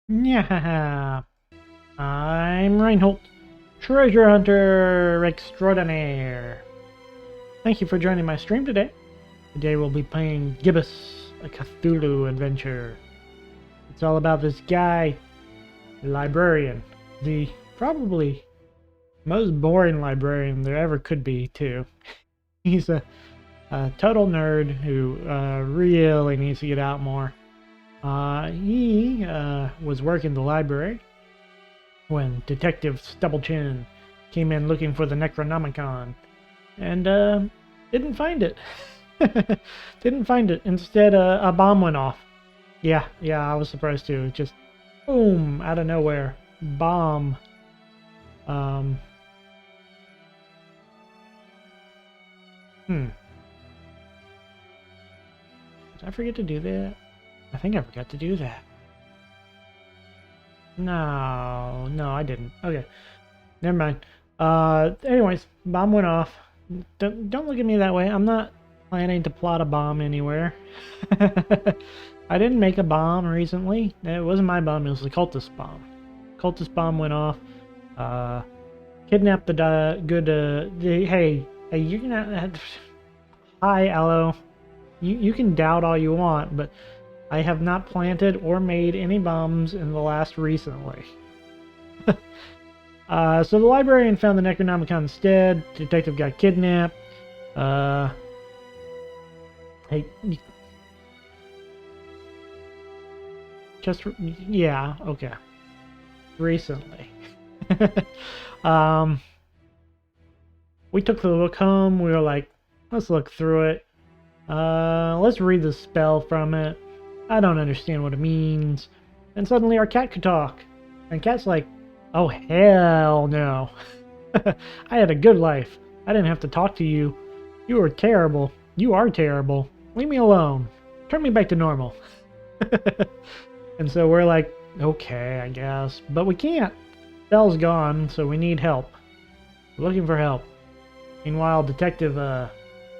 Yeah, I'm Reinhold, treasure hunter extraordinaire. Thank you for joining my stream today. Today we'll be playing Gibbous, a Cthulhu adventure. It's all about this guy, librarian, the probably most boring librarian there ever could be, too. He's a total nerd who really needs to get out more. He was working the library when Detective Stubblechin came in looking for the Necronomicon and didn't find it. Didn't find it. Instead, a bomb went off. Yeah, I was surprised too. Just boom, out of nowhere. Bomb. Did I forget to do that? I think I forgot to do that. No, I didn't. Okay. Never mind. Anyways, bomb went off. Don't look at me that way. I'm not planning to plot a bomb anywhere. I didn't make a bomb recently. It wasn't my bomb, it was the cultist bomb. Cultist bomb went off. Kidnapped the hey, you can... Hi, Aloe. You can doubt all you want, but I have not planted or made any bombs in the last recently. So the librarian found the Necronomicon instead. Detective got kidnapped. Hey, yeah, okay. Recently. We took the book home. We were like, let's look through it. Let's read the spell from it. I don't understand what it means. And suddenly our cat could talk. And Cat's like, oh, hell no. I had a good life. I didn't have to talk to you. You were terrible. You are terrible. Leave me alone. Turn me back to normal. And so we're like, okay, I guess. But we can't. Spell's gone, so we need help. We're looking for help. Meanwhile, Detective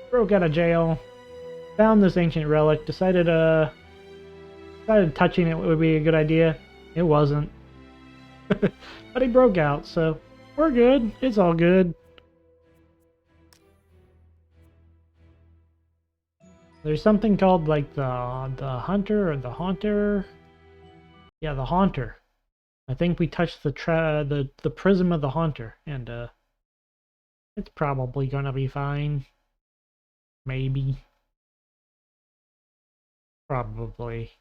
broke out of jail, found this ancient relic, decided touching it would be a good idea. It wasn't. But he broke out, so we're good. It's all good. There's something called like the hunter or the haunter. Yeah, the haunter. I think we touched the prism of the haunter, and it's probably gonna be fine. Maybe. Probably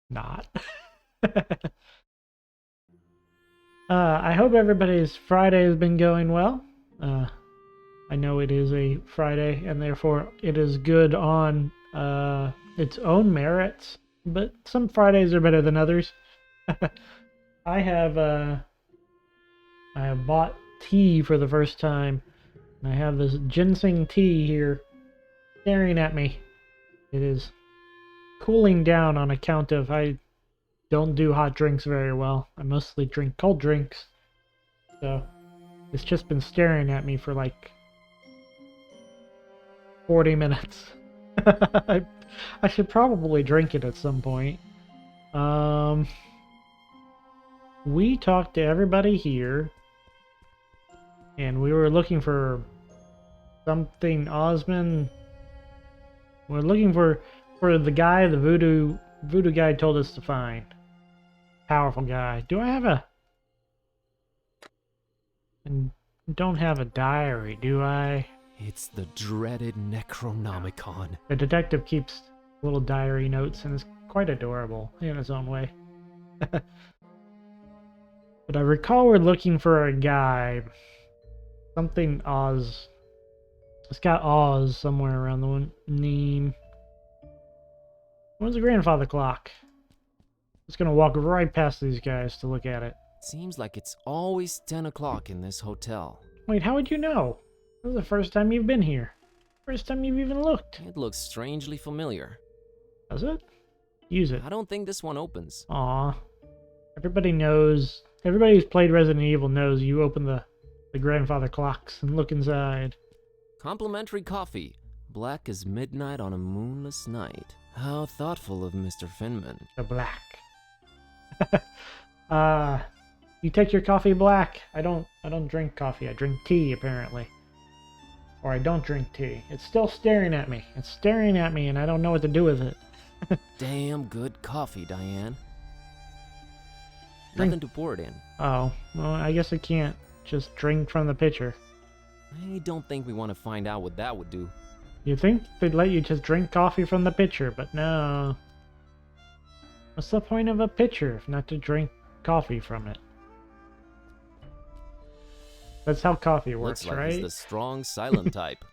not. I hope everybody's Friday has been going well. I know it is a Friday, and therefore it is good on its own merits, but some Fridays are better than others. I have bought tea for the first time. I have this ginseng tea here staring at me. It is cooling down on account of I don't do hot drinks very well. I mostly drink cold drinks. So it's just been staring at me for like 40 minutes. I should probably drink it at some point. We talked to everybody here, and we were looking for something Osmond. We're looking for the guy the voodoo guy told us to find. Powerful guy. Do I have a... I don't have a diary, do I? It's the dreaded Necronomicon. The detective keeps little diary notes and is quite adorable in his own way. But I recall we're looking for a guy. Something Oz. It's got Oz somewhere around the name. Where's the grandfather clock? Just gonna walk right past these guys to look at it. Seems like it's always 10 o'clock in this hotel. Wait, how would you know? This is the first time you've been here. First time you've even looked. It looks strangely familiar. Does it? Use it. I don't think this one opens. Aw. Everybody knows. Everybody who's played Resident Evil knows you open the grandfather clocks and look inside. Complimentary coffee. Black as midnight on a moonless night. How thoughtful of Mr. Finman. The black. You take your coffee black. I don't drink coffee. I drink tea, apparently. Or I don't drink tea. It's still staring at me. It's staring at me, and I don't know what to do with it. Damn good coffee, Diane. Drink. Nothing to pour it in. Oh, well, I guess I can't just drink from the pitcher. I don't think we want to find out what that would do. You'd think they'd let you just drink coffee from the pitcher, but no. What's the point of a pitcher if not to drink coffee from it? That's how coffee works, Looks like right? he's the strong, silent type.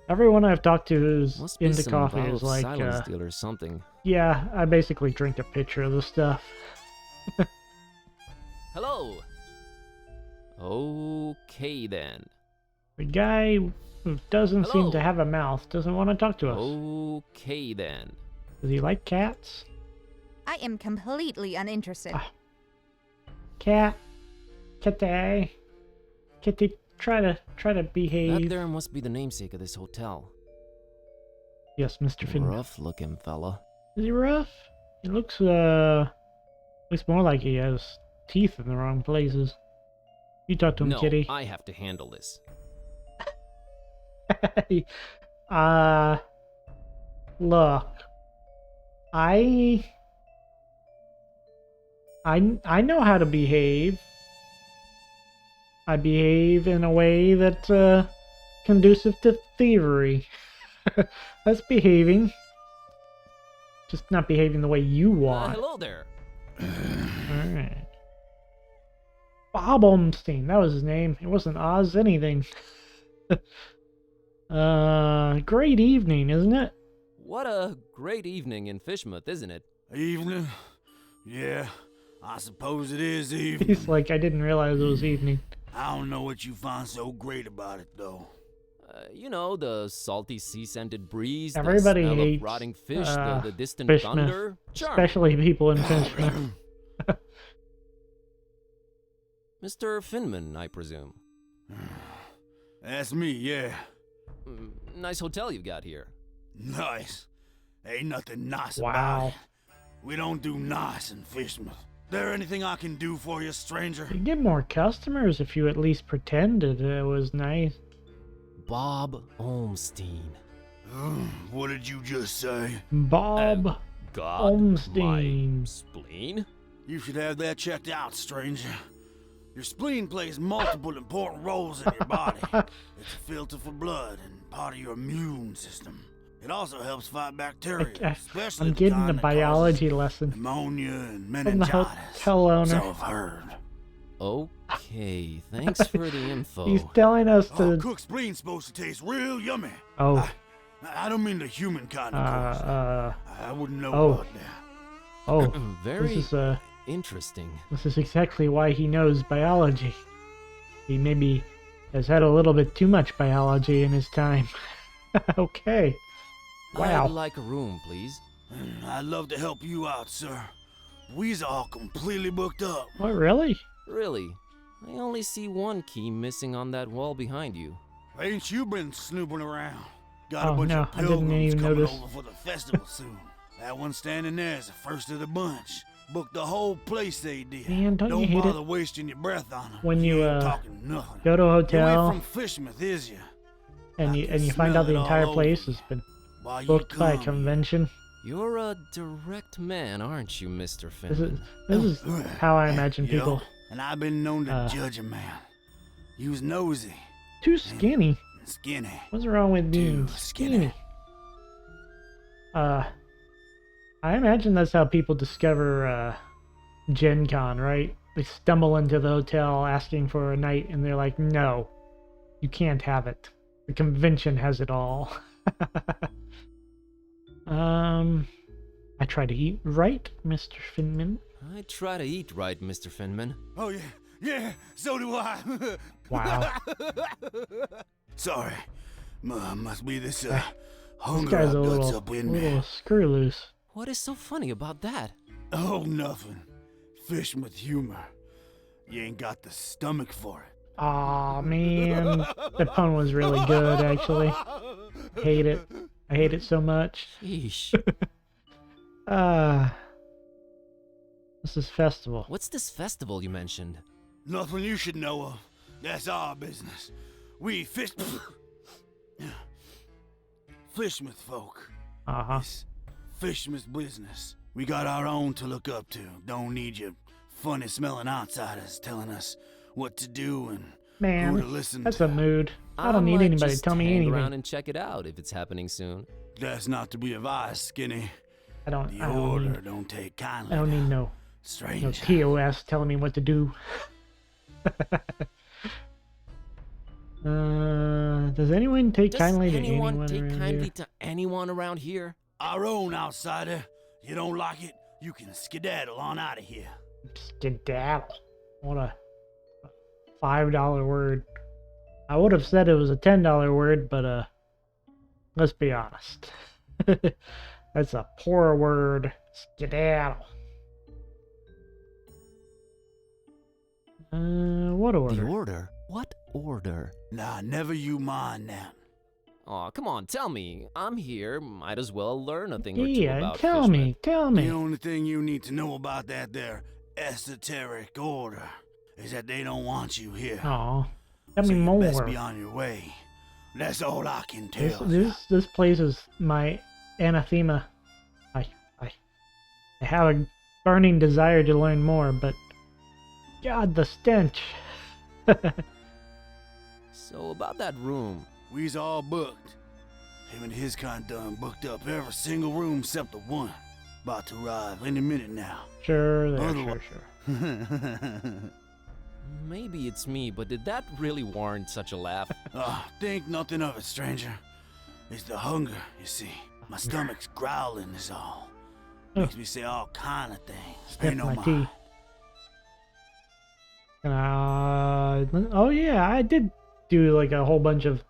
Everyone I've talked to who's Must be into some coffee vial is of like, silence deal or something. yeah, I basically drink a pitcher of the stuff. Hello. Okay then. The guy who doesn't seem Hello. to have a mouth doesn't want to talk to us. Okay then. Does he like cats? I am completely uninterested. Cat, kitty, kitty, try to behave. That there must be the namesake of this hotel. Yes, Mr. Finn. Rough looking fella. Is he rough? He looks more like he has teeth in the wrong places. You talk to him, No, kitty. I have to handle this. Look, I know how to behave. I behave in a way that's conducive to thievery. That's behaving. Just not behaving the way you want. Hello there. Alright. Bob Olmstein, that was his name. It wasn't Oz anything. Great evening, isn't it? What a great evening in Fishmouth, isn't it? Evening? Yeah, I suppose it is evening. He's like, I didn't realize it was evening. I don't know what you find so great about it, though. You know, the salty sea-scented breeze, Everybody the smell hates of rotting fish, the distant Fishmouth, thunder. Charming. especially people in Fishmouth. Mr. Finman, I presume. That's me, yeah. Nice hotel you've got here. Nice. Ain't nothing nice Wow. about it. We don't do nice in Fishmouth. There anything I can do for you, stranger? You'd get more customers if you at least pretended it was nice. Bob Olmstein. What did you just say? Bob God, Olmstein. my spleen? You should have that checked out, stranger. Your spleen plays multiple important roles in your body. It's a filter for blood and part of your immune system. It also helps fight bacteria, especially I'm the getting kind a that biology causes lesson pneumonia and from the meningitis. hotel owner. So I've heard. Okay, thanks for the info. He's telling us Oh, to. cooked spleen's supposed to taste real yummy. Oh, I don't mean the human kind, of course. I wouldn't know oh. about that. oh. Very This is interesting. This is exactly why he knows biology. He maybe has had a little bit too much biology in his time. Okay. Wow. I'd like a room, please. I'd love to help you out, sir. We's all completely booked up. What, really? Really? I only see one key missing on that wall behind you. Ain't you been snooping around? Got a Oh, bunch no, of I didn't pilgrims even coming notice. over for the festival soon. That one standing there is the first of the bunch. Booked the whole place they did. Man, don't you hate bother it wasting your breath on them. when you, ain't talking nothing. go to a You hotel ain't from Fishmouth, is you? and I you can and you find smell out the it all entire over place you. has been Why you booked by a come? convention? You're a direct man, aren't you, Mr. This is Finman? this is how I imagine Yo, people. and I've been known to Uh, judge a man. You was nosy Too skinny. and skinny. What's wrong with being Too skinny? skinny. I imagine that's how people discover Gen Con, right? They stumble into the hotel asking for a night and they're like, no, you can't have it. The convention has it all. I try to eat right, Mr. Finman. I try to eat right, Mr. Finman. Oh yeah, yeah. So do I. Wow. Sorry, must be this This hunger guy's I've a got little, up in me. little screw loose. What is so funny about that? Oh, nothing. Fishing with humor. You ain't got the stomach for it. Aw, man. The pun was really good, actually. Hate it. I hate it so much. Sheesh. This is festival. What's this festival you mentioned? Nothing you should know of. That's our business. We Fishmouth folk. Uh-huh. It's Fishmouth business. We got our own to look up to. Don't need you funny smelling outsiders telling us what to do and who to Man, listen that's to. a mood. I don't need might anybody to just tell me hang anything. around and check it out if it's happening soon. That's not to be advised, Skinny. I don't The order need, don't take kindly. I don't need no Strange. TOS telling me what to do. Does anyone take Does kindly to anyone anyone take around kindly here? to anyone around here? Our own outsider. You don't like it? You can skedaddle on out of here. Skedaddle. What a $5 word. I would have said it was a $10 word, but let's be honest. That's a poor word. Skedaddle. What order? The order? What order? Nah, never you mind that. Aw, come on, tell me. I'm here. Might as well learn a thing or two Yeah, about tell Fishmouth. me, tell The me. only thing you need to know about that there esoteric order is that they don't want you here. Aw, tell So me you more. best be on your way. That's all I can tell This place is my anathema. I have a burning desire to learn more, but God, the stench. So, about that room. We's all booked. Him and his kind done booked up every single room except the one. About to arrive any minute now. Sure, there, Otherwise- sure. Maybe it's me, but did that really warrant such a laugh? Think nothing of it, stranger. It's the hunger, you see. My stomach's growling is all. Makes me say all kind of things. Pay Sniff no my mind. tea. Oh yeah, I did do like a whole bunch of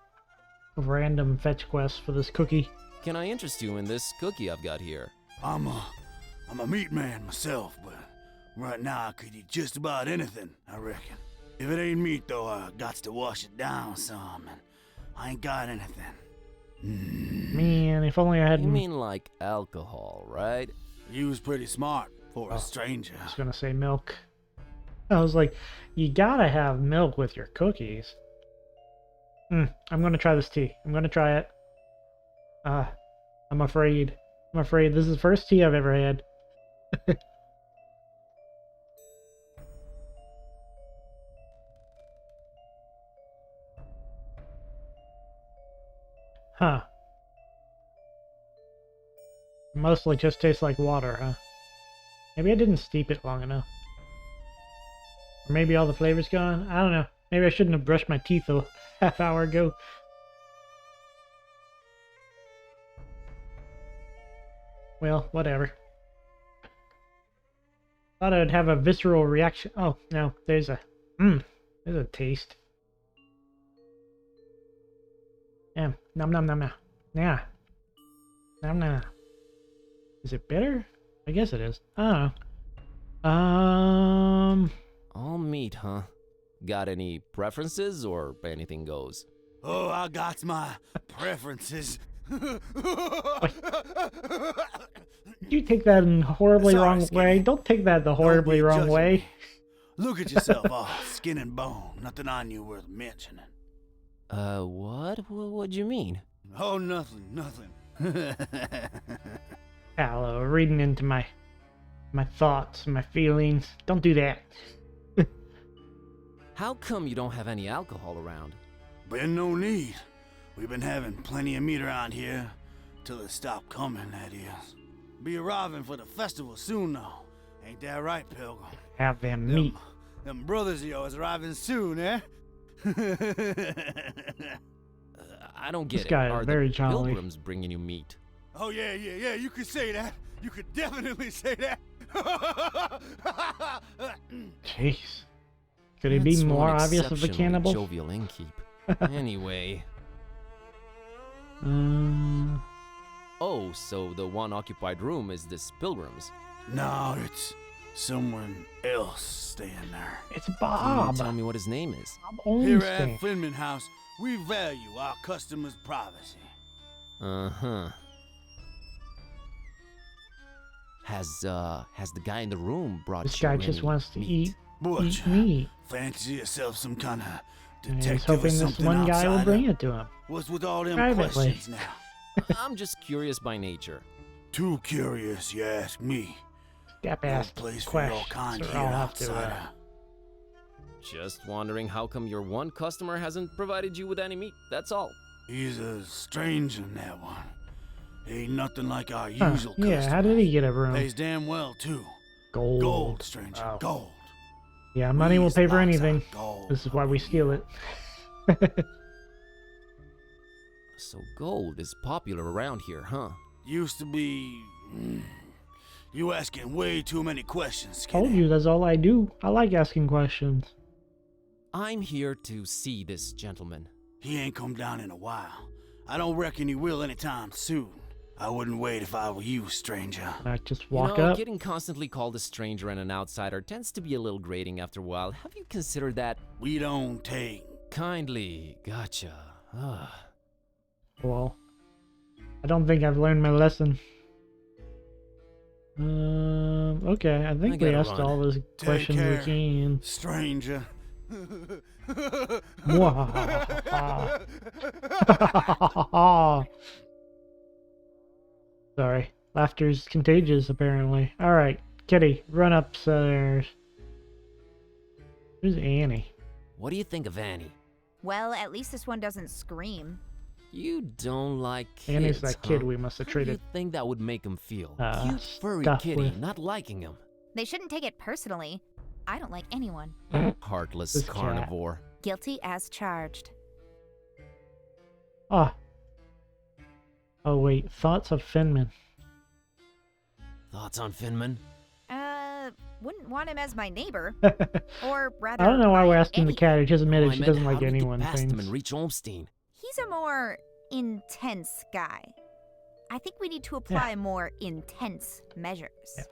random fetch quests for this cookie. Can I interest you in this cookie I've got here? I'm a meat man myself, but right now I could eat just about anything, I reckon. If it ain't meat though, I got to wash it down some, and I ain't got anything. Man, if only I had. You mean like alcohol, right? You was pretty smart for a stranger. I was gonna say milk. I was like, you gotta have milk with your cookies. I'm gonna try this tea. I'm gonna try it. I'm afraid. I'm afraid this is the first tea I've ever had. Huh. Mostly just tastes like water, huh? Maybe I didn't steep it long enough. Or maybe all the flavor's gone? I don't know. Maybe I shouldn't have brushed my teeth a half hour ago. Well, whatever. Thought I'd have a visceral reaction. Oh, no, there's a taste. Yeah, nom nom nom nom. Yeah. Nom nom. Is it bitter? I guess it is. I don't know. All meat, huh? Got any preferences or anything goes? Oh, I got my preferences. You take that in a horribly Sorry, wrong Skinny. way. Don't take that the horribly be wrong judging way. me. Look at yourself, all skin and bone. Nothing on you worth mentioning. What? What'd you mean? Oh, nothing. Hello, reading into my thoughts, my feelings. Don't do that. How come you don't have any alcohol around? Been no need. We've been having plenty of meat around here. Till it stopped coming, that is. Be arriving for the festival soon, though. Ain't that right, Pilgrim? Have them meat. Them brothers of yours arriving soon, eh? I don't get This it. guy is Are very the jolly. pilgrims bringing you meat? Oh, yeah, you could say that. You could definitely say that. Jeez. Could it be That's more one obvious of the exceptionally cannibal? jovial innkeep. Anyway. Oh, so the one occupied room is this pilgrim's. No, it's someone else staying there. It's Can you Bob. tell me what his name is? Bob Here Olmsted. at Finman House, we value our customers' privacy. Uh-huh. Has the guy in the room brought This you guy just any wants to meat? Butch, eat meat. fancy yourself some kind of And he's detective or hoping this something one guy will outsider? bring it to him. What's with all them Privately. questions now? I'm just curious by nature. Too curious, you ask me. Step No ass place for your questions, kind or here, I'll have to. outsider. Just wondering how come your one customer hasn't provided you with any meat, that's all. He's a stranger in that one. Ain't nothing like our Huh, usual yeah, how did he get a room? Pays damn well, too. Gold. Gold, stranger, Wow. gold. Yeah, money will We's pay for lots of anything. gold This is why we up in steal here. it. So gold is popular around here, huh? Used to be... You asking way too many questions, Told Skinny. you, that's all I do. I like asking questions. I'm here to see this gentleman. He ain't come down in a while. I don't reckon he will anytime soon. I wouldn't wait if I were you, stranger. I just walk you know, up. getting constantly called a stranger and an outsider tends to be a little grating after a while. Have you considered that? We don't take... Kindly, gotcha. Well, I don't think I've learned my lesson. Okay, I think we gotta asked run. all those questions we care. can. Stranger. Mwahaha. Sorry, laughter's contagious apparently. Alright, Kitty, run upstairs. Who's Annie? What do you think of Annie? Well, at least this one doesn't scream. You don't like kids, Annie's that kid huh? we must have How do you treated. think that would make him feel? Uh, Cute furry stuff kitty, with- not liking him. They shouldn't take it personally. I don't like anyone. Heartless This cat. carnivore. Guilty as charged. Ah. Oh wait, thoughts of Finman. Thoughts on Finman? Wouldn't want him as my neighbor. I Or rather, don't know why we're my asking the anything. cat. She just admitted Oh, I she meant, doesn't how like do we get anyone past him things. and reach Olmstein? He's a more intense guy. I think we need to apply more intense measures. Yeah.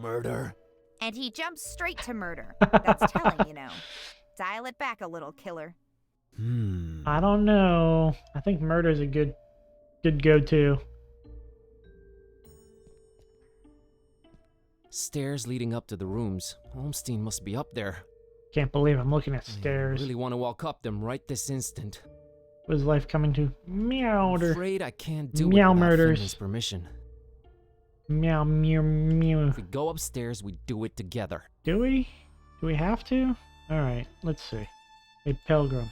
Murder? And he jumps straight to murder. That's telling, you know. Dial it back a little, killer. I don't know. I think murder's a good go-to. Stairs leading up to the rooms. Olmstein must be up there. Can't believe I'm looking at I stairs. really want to walk up them right this instant. What is life coming to? Meow. I'm afraid I can't do Meow it without murders. Finman's permission. Meow, meow, meow. If we go upstairs, we do it together. Do we? Do we have to? Alright, let's see. A pilgrim.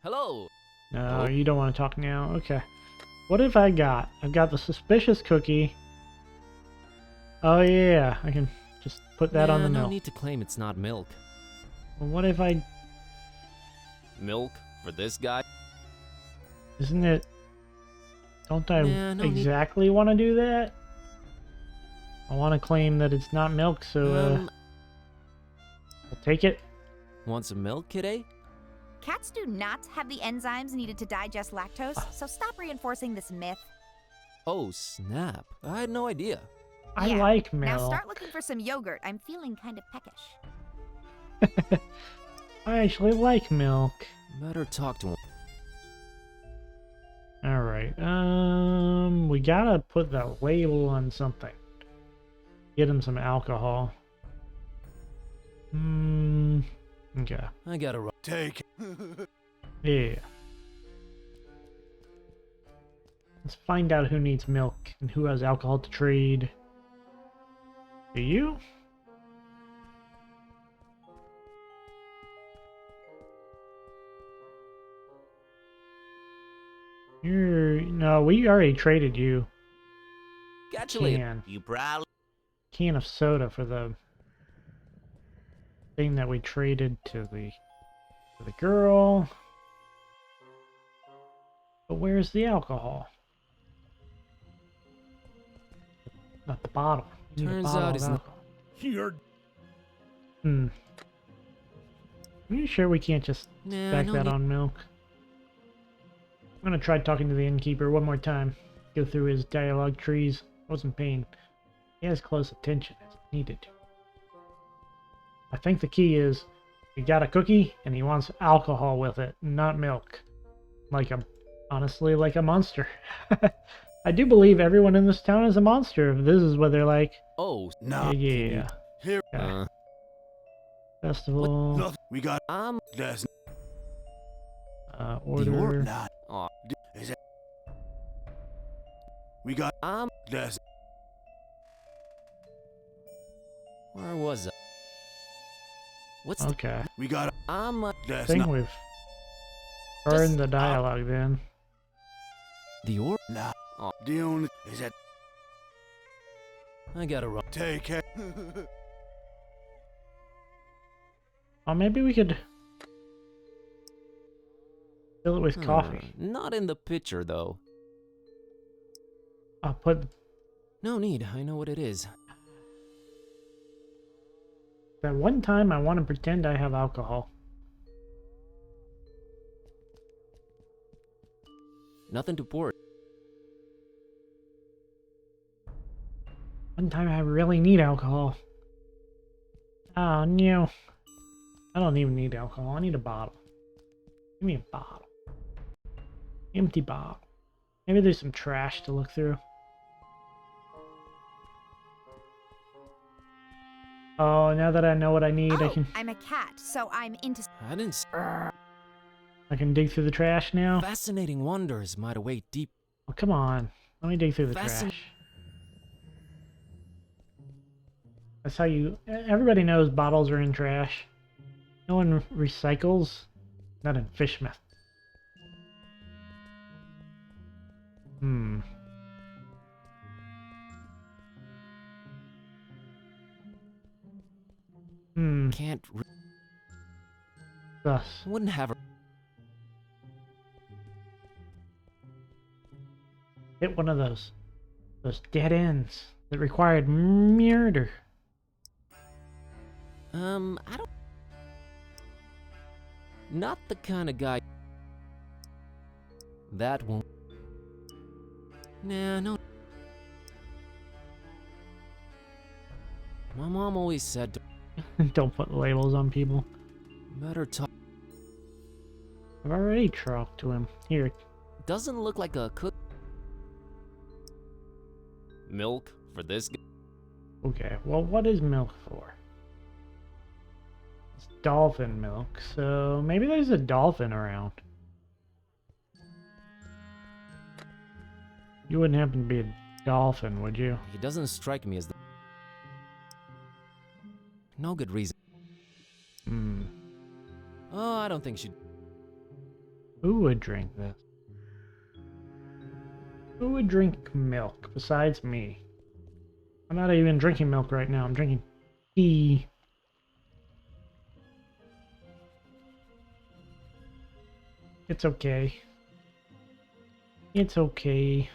Hello! No, Oh. you don't want to talk now. Okay. What have I got? I've got the suspicious cookie. Oh yeah, I can just put that on the no milk. need to claim it's not milk. Well, what if I... Milk for this guy? Isn't it... Don't I Nah, no need- exactly want to do that? I want to claim that it's not milk, so I'll take it. Want some milk, kidday? Cats do not have the enzymes needed to digest lactose, so stop reinforcing this myth. Oh, snap. I had no idea. I Yeah, like Now milk. start looking for some yogurt. I'm feeling kind of peckish. I actually like milk. Better talk to him. Alright, we gotta put the label on something. Get him some alcohol. Okay. I gotta run. Take... Yeah. Let's find out who needs milk and who has alcohol to trade. Do you? No, we already traded you. Catch you later. Can. You probably... Can of soda for the thing that we traded to the girl. But where's the alcohol? Not the bottle. You need a Turns bottle out of it's not- alcohol. You're... Are you sure we can't just Nah, stack no that need- on milk? I'm gonna try talking to the innkeeper one more time. Go through his dialogue trees. Wasn't paying. He has close attention as needed. I think the key is he got a cookie and he wants alcohol with it, not milk. Honestly, like a monster. I do believe everyone in this town is a monster. If this is what they're like. Oh, No. Yeah. Here. Okay. Festival. Nothing. We got. There's Order. not. Aw. Is it? We got. There's. where was I? What's Okay. We got. I There's think not. we've burned the dialogue then. the or? Nah. Oh. The only is that. I gotta run. Take care. Oh, maybe we could fill it with coffee. Not in the picture, though. I'll put No need. I know what it is. that one time I want to pretend I have alcohol. Nothing to pour. One time I really need alcohol. Oh no. I don't even need alcohol. I need a bottle. Give me a bottle. Empty bottle. Maybe there's some trash to look through. Oh, now that I know what I need, Oh, I'm a cat, so I'm into. I didn't. I can dig through the trash now. Fascinating wonders might await deep. Oh, come on. Let me dig through the Fascin- trash. That's how you... Everybody knows bottles are in trash. No one recycles. Not in Fishmouth. Hmm. Can't. Thus. Wouldn't have. Hit one of those dead ends that required murder. I don't. Not the kind of guy. That won't. Nah, no. My mom always said to Don't put labels on people. better talk. I've already talked to him. Here. Doesn't look like a cook. Milk for this guy. Okay, well, what is milk for? It's dolphin milk, so maybe there's a dolphin around. You wouldn't happen to be a dolphin, would you? He doesn't strike me as the. No good reason. Hmm. Oh, I don't think she'd. Who would drink this? Who would drink milk besides me? I'm not even drinking milk right now. I'm drinking tea. It's okay. It's okay.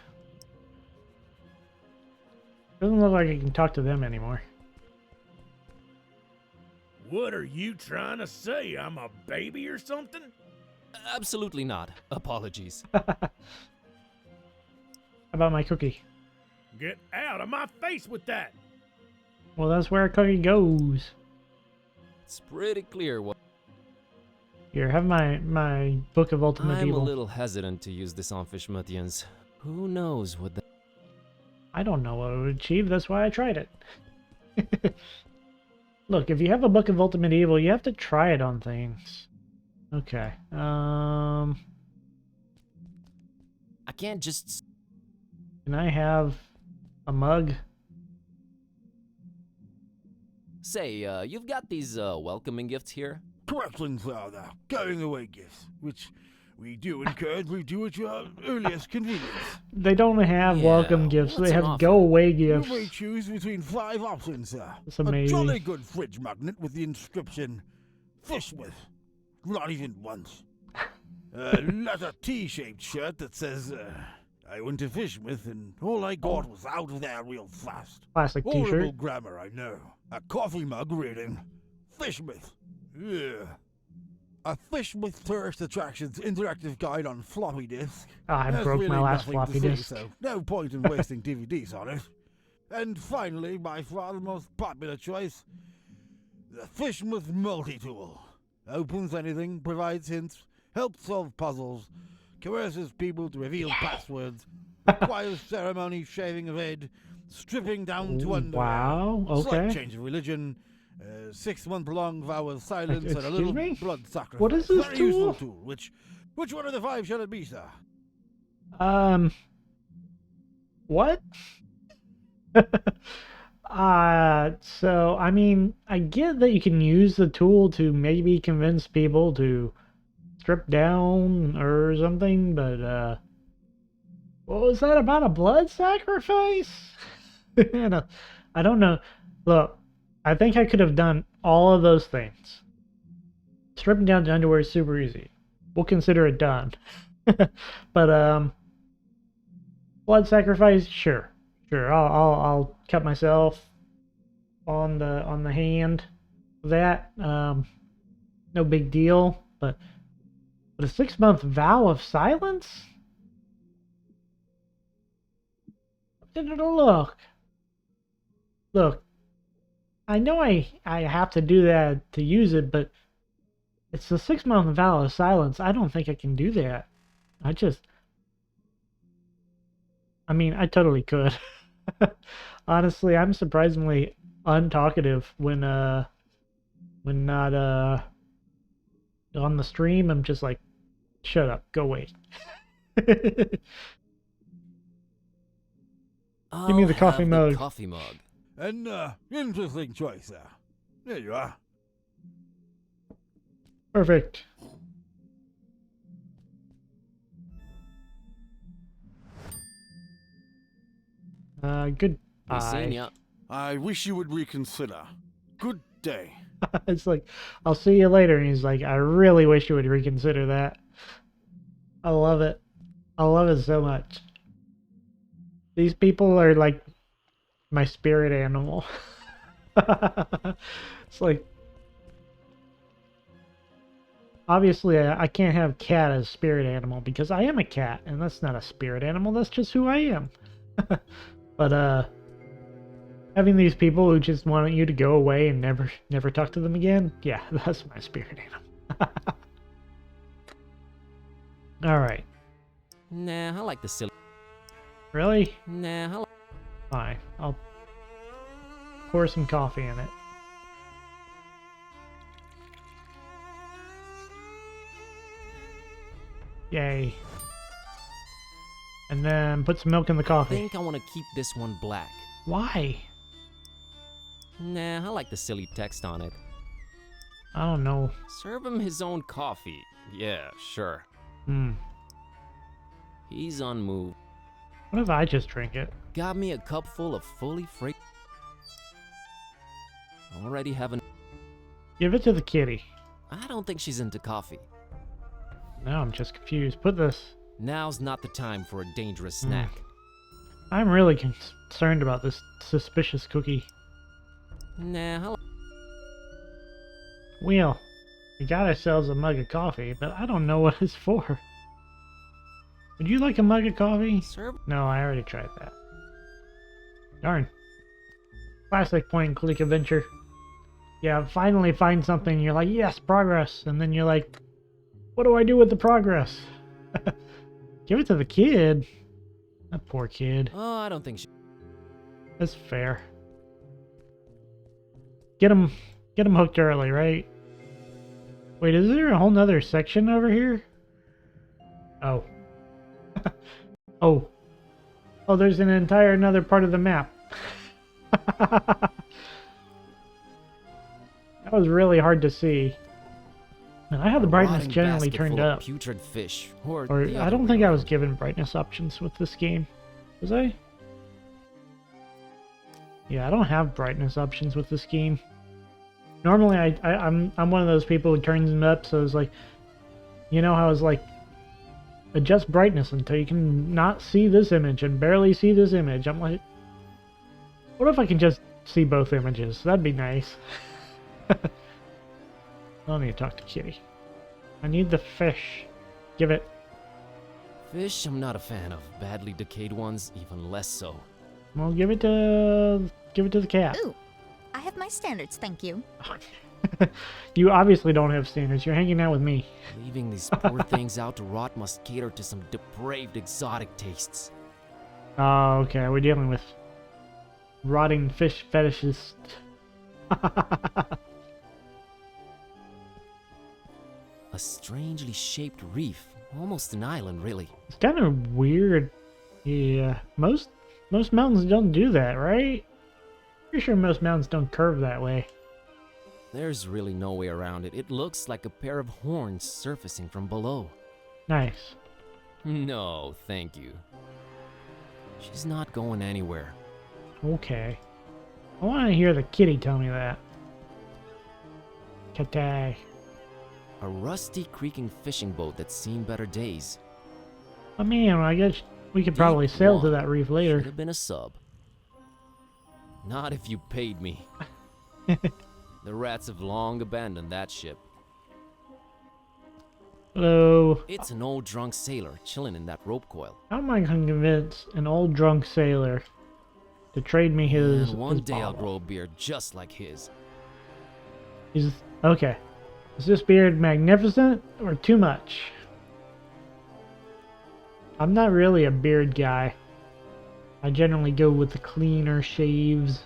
Doesn't look like I can talk to them anymore. What are you trying to say? I'm a baby or something? Absolutely not. Apologies. How about my cookie? Get out of my face with that! Well, that's where a cookie goes. It's pretty clear what. Here, have my Book of Ultimate I'm Evil. a little hesitant to use this on Fishmuthians. Who knows what the. I don't know what it would achieve, that's why I tried it. Look, if you have a Book of Ultimate Evil, you have to try it on things. Okay. I can't just. Can I have a mug? Say, you've got these welcoming gifts here? Correction, Father. Going away gifts, which we do encourage. We do at your earliest convenience. They don't have Yeah, welcome gifts, what's they an have offer? go-away You gifts. may choose between 5 options, sir. That's amazing. A jolly good fridge magnet with the inscription, Fishmouth. Not even once. A leather T-shaped shirt that says, I went to Fishmouth and all I got was out of there real fast. Plastic Horrible t-shirt. grammar, I know. A coffee mug reading, Fishmouth. Yeah. A Fishmouth Tourist Attractions interactive guide on floppy disk. Oh, I There's broke my really last nothing floppy to see, disk. So no point in wasting DVDs on it. And finally, by far the most popular choice, the Fishmouth Multi-Tool. Opens anything, provides hints, helps solve puzzles, coerces people to reveal passwords, Requires ceremony, shaving of head, stripping down to underwear. Wow, okay. Slight change of religion. 6-month long vow of silence and a Excuse little me? blood sacrifice. What is this Very tool? useful tool. Which one of the 5 shall it be, sir? What? So, I mean, I get that you can use the tool to maybe convince people to strip down or something, but, what was that about a blood sacrifice? I don't know. Look, I think I could have done all of those things. Stripping down to underwear is super easy. We'll consider it done. But, blood sacrifice, sure. I'll cut myself on the hand. That no big deal. But a 6-month vow of silence? Look. I know I have to do that to use it, but it's a 6-month vow of silence. I don't think I can do that. I mean, I totally could. Honestly, I'm surprisingly untalkative when not on the stream. I'm just like, shut up, go away. Give me the coffee mug. Coffee mug. An interesting choice, sir. There you are. Perfect. Be seeing Goodbye. ya. I wish you would reconsider. Good day. It's like, I'll see you later. And he's like, I really wish you would reconsider that. I love it. I love it so much. These people are like my spirit animal. It's like, obviously I can't have cat as spirit animal because I am a cat, and that's not a spirit animal. That's just who I am. But having these people who just want you to go away and never talk to them again, yeah, that's my spirit animal. All right. Nah, I like the silly. Really? Nah, I like... Fine. I'll pour some coffee in it. Yay. And then put some milk in the I coffee. think I want to keep this one black. Why? Nah, I like the silly text on it. I don't know. Serve him his own coffee. Yeah, sure. He's unmoved. What if I just drink it? Got me a cup full of fully freight. Already having... Give it to the kitty. I don't think she's into coffee. No, I'm just confused. Put this. Now's not the time for a dangerous snack. I'm really concerned about this suspicious cookie. Nah, Well, we got ourselves a mug of coffee, but I don't know what it's for. Would you like a mug of coffee? serve... No, I already tried that. Darn. Classic point and click adventure. Yeah, finally find something, you're like, yes, progress! And then you're like, what do I do with the progress? Give it to the kid. That poor kid. Oh, I don't think she... That's fair. Get him hooked early, right? Wait, is there a whole nother section over here? Oh. Oh, there's an entire another part of the map. That was really hard to see. And I had the brightness rotting generally basket turned full of up. Putrid fish, or Or the I other don't way think I was around. given brightness options with this game. Was I? Yeah, I don't have brightness options with this game. Normally I'm one of those people who turns them up, so it's like, you know how it's like, adjust brightness until you can not see this image and barely see this image. I'm like, what if I can just see both images? That'd be nice. I don't need to talk to Kitty. I need the fish. Give it. Fish I'm not a fan of. Badly decayed ones, even less so. Well, give it to the cat. Ooh, I have my standards, thank you. You obviously don't have standards. You're hanging out with me. Leaving these poor things out to rot must cater to some depraved exotic tastes. Oh, okay. We're dealing with rotting fish fetishist. A strangely shaped reef, almost an island, really. It's kind of weird. Yeah, most mountains don't do that, right? Pretty sure most mountains don't curve that way. There's really no way around it. It looks like a pair of horns surfacing from below. Nice. No, thank you. She's not going anywhere. Okay. I want to hear the kitty tell me that. Katay. A rusty, creaking fishing boat that's seen better days. Oh man, I guess we could probably sail to that reef Should later. have been a sub. Not if you paid me. The rats have long abandoned that ship. Hello. It's an old drunk sailor chilling in that rope coil. How am I going to convince an old drunk sailor to trade me his And one his day I'll bottle? grow a beard just like his. Okay. Is this beard magnificent or too much? I'm not really a beard guy. I generally go with the cleaner shaves.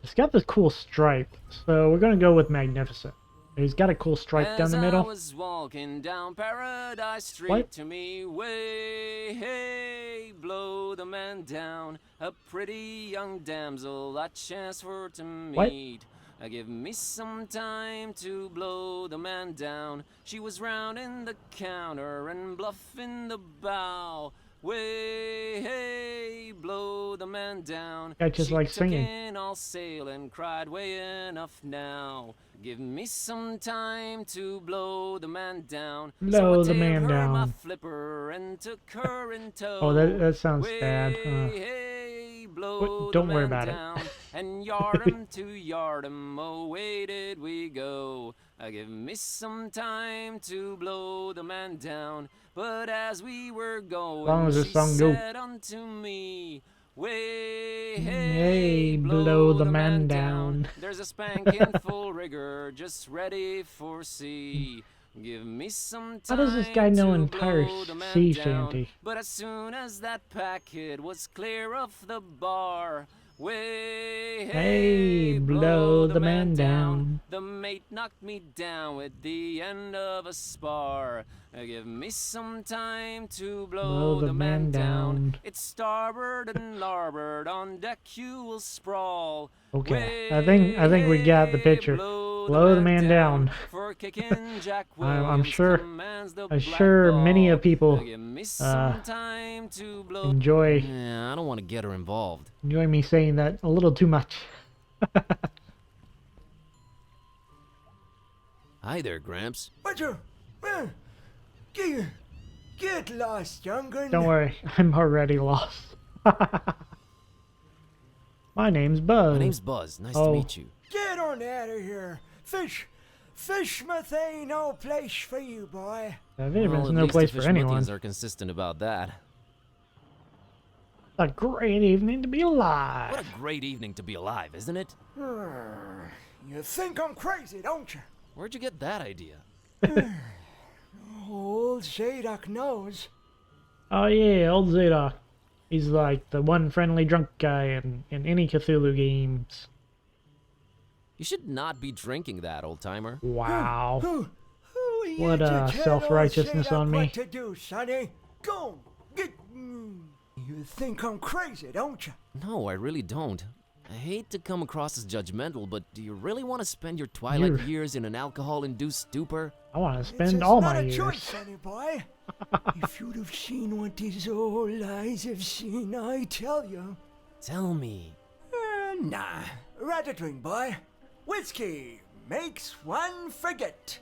It's got this cool stripe, so we're gonna go with magnificent. He's got a cool stripe down the As middle. I was walking down Paradise Street, What? to me, way, hey, blow the man down. A pretty young damsel I chanced for to What? meet. Give me some time to blow the man down. She was rounding the counter and bluffing the bow. Way, hey, blow the man down. I just She like took singing. in all sail and cried, way enough now. Give me some time to blow the man down. Blow So the I man tailed her my down. flipper and took her in tow. Oh, that sounds Way, bad. hey, blow Don't the worry man about it. down. And yard'em to yard'em, away did we go. Give me some time to blow the man down. But as we were going, long as this she song go. said unto me, way, Hey, hey, blow the man down. There's a spanking full rigger just ready for sea. Give me some How time does this guy know to entire blow the man sea down. shanty? But as soon as that packet was clear of the bar, way, Hey, blow the man down. The mate knocked me down with the end of a spar. Give me some time to blow the man down. It's starboard and larboard, on deck you will sprawl. Okay, I think we got the picture. Blow the man down. For kicking Jack I'm Williams sure commands the I'm sure many black of people ball. Give me some time to blow. enjoy Yeah, I don't want to get her involved. me saying that a little too much. Hi there, Gramps. Roger. Get lost, young'un. Don't worry, I'm already lost. My name's Buzz. My name's Buzz. Nice to Oh. meet you. Get on out of here. Fishmouth ain't no place for you, boy. Vitamins, Well, at no least place the for anyone. Fishmouthians are consistent about that. A great evening to be alive. What a great evening to be alive, isn't it? You think I'm crazy, don't you? Where'd you get that idea? Old Zadok knows. Oh yeah, old Zadok. He's like the one friendly drunk guy in any Cthulhu games. You should not be drinking that, old-timer. Wow. Who What, you to tell self-righteousness old Zadok on me. What to do, sonny? Go, get. You think I'm crazy, don't you? No, I really don't. I hate to come across as judgmental, but do you really want to spend your twilight You're- years in an alcohol-induced stupor? I want to spend It's all not my a years. choice, sonny boy. If you'd have seen what these old eyes have seen, I tell you. Tell me. Nah, rather drink, boy. Whiskey makes one forget.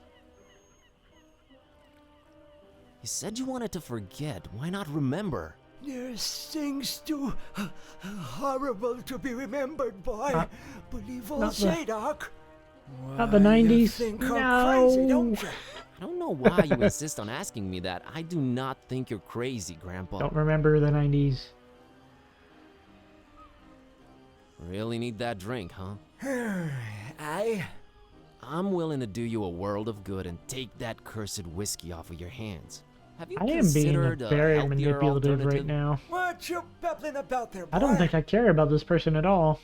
You said you wanted to forget. Why not remember? There's things too horrible to be remembered, boy. Believe old not the- Zadok. Not the You 90s. think I'm crazy, No. don't you? I don't know why you insist on asking me that. I do not think you're crazy, Grandpa. Don't remember the 90s. Really need that drink, huh? Aye. I'm willing to do you a world of good and take that cursed whiskey off of your hands. Have you I am being considered a very healthier manipulative right alternative? now. What you babbling about there, boy? I don't think I care about this person at all.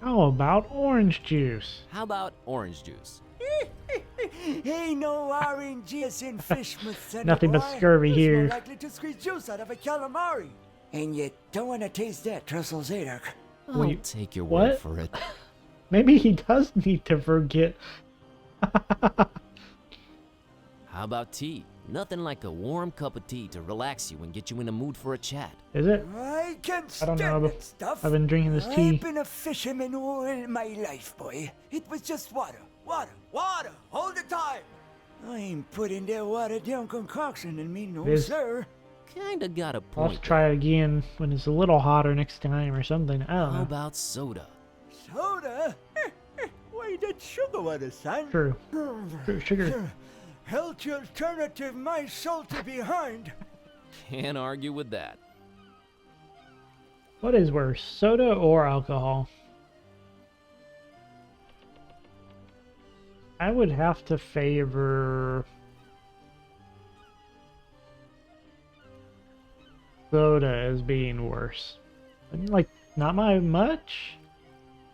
How about orange juice? How about orange juice? Ain't no orange juice in Fishmas anymore. Nothing but scurvy It's here. more likely to squeeze juice out of a calamari. And you don't want to taste that, Trestle Zadok. I'll Wait, take your what? word for it. Maybe he does need to forget. How about tea? Nothing like a warm cup of tea to relax you and get you in the mood for a chat. Is it? I can't I don't stand know. that stuff. I've been drinking this tea. I've been a fisherman all my life, boy. It was just water, water, water, all the time. I ain't putting that watered down concoction in me, no It is. sir. Kinda got a I'll have point. to try it again when it's a little hotter next time or something. I don't How know. about soda? Soda? Why, that's sugar water, son. True. True. Sugar. Healthy alternative, my salty behind. Can't argue with that. What is worse, soda or alcohol? I would have to favor soda as being worse. Like, not by much?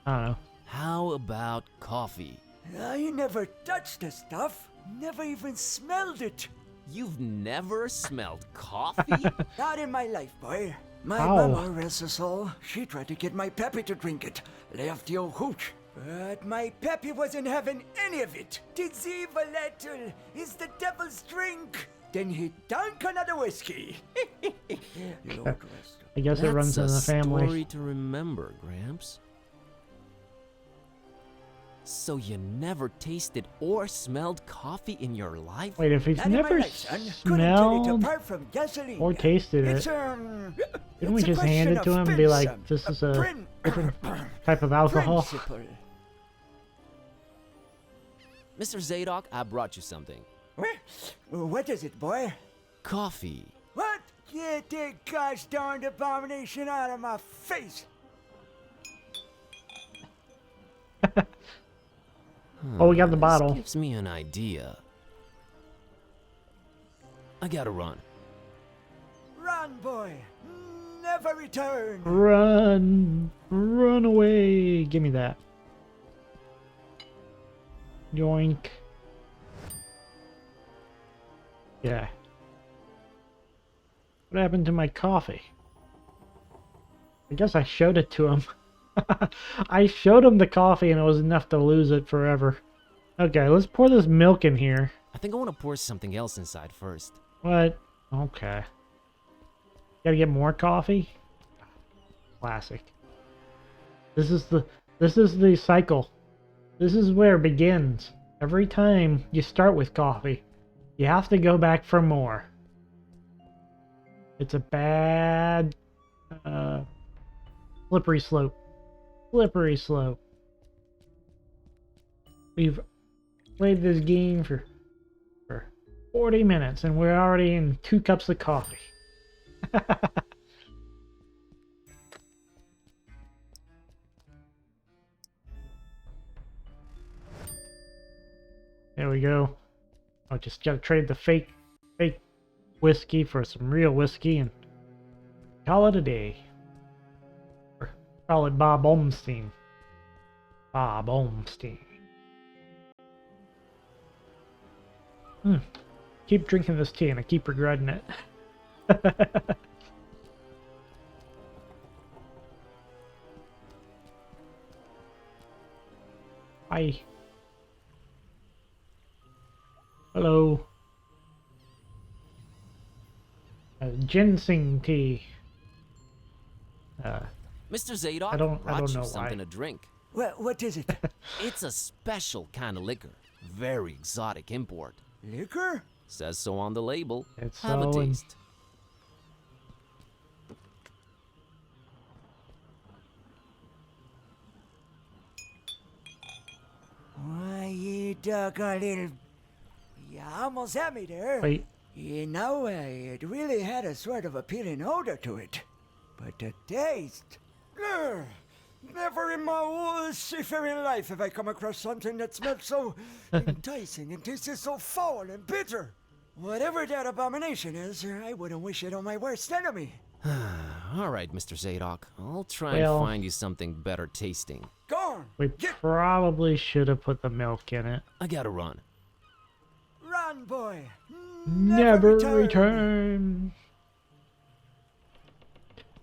I don't know. How about coffee? I never touched the stuff. Never even smelled it. You've never smelled coffee? Not in my life, boy. My Ow. mama, rest her soul, she tried to get my Peppy to drink it. Left the old hooch. But my Peppy wasn't having any of it. Tis evil, little. Is the devil's drink. Then he drank another whiskey. Lord rest her. I guess it runs in the That's a family. story to remember, Gramps. So you never tasted or smelled coffee in your life? Wait, if he's Not in my never life, son. Couldn't tell it smelled apart from gasoline. or tasted It's it, didn't we it's a just hand question it to of him and be like, principle. this is a Prin- different type of alcohol? Principle. Mr. Zadok, I brought you something. What is it, boy? Coffee. What? Get that gosh darned abomination out of my face! Oh, we got the This bottle. gives me an idea. I gotta run. Run, boy! Never return! Run! Run away! Give me that. Yoink. Yeah. What happened to my coffee? I guess I showed it to him. I showed him the coffee and it was enough to lose it forever. Okay, let's pour this milk in here. I think I want to pour something else inside first. What? Okay. Gotta get more coffee? Classic. This is the cycle. This is where it begins. Every time you start with coffee, you have to go back for more. It's a bad slippery slope. Slippery slope. We've played this game for 40 minutes and we're already in 2 cups of coffee. There we go. I just gotta trade the fake whiskey for some real whiskey and call it a day. Or call it Bob Olmstein. Bob Olmstein. Keep drinking this tea and I keep regretting it. Hi. Hello. Ginseng tea. Mr. Zadok, I don't brought you know something why. to drink. What is it? It's a special kind of liquor. Very exotic import. Liquor? Says so on the label. It's Have a so in- taste. Why, you doggone little... You almost had me there. Wait. You know, it really had a sort of appealing odor to it. But the taste... Ugh, never in my whole seafaring life have I come across something that smelled so enticing and tasted so foul and bitter. Whatever that abomination is, I wouldn't wish it on my worst enemy. All right, Mr. Zadok. I'll try Well- and find you something better tasting. Go on. We probably should have put the milk in it. I gotta run. Run, boy. Never return.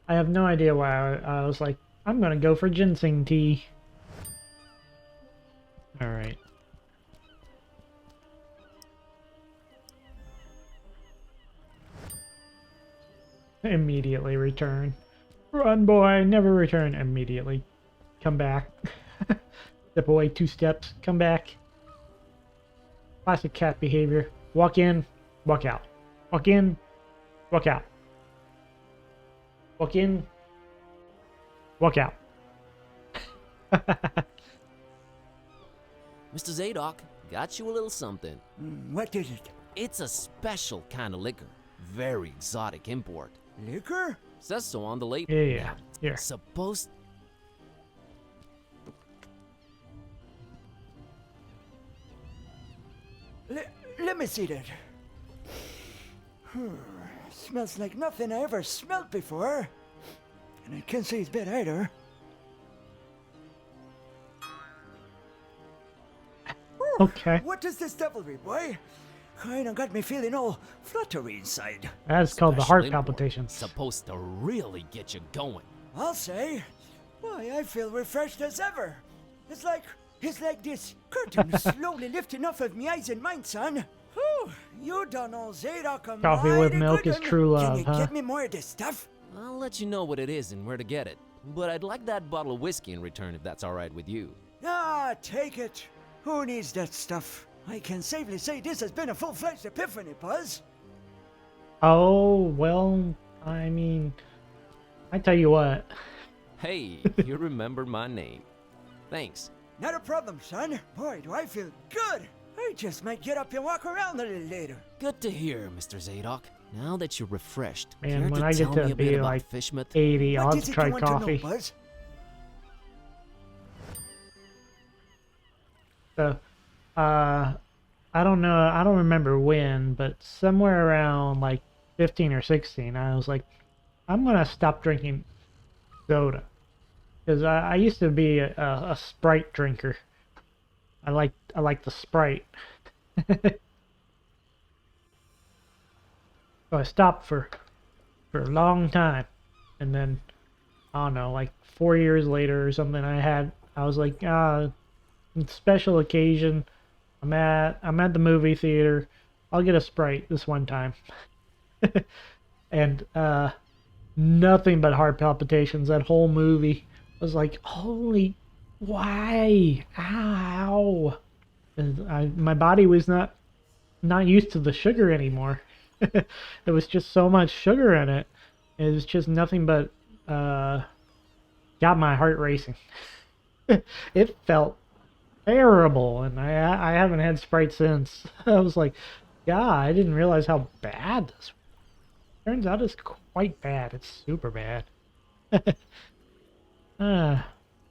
I have no idea why I was like, I'm gonna go for ginseng tea. Alright. Immediately return. Run, boy, never return. Immediately. Come back. Step away 2 steps. Come back. Classic cat behavior. Walk in, walk out. Walk in, walk out. Walk in, walk out. Mr. Zadok, got you a little something. What is it? It's a special kind of liquor. Very exotic import. Liquor? Says so on the label. Yeah, Now, here. Supposed... Let me see that. Smells like nothing I ever smelled before. And I can't say it's bad either. Okay. What is this devilry, boy? Kinda got me feeling all fluttery inside. That's called the special heart import. palpitations. Supposed to really get you going. I'll say. Why, I feel refreshed as ever. It's like this curtain slowly lifting off of me eyes and mind, son. Whew, you done all Zadok a Coffee with mighty milk good is one. true Can love, you huh? get me more of this stuff? I'll let you know what it is and where to get it. But I'd like that bottle of whiskey in return if that's alright with you. Ah, take it. Who needs that stuff? I can safely say this has been a full-fledged epiphany, Buzz. Oh, well, I mean, I tell you what. Hey, you remember my name. Thanks. Not a problem, son. Boy, do I feel good. I just might get up and walk around a little later. Good to hear, Mr. Zadok. Now that you're refreshed, Man, care when to I get tell to me a bit be about like Fishmouth? 80, I'll What have is to it try you want to know, coffee. Buzz? So, I don't know, I don't remember when, but somewhere around like 15 or 16, I was like, I'm gonna stop drinking soda. Because I used to be a Sprite drinker. I like the Sprite. So I stopped for a long time. And then, I don't know, like 4 years later or something, I was like, special occasion. I'm at the movie theater. I'll get a Sprite this one time. And nothing but heart palpitations that whole movie. I was like, holy, why? Ow. And my body was not used to the sugar anymore. There was just so much sugar in it. It was just nothing but got my heart racing. It felt terrible, and I haven't had Sprite since. I was like, God, I didn't realize how bad this was. Turns out it's quite bad. It's super bad.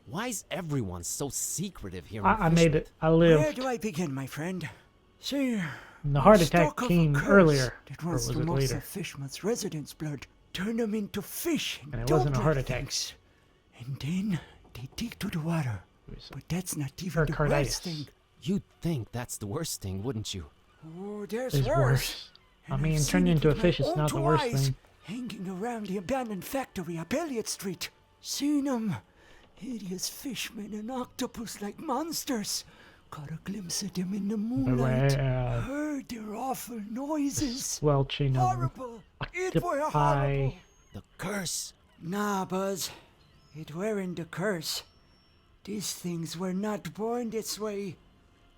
Why's everyone so secretive here? I made it. I Where lived. do I begin, my friend? See, And the heart I attack stalk of a came curse earlier, That or wants was to it most later? of Fishman's residents' blood, turn them into fish, And it wasn't a heart attack. things. And then they take to the water. It was But that's not even the pericarditis. worst thing. You'd think that's the worst thing, wouldn't you? Oh, there's It's worse. worse. I And mean, I've seen turned it into a with my fish is own not the two worst eyes, thing. Hanging around the abandoned factory up Elliott Street. Seen them. Hideous fishmen and octopus-like monsters. Caught a glimpse of them in the moonlight. Wow. Heard their awful noises. Squelching of Horrible. It were octopi. horrible. The curse. Nah, Buzz. It weren't the curse. These things were not born this way.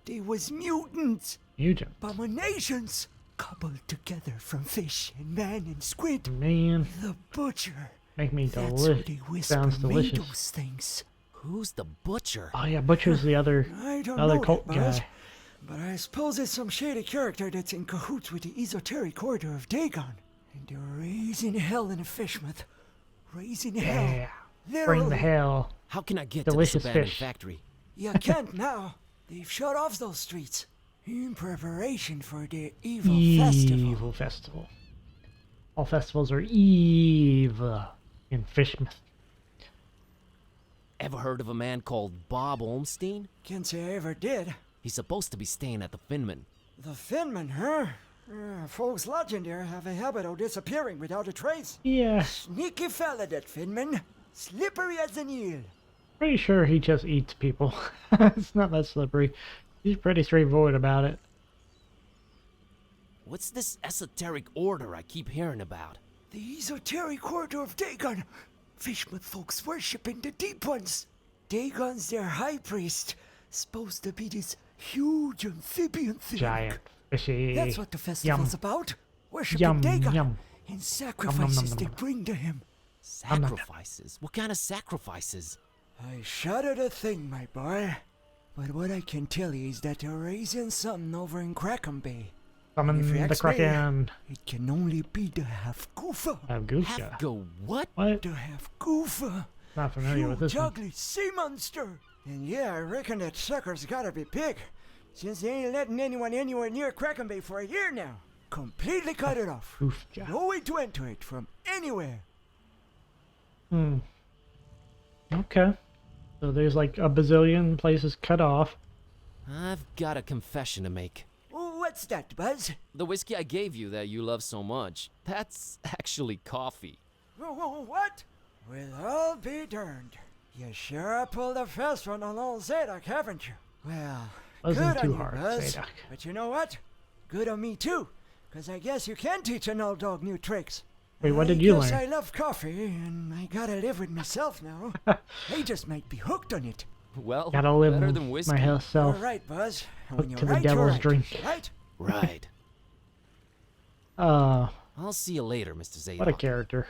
They was mutants. Mutant. Abominations. Coupled together from fish and man and squid. Man, The butcher. make me That's who they delicious. whisper Sounds made delicious. those things. Who's the butcher? Oh yeah, Butcher's the other I don't other know cult that, Buzz, guy. but I suppose it's some shady character that's in cahoots with the esoteric order of Dagon. And they're raising hell in a fishmouth. Raising hell. Yeah. Bring the Literally. hell. How can I get Delicious to this abandoned fish. factory? You can't now. They've shut off those streets. In preparation for the evil festival. Evil festival. All festivals are evil in Fishmouth. Ever heard of a man called Bob Olmstein? Can't say I ever did. He's supposed to be staying at the Finman. The Finman, huh? Folks lodging there have a habit of disappearing without a trace. Yeah, Sneaky fella, that Finman. Slippery as an eel. pretty sure he just eats people. It's not that slippery. He's pretty straightforward about it. What's this esoteric order I keep hearing about? The esoteric order of Dagon. Fishman folks worshiping the deep ones. Dagon's their high priest. Supposed to be this huge amphibian thing. Giant fishy. That's what the festival's about. Worshiping Yum, Dagon. yum. And sacrifices nom, they nom. bring to him. Sacrifices? What kind of sacrifices? I shudder to think, my boy. But what I can tell you is that they're raising something over in Kraken Bay. Summon If you the ask me, Kraken. It can only be the half-goofer. Goosha. Have go what? What? The half-goofer. Not familiar with this Huge, one. ugly sea monster. And yeah, I reckon that sucker's gotta be big. Since they ain't letting anyone anywhere near Kraken Bay for a year now. Completely cut it off. Goosha. No way to enter it from anywhere. Okay. So there's like a bazillion places cut off. I've got a confession to make. What's that, Buzz? The whiskey I gave you that you love so much, that's actually coffee. What? Well, I'll be darned. You sure pulled a fast one on old Zadok, haven't you? Well, Wasn't good too on hard, you, Buzz. Zadok. But you know what? Good on me, too. Because I guess you can teach an old dog new tricks. Wait, what did you I guess learn? I love coffee, and I gotta live with myself now. I just might be hooked on it. Well, Gotta live better with than whiskey. myself. All right, Buzz. Hooked When you're to the right, you're devil's right. drink. Right? Right. Uh, I'll see you later, Mr. Zadok. what a character.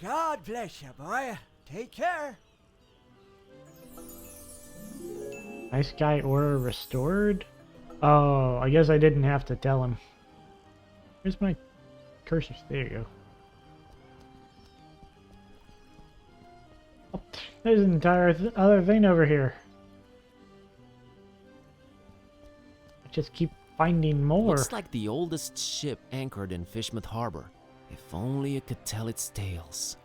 God bless you, boy. Take care. Nice guy aura restored? Oh, I guess I didn't have to tell him. Where's my cursors? There you go. Oh, there's an entire other thing over here. I just keep finding more. Looks like the oldest ship anchored in Fishmouth Harbor. If only it could tell its tales.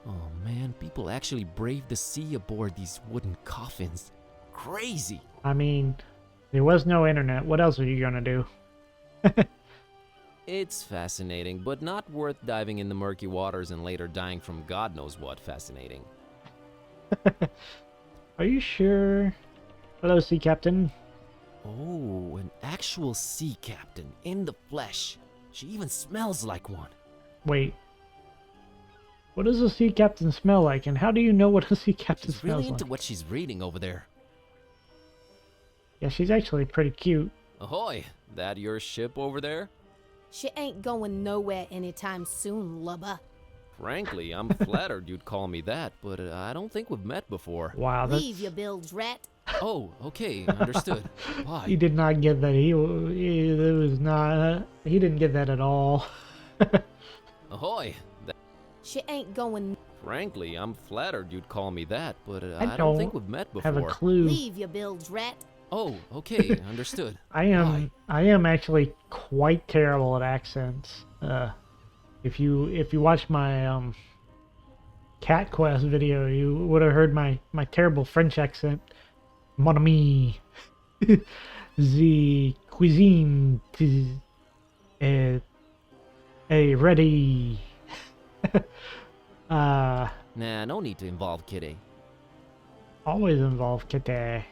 Oh man, people actually braved the sea aboard these wooden coffins. Crazy! I mean, there was no internet. What else are you gonna do? It's fascinating, but not worth diving in the murky waters and later dying from God knows what fascinating. Are you sure? Hello, Sea Captain. Oh, an actual sea captain in the flesh. She even smells like one. Wait. What does a sea captain smell like, and how do you know what a sea captain She's smells really into like? what she's reading over there. Yeah, she's actually pretty cute. Ahoy! That your ship over there? She ain't going nowhere anytime soon, lubber. Frankly, I'm flattered you'd call me that, but I don't think we've met before. Wow, that's... Leave your bilge, rat. Oh, okay, understood. Bye. He did not get that. He was not... he didn't get that at all. Ahoy! She ain't going. Frankly, I'm flattered you'd call me that, but I I don't think we've met before. have a clue. Leave your bilge, rat. Oh, okay, understood. I am actually quite terrible at accents. If you watch my Cat Quest video, you would have heard my terrible French accent. Mon ami, the cuisine is ready. Nah, no need to involve Kitty. Always involve Kitty.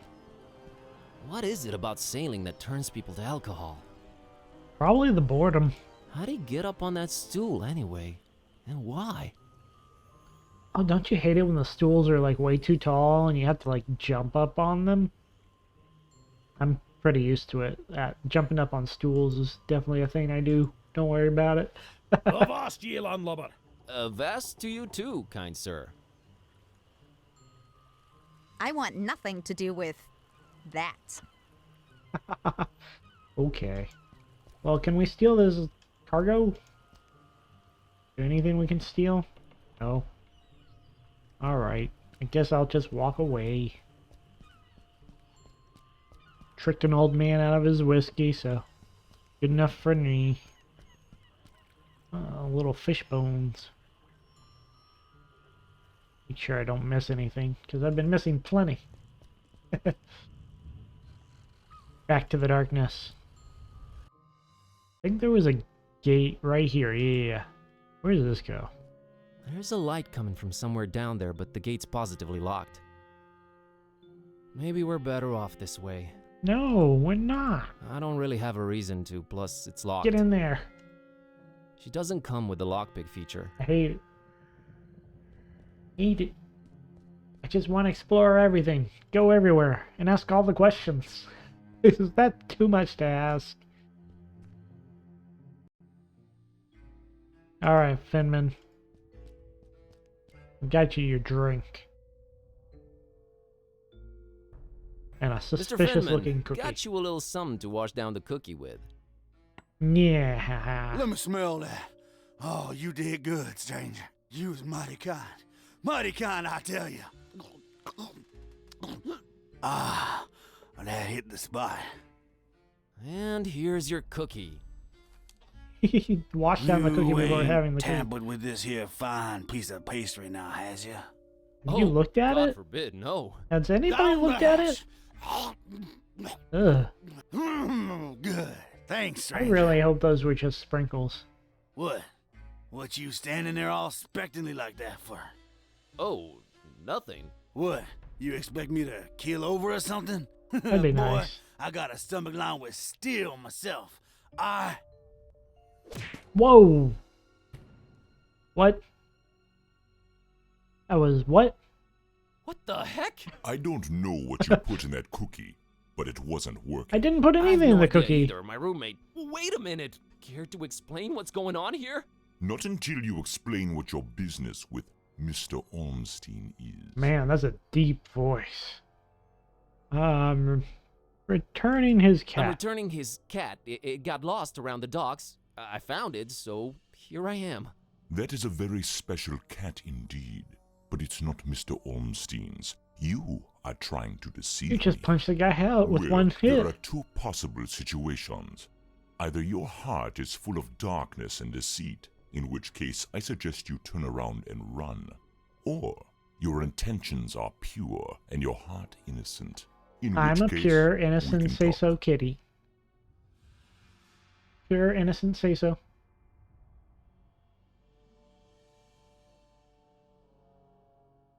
What is it about sailing that turns people to alcohol? Probably the boredom. How'd he get up on that stool anyway? And why? Oh, don't you hate it when the stools are like way too tall and you have to like jump up on them? I'm pretty used to it. Jumping up on stools is definitely a thing I do. Don't worry about it. Avast ye, landlubber. Vast to you too, kind sir. I want nothing to do with that. Okay. Well, can we steal this cargo? Is there anything we can steal? No. Alright. I guess I'll just walk away. tricked an old man out of his whiskey, so good enough for me. Little fish bones. Make sure I don't miss anything, because I've been missing plenty. Back to the darkness. I think there was a gate right here. Yeah. Where does this go? There's a light coming from somewhere down there, but the gate's positively locked. Maybe we're better off this way. No, we're not. I don't really have a reason to, plus it's locked. Get in there. She doesn't come with the lockpick feature. I hate it. Hate it. I just want to explore everything. Go everywhere. And ask all the questions. Is that too much to ask? Alright, Finman. Got you your drink. And a Mr. suspicious Finman, looking cookie. got you a little something to wash down the cookie with. Yeah. Let me smell that. Oh, you did good, stranger. You was mighty kind. Mighty kind, I tell you. Ah, that hit the spot. And here's your cookie. He washed down the cookie You before ain't having the cookie. tampered with this here fine piece of pastry now, has ya? You looked at God it? forbid, no. Has anybody looked at it? Ugh. Good. Thanks, I stranger. really hope those were just sprinkles. What? What you standing there all expectantly like that for? Oh, nothing. What? You expect me to keel over or something? That'd be Boy, nice. I got a stomach line with steel myself. Whoa! What? That was what? What the heck? I don't know what you put in that cookie, but it wasn't working. I didn't put I have anything no in the idea cookie. either, my roommate. Wait a minute. Care to explain what's going on here? Not until you explain what your business with Mr. Ormstein is. Man, that's a deep voice. Returning his I'm cat. returning his cat. It got lost around the docks. I found it, so here I am. That is a very special cat indeed, but it's not Mr. Ormstein's. You are trying to deceive You just me. punched the guy out with Well, one there hit. are two possible situations. Either your heart is full of darkness and deceit, in which case I suggest you turn around and run. Or your intentions are pure and your heart innocent. In I'm a which case, pure, we innocent can say-so talk. kitty. Pure, innocent say-so.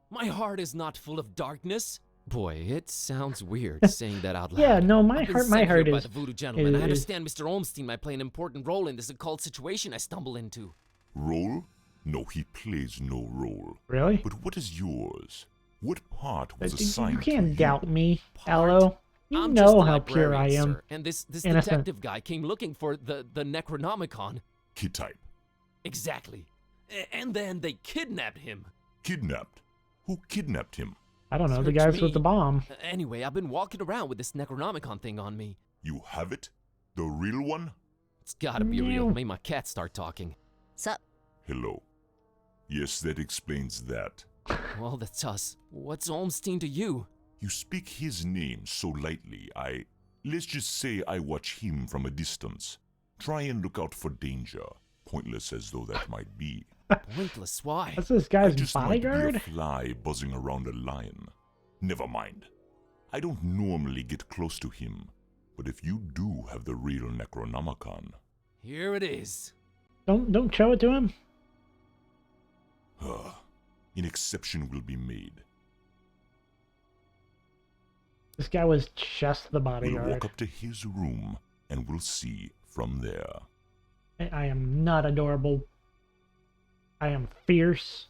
My heart is not full of darkness. Boy, it sounds weird saying that out loud. Yeah, no, I've my been heart sent here by is. the voodoo gentleman. I is- understand Mr. Olmstein might play an important role in this occult situation I stumble into. Role? No, he plays no role. Really? But what is yours? What part was You assigned can't to doubt me, Part? Aloe. You I'm just know a how pure I librarian, am. sir, and this Innocent. detective guy came looking for the Necronomicon. Kid-type. Exactly. And then they kidnapped him. Kidnapped? Who kidnapped him? I don't know, the Search guys me. with the bomb. Anyway, I've been walking around with this Necronomicon thing on me. You have it? The real one? It's gotta be real. Meow. Made my cat start talking. Sup? Hello. Yes, that explains that. Well, that's us. What's Olmstein to you? You speak his name so lightly, let's just say I watch him from a distance. Try and look out for danger, pointless as though that might be. Pointless, why? That's this I guy's just might be a bodyguard? fly buzzing around a lion. Never mind. I don't normally get close to him, but if you do have the real Necronomicon, Here it is. Don't show it to him. an exception will be made. This guy was just the We'll bodyguard. walk up to his room, and we'll see from there. I am not adorable. I am fierce.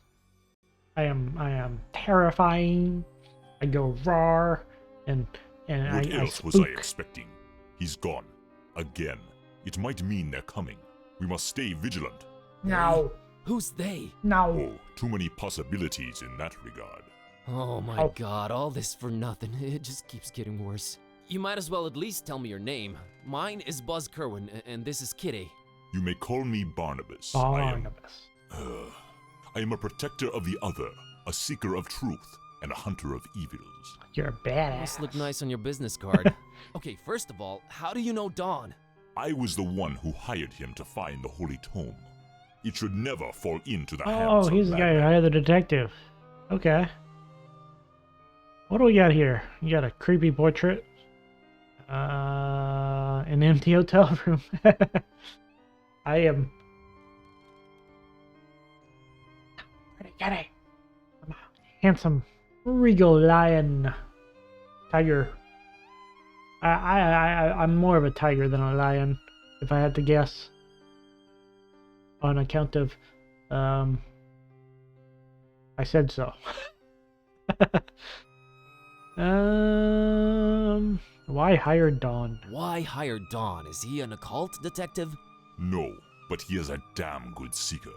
I am terrifying. I go raw, and What I else was I spook. expecting? He's gone. Again. It might mean they're coming. We must stay vigilant. No, Who's they? no. Oh, too many possibilities in that regard. Oh my Oh. god, all this for nothing. It just keeps getting worse. You might as well at least tell me your name. Mine is Buzz Kerwin, and this is Kitty. You may call me Barnabas. Barnabas. I am a protector of the other, a seeker of truth, and a hunter of evils. You're a badass. Must look nice on your business card. Okay, first of all, how do you know Dawn? I was the one who hired him to find the Holy Tome. It should never fall into the hands Oh, of he's the guy who madmen. hired the detective. Okay. What do we got here? You got a creepy portrait. An empty hotel room. I am... Get it. I'm a handsome, regal lion. Tiger. I'm more of a tiger than a lion, if I had to guess. On account of, I said so. Why hire Dawn? Why hire Dawn? Is he an occult detective? No, but he is a damn good seeker.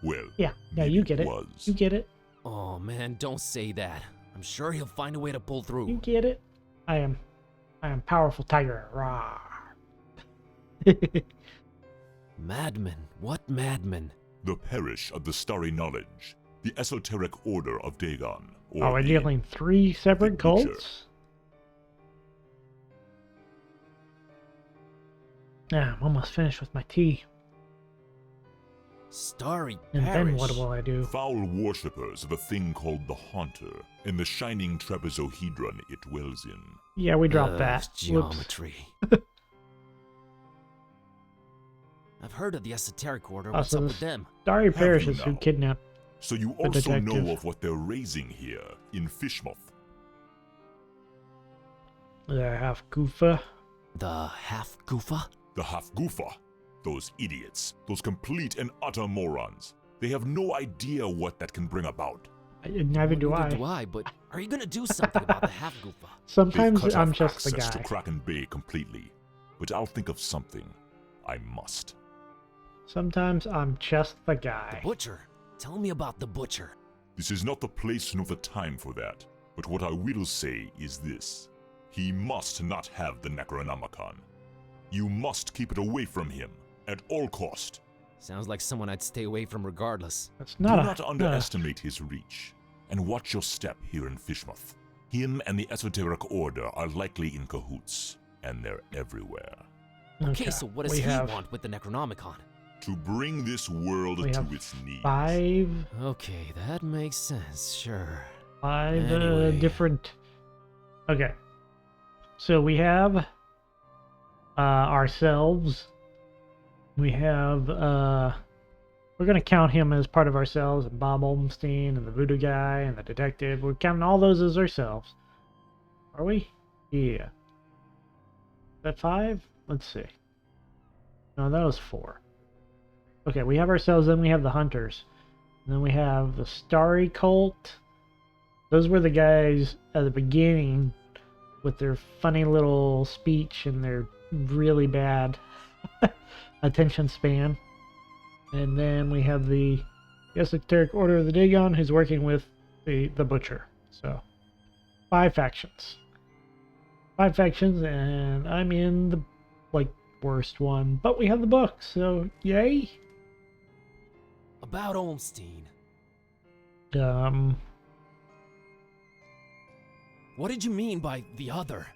Well, Yeah, maybe you get it. was. You get it. Oh man, don't say that. I'm sure he'll find a way to pull You through. get it. I am powerful tiger. Rawr. Madman? What madman? The parish of the starry knowledge, the esoteric order of Dagon, or Oh, we're the- dealing 3 separate the Butcher. cults? Yeah, I'm almost finished with my tea. Starry And Parish. then what will I do? foul worshippers of a thing called the Haunter, and the shining trapezohedron it dwells in. Yeah, we dropped Ugh, that. Whoops. Geometry. I've heard of the esoteric order. What's so up this- with them? Starry you Parish is who now? kidnapped. So you The also detective. know of what they're raising here in Fishmouth. The half goofa. The half goofa? The Hafgufa. Those idiots. Those complete and utter morons. They have no idea what that can bring about. Neither do Neither I. do I, but are you gonna do something about the half goofa? They've Sometimes cut I'm off just the access guy. to Kraken Bay completely. But I'll think of something. I must. Sometimes I'm just the The guy. butcher. Tell me about the butcher. This is not the place nor the time for that. But what I will say is this. He must not have the Necronomicon. You must keep it away from him, at all cost. Sounds like someone I'd stay away from regardless. That's Do not a... not underestimate his reach. And watch your step here in Fishmouth. Him and the Esoteric Order are likely in cahoots. And they're everywhere. Okay, so what does we he have want with the Necronomicon? To bring this world We to have its knees. 5 Okay, that makes sense, sure. 5 Anyway. different... Okay. So we have ourselves. We have... we're going to count him as part of ourselves, and Bob Olmstein, and the voodoo guy, and the detective. We're counting all those as ourselves. Are we? Yeah. Is that 5? Let's see. No, that was 4. Okay, we have ourselves, then we have the hunters. And then we have the Starry Cult. Those were the guys at the beginning with their funny little speech and their really bad attention span. And then we have the Esoteric Order of the Dagon, who's working with the Butcher. So, 5 factions. 5 factions, and I'm in the, worst one. But we have the book, so yay! About Olmstein. What did you mean by the other?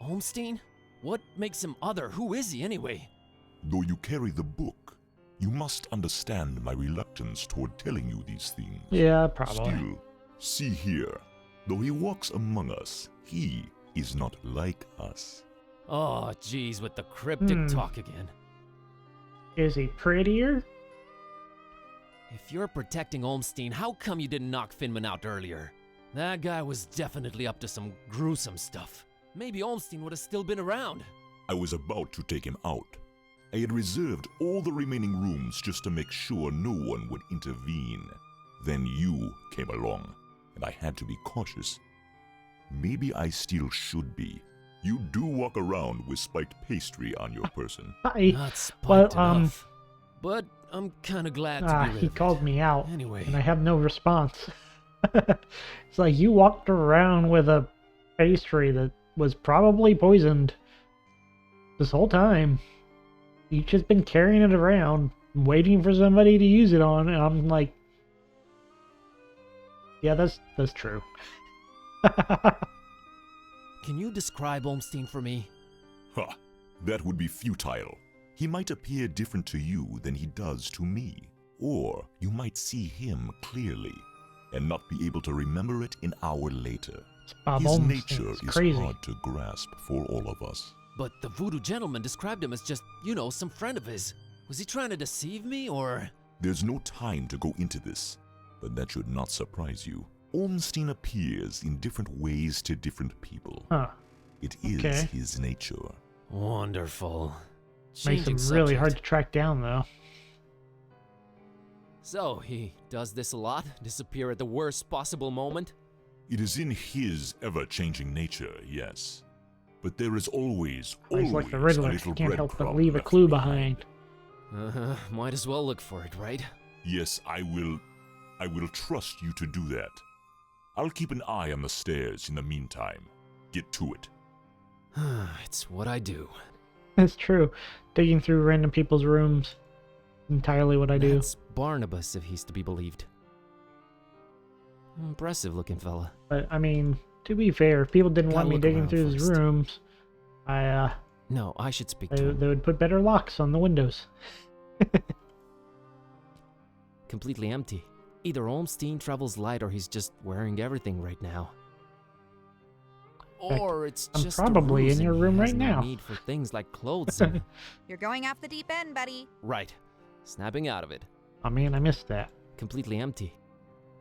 Olmstein? What makes him other? Who is he anyway? Though you carry the book, you must understand my reluctance toward telling you these things. Yeah, probably. Still, see here, though he walks among us, he is not like us. Oh, geez, with the cryptic Hmm. talk again. Is he prettier? If you're protecting Olmstein, how come you didn't knock Finman out earlier? That guy was definitely up to some gruesome stuff. Maybe Olmstein would have still been around. I was about to take him out. I had reserved all the remaining rooms just to make sure no one would intervene. Then you came along, and I had to be cautious. Maybe I still should be. You do walk around with spiked pastry on your person. Hi. Not spiked Well, enough. But I'm kinda glad to be rid He of it. called me out, Anyway. and I have no response. It's like you walked around with a pastry that was probably poisoned this whole time. You've just been carrying it around, waiting for somebody to use it on, and I'm like, yeah, that's true. Can you describe Olmstein for me? Ha! That would be futile. He might appear different to you than he does to me. Or you might see him clearly and not be able to remember it an hour later. Bob His Olmstein nature is is crazy. hard to grasp for all of us. But the voodoo gentleman described him as just, some friend of his. Was he trying to deceive me, or...? There's no time to go into this, but that should not surprise you. Olmstein appears in different ways to different people. Huh. It is Okay. his nature. Wonderful. Makes him Changing really subject. hard to track down, though. So, he does this a lot? Disappear at the worst possible moment? It is in his ever-changing nature, yes. But there is always He's like the a Riddler. little Can't help but breadcrumb leave a left clue behind. Might as well look for it, right? Yes, I will trust you to do that. I'll keep an eye on the stairs in the meantime. Get to it. It's what I do. That's true. Digging through random people's rooms. Entirely what I do. That's Barnabas, if he's to be believed. Impressive looking fella. But, I mean, to be fair, if people didn't Gotta want me look digging around through his first. rooms, No, I should speak to they him. would put better locks on the windows. Completely empty. Either Olmstein travels light or he's just wearing everything right now. Heck, Or it's I'm just a probably ruse in your and he room has right no now. need for things like clothes and... You're going off the deep end, buddy. Right. Snapping out of it. Oh man, I missed that. Completely empty.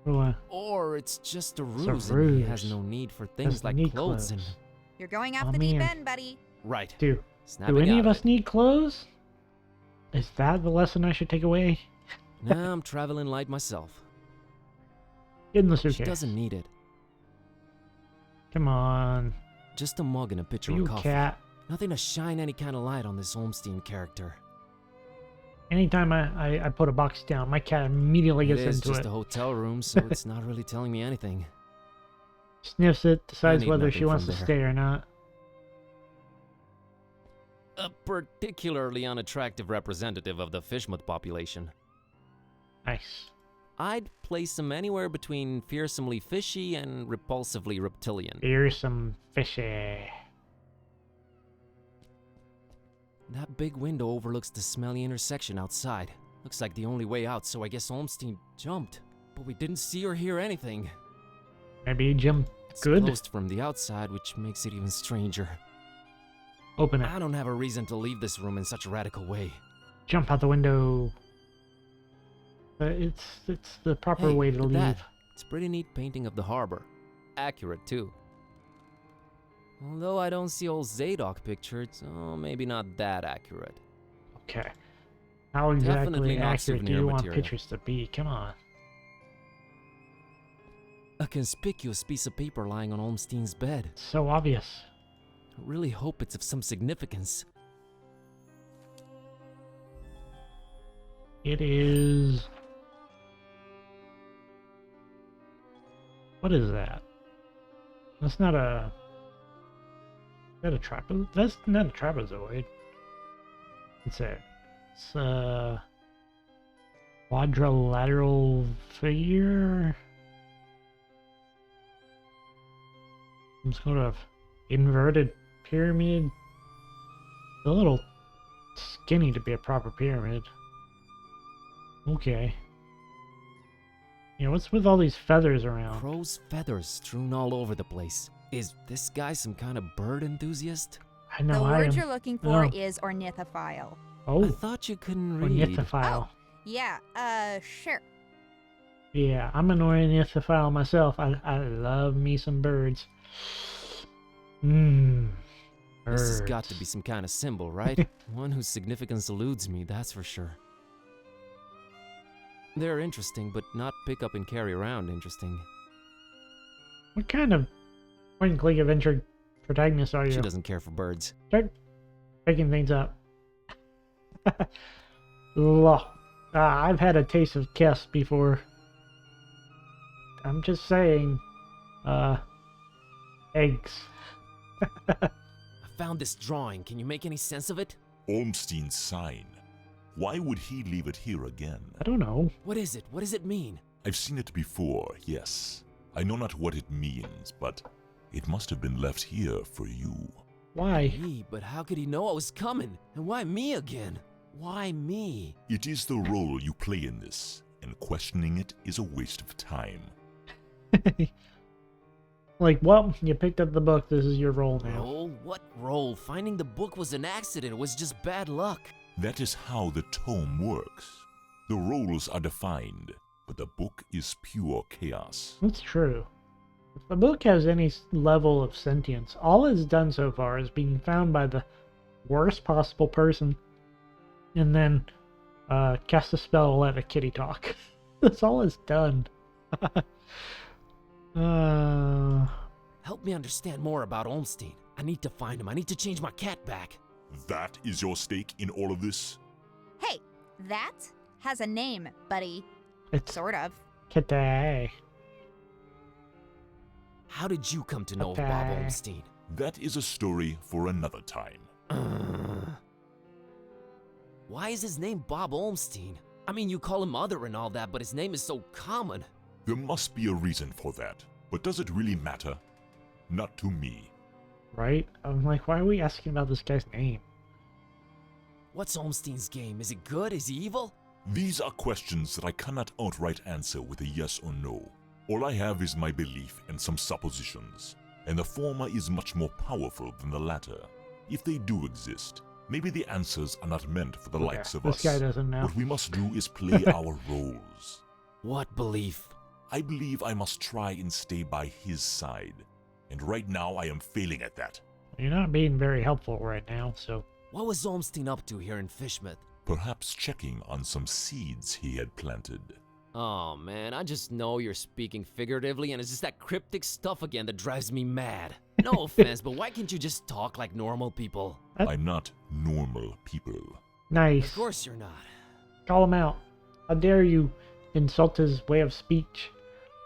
Oh, Or it's just a a ruse and he has ruse. no need for things like need clothes and... You're going off Aw, the deep man. end, buddy. Right. Do Snapping any out of of us it. need clothes? Is that the lesson I should take away? Nah, I'm traveling light myself. Get in the She suitcase. doesn't need it. Come on. Just a mug and a pitcher You of coffee. cat. Nothing to shine any kind of light on this Olmstein character. Anytime I put a box down, my cat immediately It gets is into just it. a hotel room, so it's not really telling me anything. Sniffs it, decides need whether nothing she wants from to there. stay or not. A particularly unattractive representative of the fishmoth population. Nice. I'd place him anywhere between fearsomely fishy and repulsively reptilian. Here's some fishy. That big window overlooks the smelly intersection outside. Looks like the only way out, so I guess Olmstein jumped. But we didn't see or hear anything. Maybe he jumped It's good. closed from the outside, which makes it even stranger. Open it. I don't have a reason to leave this room in such a radical way. Jump out the window. It's the proper Hey, way to look leave. at that. It's a pretty neat painting of the harbor. Accurate, too. Although I don't see old Zadok pictured, so maybe not that accurate. Okay. How exactly Definitely not accurate do souvenir you want material. pictures to be? Come on. A conspicuous piece of paper lying on Olmstein's bed. It's so obvious. I really hope it's of some significance. It is... What is that? That's not a... Is that a trapezoid? That's not a trapezoid. It's a quadrilateral figure? Some sort of inverted pyramid? It's a little skinny to be a proper pyramid. Okay. Yeah, what's with all these feathers around? Crow's feathers strewn all over the place. Is this guy some kind of bird enthusiast? I know The I word am. you're looking for Oh. is ornithophile. I Oh, thought you couldn't read. ornithophile. Yeah, sure. Yeah, I'm an ornithophile myself. I love me some birds. Mmm. This has got to be some kind of symbol, right? One whose significance eludes me, that's for sure. They're interesting, but not pick up and carry around interesting. What kind of point and click adventure protagonist are She you? doesn't care for birds. Start picking things up. Ugh. I've had a taste of Kess before. I'm just saying. Eggs. I found this drawing. Can you make any sense of it? Olmstein's sign. Why would he leave it here again? I don't know. What is it? What does it mean? I've seen it before, yes. I know not what it means, but it must have been left here for you. Why? Me? But how could he know I was coming? And why me again? Why me? It is the role you play in this, and questioning it is a waste of time. Like, well, you picked up the book. This is your role now. Role? What role? Finding the book was an accident. It was just bad luck. That is how the tome works. The roles are defined, but the book is pure chaos. That's true. If the book has any level of sentience, all it's done so far is being found by the worst possible person and then cast a spell to let a kitty talk. That's all it's done. Help me understand more about Olmstein. I need to find him. I need to change my cat back. That is your stake in all of this? Hey, that has a name, buddy. It's Sort of. Kitty. How did you come to know of Okay. Bob Olmstein? That is a story for another time. Why is his name Bob Olmstein? I mean, you call him Mother and all that, but his name is so common. There must be a reason for that, but does it really matter? Not to me. Right? I'm like, why are we asking about this guy's name? What's Olmstein's game? Is it good? Is he evil? These are questions that I cannot outright answer with a yes or no. All I have is my belief and some suppositions, and the former is much more powerful than the latter. If they do exist, maybe the answers are not meant for the likes of this us. guy doesn't know. What we must do is play our roles. What belief? I believe I must try and stay by his side, and right now I am failing at that. You're not being very helpful right now, so... What was Olmstein up to here in Fishmouth? Perhaps checking on some seeds he had planted. Oh man, I just know you're speaking figuratively and it's just that cryptic stuff again that drives me mad. No offense, but why can't you just talk like normal people? I'm not normal people. Nice. Of course you're not. Call him out. How dare you insult his way of speech?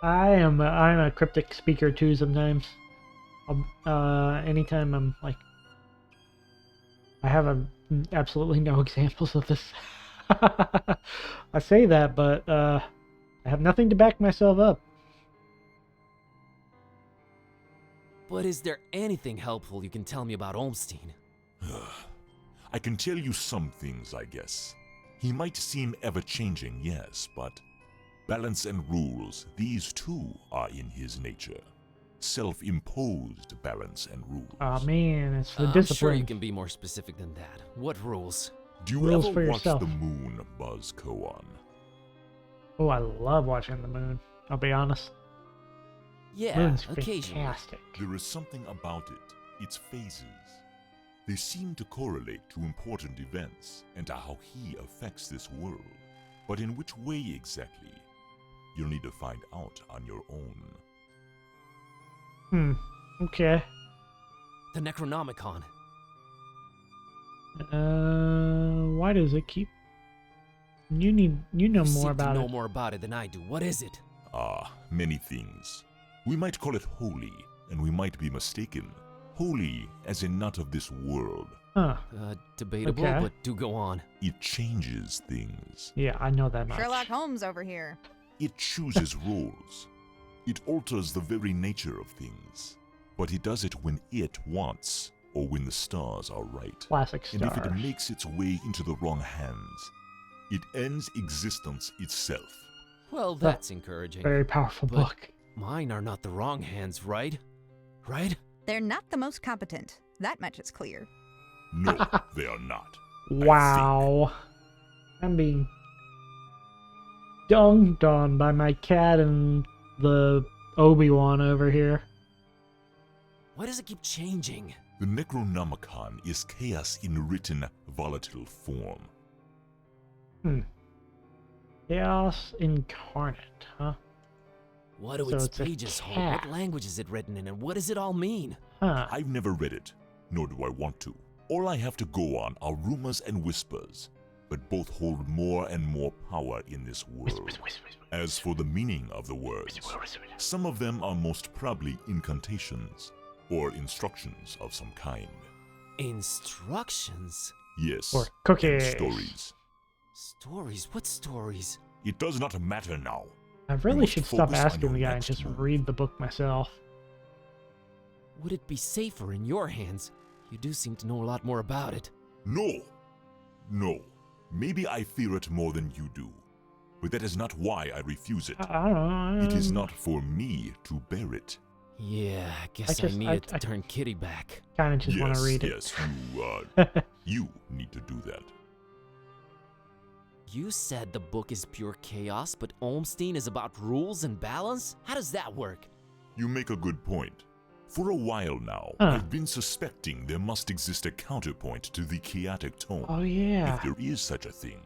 I'm a cryptic speaker too sometimes. Anytime I'm like... I have absolutely no examples of this. I say that, but I have nothing to back myself up. But is there anything helpful you can tell me about Olmstein? I can tell you some things, I guess. He might seem ever-changing, yes, but balance and rules, these too are in his nature. Self-imposed balance and rules. Oh man, it's the I'm discipline. sure you can be more specific than that. What rules? Do you Rules ever for watch yourself. the moon, Buzz Koan? Oh, I love watching the moon. I'll be honest. Yeah, Moon's occasionally. fantastic. There is something about it, its phases. They seem to correlate to important events and to how he affects this world. But in which way exactly? You'll need to find out on your own. Okay. The Necronomicon. Why does it keep... You know more seem about to know it. more about it than I do. What is it? Ah, many things. We might call it holy, and we might be mistaken. Holy as in not of this world. Huh. Debatable, Okay. but do go on. It changes things. Yeah, I know that much. Sherlock Holmes over here. It chooses roles. It alters the very nature of things. But it does it when it wants, or when the stars are right. Classic And if it stars. makes its way into the wrong hands, it ends existence itself. Well, that's encouraging. Very powerful But book. mine are not the wrong hands, right? Right? They're not the most competent. That much is clear. No, they are not. Wow. I'm being dunked on by my cat and the Obi-Wan over here. Why does it keep changing? The Necronomicon is chaos in written, volatile form. Chaos incarnate, huh? What do So its it's a pages hold? cat. What language is it written in, and what does it all mean? Huh. I've never read it, nor do I want to. All I have to go on are rumors and whispers, but both hold more and more power in this world. As for the meaning of the words, some of them are most probably incantations, or instructions of some kind. Instructions? Yes, Or and cookies. stories. Stories? What stories? It does not matter now. I really must should stop focus on asking your the guy and next just move. read the book myself. Would it be safer in your hands? You do seem to know a lot more about it. No. No. Maybe I fear it more than you do. But that is not why I refuse it. I don't know. It is not for me to bear it. Yeah, I guess I just- needed I- to turn Kitty back. Kind of just want to Yes, read it. yes, you need to do that. You said the book is pure chaos, but Olmstein is about rules and balance? How does that work? You make a good point. For a while now, Huh. I've been suspecting there must exist a counterpoint to the chaotic tone. Oh yeah. If there is such a thing,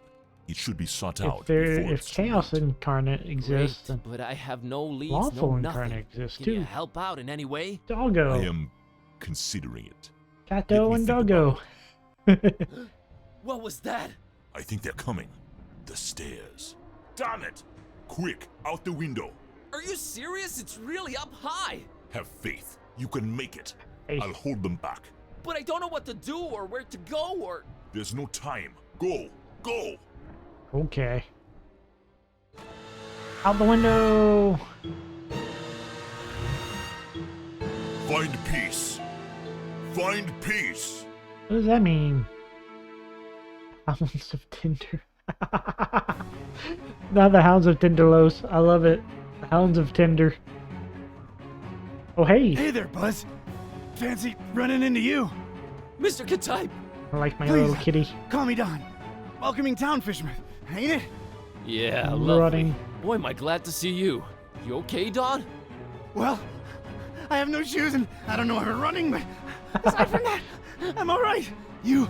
it should be sought If out there, before if it's too chaos late. incarnate exists, Great, then but I have no leads, lawful no incarnate nothing. exists Can you too. help out in any way? Doggo, I am considering it. Cato, Let me and think Doggo. What was that? I think they're coming. The stairs. Damn it! Quick, out the window. Are you serious? It's really up high. Have faith. You can make it. Hey. I'll hold them back. But I don't know what to do or where to go or... There's no time. Go! Go! Okay. Out the window. Find peace. Find peace. What does that mean? Hounds of Tinder. Not the Hounds of Tinderlos. I love it. The Hounds of Tinder. Oh hey, Hey there, Buzz. Fancy running into you. Mr. Katype! I like my Please. little kitty. Call me Don. Welcoming town fisherman, ain't it? Yeah, I'm lovely. running. Boy, am I glad to see you. You okay, Don? Well, I have no shoes and I don't know where we're running, but aside from that, I'm all right. You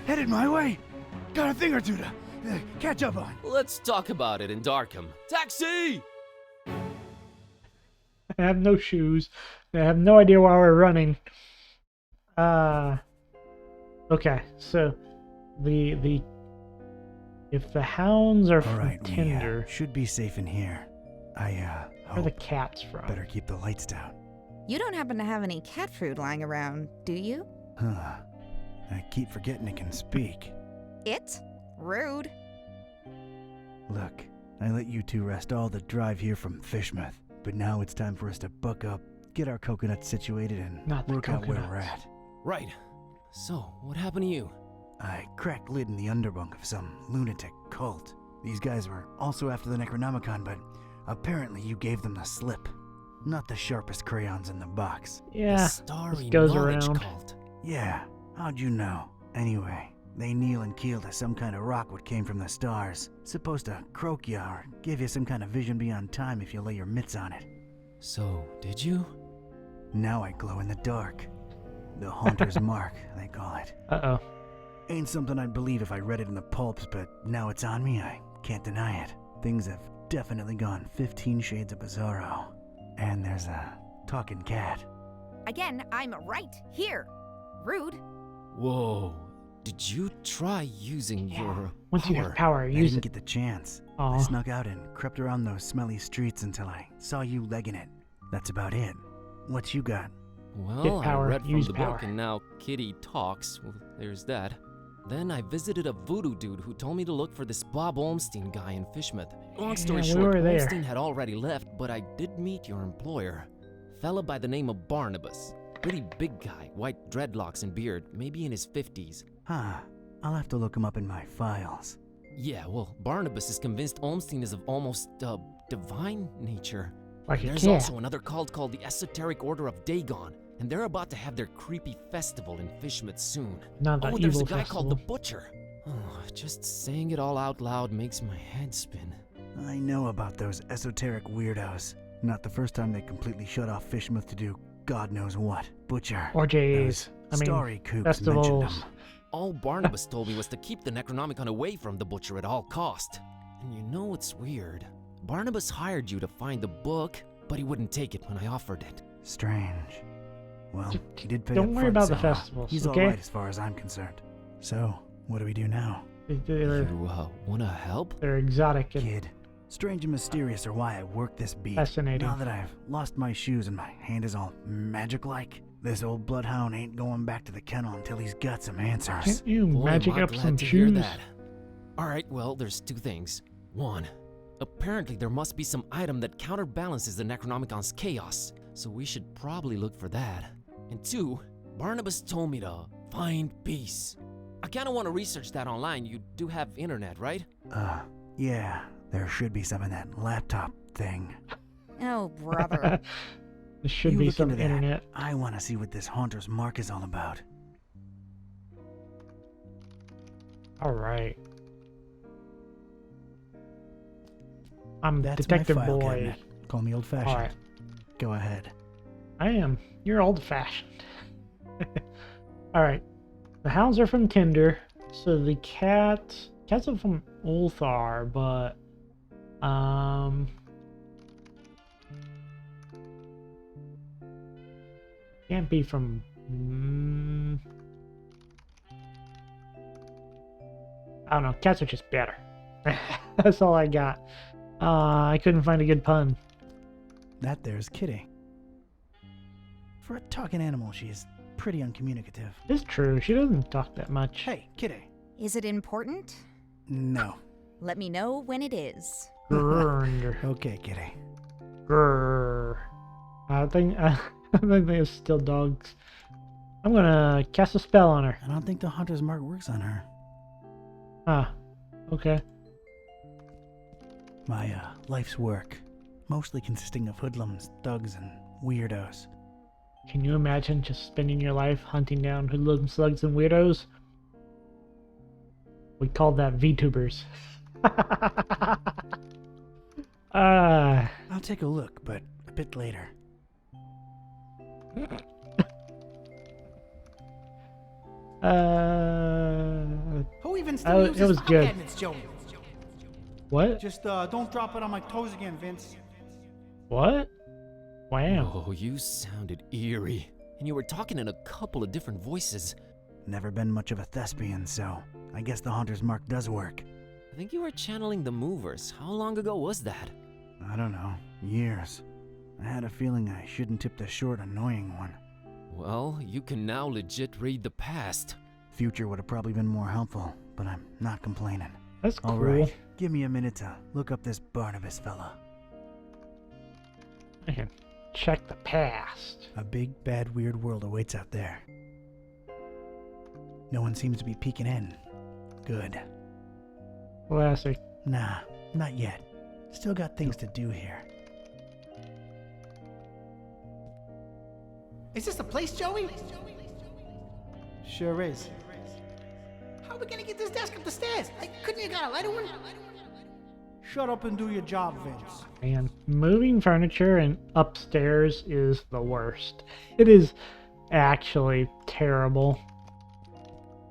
headed my way. Got a thing or two to catch up on. Let's talk about it in Darkham. Taxi! I have no shoes. I have no idea why we're running. Okay, so the if the hounds are All from right, Tinder, we should be safe in here. I where are the hope. cats from? Better keep the lights down. You don't happen to have any cat food lying around, do you? Huh. I keep forgetting it can speak. It? Rude. Look, I let you two rest all the drive here from Fishmouth, but now it's time for us to buck up, get our coconuts situated, and Not the work out where we're coconuts. at. Right. So, what happened to you? I cracked lid in the underbunk of some lunatic cult. These guys were also after the Necronomicon, but apparently you gave them the slip. Not the sharpest crayons in the box. The Yeah, Starry this goes Knowledge around. Cult. Yeah, how'd you know? Anyway, they kneel and keel to some kind of rock what came from the stars. Supposed to croak ya or give you some kind of vision beyond time if you lay your mitts on it. So, did you? Now I glow in the dark. The Haunter's Mark, they call it. Uh-oh. Ain't something I'd believe if I read it in the pulps, but now it's on me, I can't deny it. Things have definitely gone 15 shades of bizarro. And there's a talking cat. Again, I'm right here. Rude. Whoa. Did you try using your Once you power? have power, I use didn't it. get the chance. I Aw. snuck out and crept around those smelly streets until I saw you legging it. That's about it. What you got? Well, Get power, I read from use the power. book and now Kitty talks. Well, there's that. Then I visited a voodoo dude who told me to look for this Bob Olmstein guy in Fishmouth. Long story Yeah, we short, were there. Olmstein had already left, but I did meet your employer. Fella by the name of Barnabas. Pretty big guy, white dreadlocks and beard, maybe in his 50s. Huh. I'll have to look him up in my files. Yeah, well, Barnabas is convinced Olmstein is of almost divine nature. Like a There's cat. also another cult called the Esoteric Order of Dagon, and they're about to have their creepy festival in Fishmouth soon. Not the Oh, there's a evil guy called the festival. Butcher. Oh, just saying it all out loud makes my head spin. I know about those esoteric weirdos. Not the first time they completely shut off Fishmouth to do God knows what. Butcher. Orgies. I Those mean, starry kooks mentioned festivals. them. All Barnabas told me was to keep the Necronomicon away from the Butcher at all cost. And you know what's weird? Barnabas hired you to find the book, but he wouldn't take it when I offered it. Strange. Well, he did pay Don't up worry front, about the so festivals, He's okay? alright as far as I'm concerned. So, what do we do now? They're, You wanna help? they're exotic and Kid, strange and mysterious are why I work this beat. fascinating. Now that I've lost my shoes and my hand is all magic-like, this old bloodhound ain't going back to the kennel until he's got some answers. Can't you Boy, magic am I up glad some to hear shoes? that. All right, well, there's two things. One, Apparently, there must be some item that counterbalances the Necronomicon's chaos, so we should probably look for that. And 2, Barnabas told me to find peace. I kinda wanna research that online. You do have internet, right? Yeah, there should be some in that laptop thing. Oh, brother. There should You be look some into that. internet. I want to see what this Haunter's Mark is all about. Alright. I'm That's Detective my file Boy. cabinet. Call me old-fashioned. Alright. Go ahead. I am. You're old-fashioned. Alright. The hounds are from Tinder. So the cats are from Ulthar, but can't be from I don't know. Cats are just better. That's all I got. I couldn't find a good pun. That there's Kitty. For a talking animal, she is pretty uncommunicative. It's true. She doesn't talk that much. Hey, Kitty. Is it important? No. Let me know when it is. Grrr. Okay, Kitty. Grrr. I think there's still dogs. I'm gonna cast a spell on her. I don't think the Haunter's Mark works on her. Ah, okay. My life's work, mostly consisting of hoodlums, thugs, and weirdos. Can you imagine just spending your life hunting down hoodlums, slugs, and weirdos? We call that VTubers. I'll take a look, but a bit later. Who even still it uses was file good. cabinets, Joey? What? Just don't drop it on my toes again, Vince. What? Wow. Oh, you sounded eerie. And you were talking in a couple of different voices. Never been much of a thespian, so I guess the Haunter's Mark does work. I think you were channeling the movers. How long ago was that? I don't know. Years. I had a feeling I shouldn't tip the short, annoying one. Well, you can now legit read the past. Future would have probably been more helpful, but I'm not complaining. That's cool. All right, give me a minute to look up this Barnabas fella. I can check the past. A big, bad, weird world awaits out there. No one seems to be peeking in. Good. Classic. Nah, not yet. Still got things to do here. Is this the place, Joey? Sure is. How are we gonna get this desk up the stairs? Couldn't you got a lighter one? Shut up and do your job, Vince. And moving furniture and upstairs is the worst. It is actually terrible.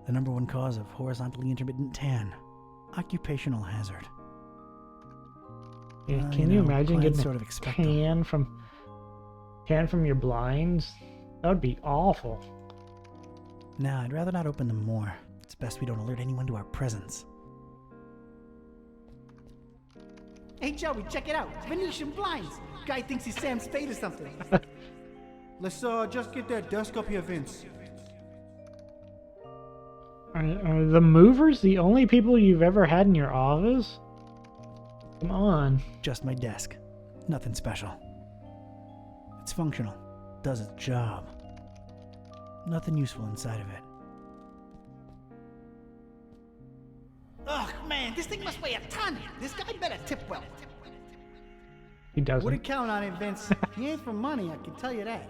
The #1 cause of horizontally intermittent tan. Occupational hazard. Yeah, can you imagine clients getting sort of expect them. tan from your blinds? That would be awful. Nah, I'd rather not open them more. It's best we don't alert anyone to our presence. Hey, Joey, check it out. Venetian blinds. Guy thinks he's Sam Spade or something. Let's just get that desk up here, Vince. Are the movers the only people you've ever had in your office? Come on. Just my desk. Nothing special. It's functional. Does its job. Nothing useful inside of it. Ugh, man, this thing must weigh a ton. This guy better tip well. He doesn't. Wouldn't count on him, Vince. He ain't for money, I can tell you that.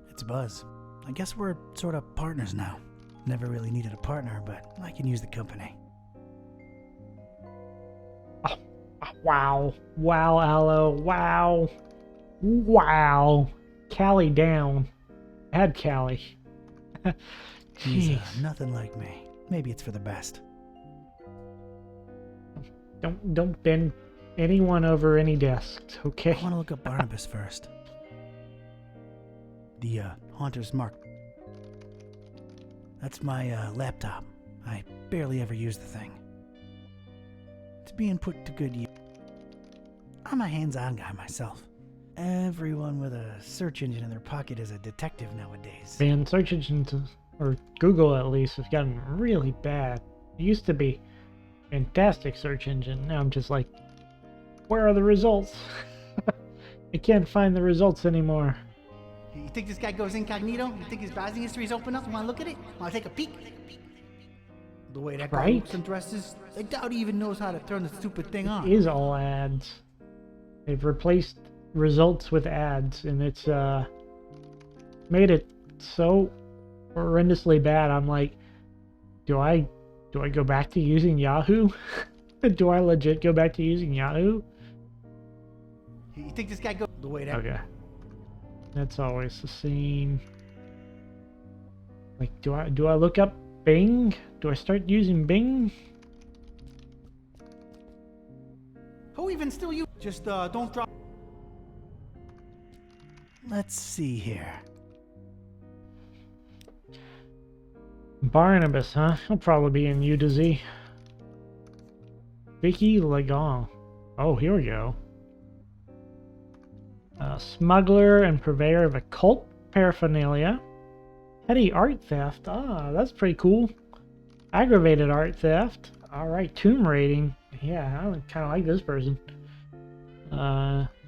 It's Buzz. I guess we're sort of partners now. Never really needed a partner, but I can use the company. Oh, wow. Wow, Aloe. Wow. Wow. Callie down. I had Callie. He's Jeez. nothing like me. Maybe it's for the best. Don't bend anyone over any desks, okay? I want to look up Barnabas first. The Haunter's Mark. That's my laptop. I barely ever use the thing. It's being put to good use. I'm a hands-on guy myself. Everyone with a search engine in their pocket is a detective nowadays. Man, search engines, or Google at least, have gotten really bad. It used to be fantastic search engine. Now I'm just like, where are the results? I can't find the results anymore. You think this guy goes incognito? You think his browsing history is open up? You wanna look at it? Wanna take a peek? The way that guy looks and dresses, I doubt he even knows how to turn the stupid thing on. It is all ads. They've replaced results with ads, and it's made it so horrendously bad. I'm like, do I go back to using Yahoo? Do I legit go back to using Yahoo? You think this guy goes the way that? Okay. That's always the same. Like, do I look up Bing? Do I start using Bing? Who even still use? Just don't drop. Let's see here. Barnabas, huh? He'll probably be in U to Z. Vicky Lagon. Oh, here we go. Smuggler and purveyor of occult paraphernalia. Petty art theft. Ah, that's pretty cool. Aggravated art theft. Alright, tomb raiding. Yeah, I kind of like this person.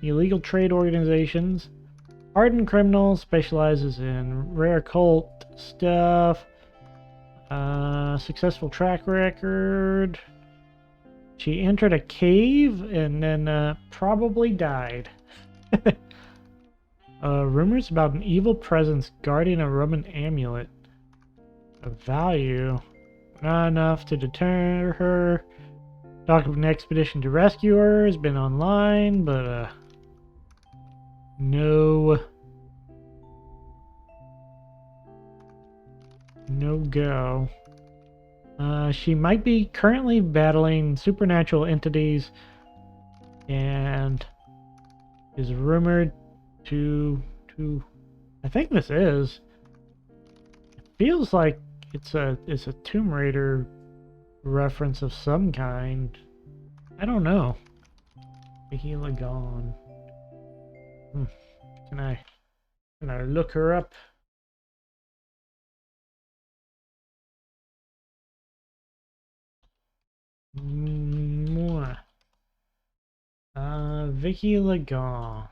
Illegal trade organizations. Hardened criminal, specializes in rare occult stuff. Successful track record. She entered a cave and then probably died. Rumors about an evil presence guarding a Roman amulet. Of value. Not enough to deter her. Talk of an expedition to rescue her has been online, but no go. She might be currently battling supernatural entities and is rumored to I think this is. It feels like it's a Tomb Raider reference of some kind. I don't know. Vicky Lagon. Can I look her up? Vicky Lagon.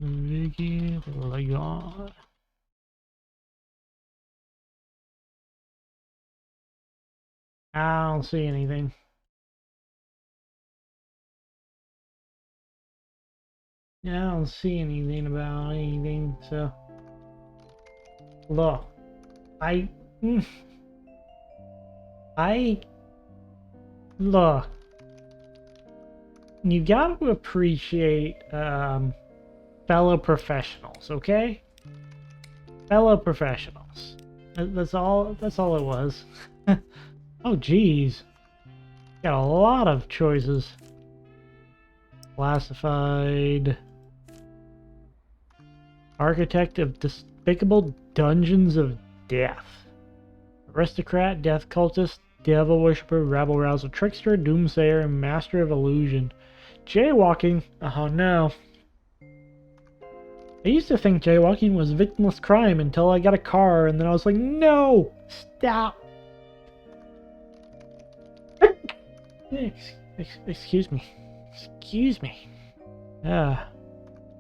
Vicky Lagon. I don't see anything. Yeah, I don't see anything about anything, so... Look. Look. You got to appreciate, fellow professionals, okay? Fellow professionals. That's all it was. Oh, geez. Got a lot of choices. Classified. Architect of Despicable Dungeons of Death. Aristocrat, Death Cultist, Devil Worshipper, Rabble Rouser, Trickster, Doomsayer, and Master of Illusion. Jaywalking? Oh no. I used to think jaywalking was victimless crime until I got a car, and then I was like, no! Stop! Excuse me. Excuse me.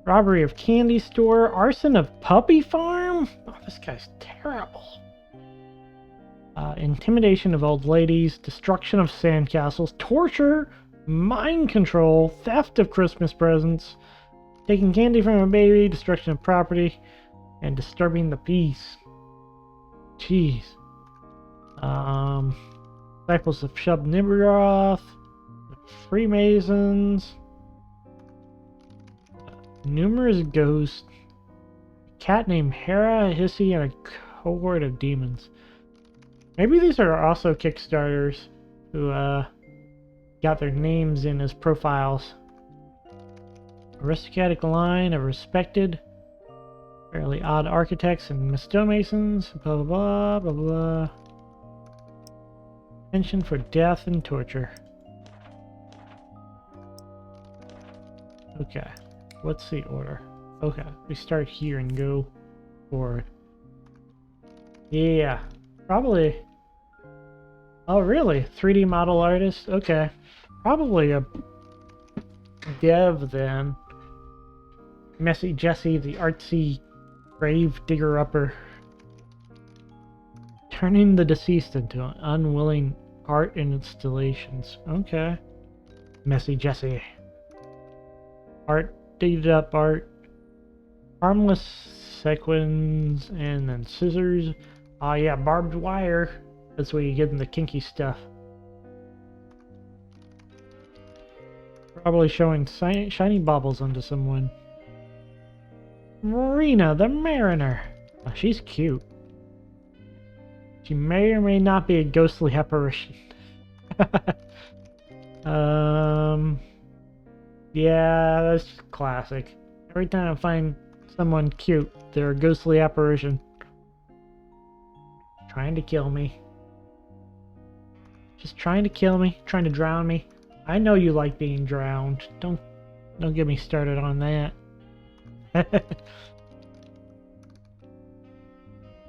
Robbery of candy store, arson of puppy farm? Oh, this guy's terrible. Intimidation of old ladies, destruction of sandcastles, torture, mind control, theft of Christmas presents, taking candy from a baby, destruction of property, and disturbing the peace. Jeez. Disciples of Shub Nibiroth, Freemasons, numerous ghosts, a cat named Hera, a hissy, and a cohort of demons. Maybe these are also Kickstarters who got their names in as profiles. Aristocratic line of respected, fairly odd architects and stonemasons, blah blah blah blah blah. Pension for death and torture. Okay, what's the order? Okay, we start here and go forward. Yeah, probably Oh, really? 3D model artist? Okay. Probably a dev then. Messy Jesse, the artsy grave digger upper. Turning the deceased into unwilling art installations. Okay. Messy Jesse. Art, dated up art. Harmless sequins and then scissors. Oh yeah, barbed wire. That's where you get in the kinky stuff. Probably showing shiny baubles onto someone. Marina the Mariner. Oh, she's cute. She may or may not be a ghostly apparition. Yeah, that's classic. Every time I find someone cute, they're a ghostly apparition. Trying to kill me. Just trying to kill me, trying to drown me. I know you like being drowned. Don't get me started on that.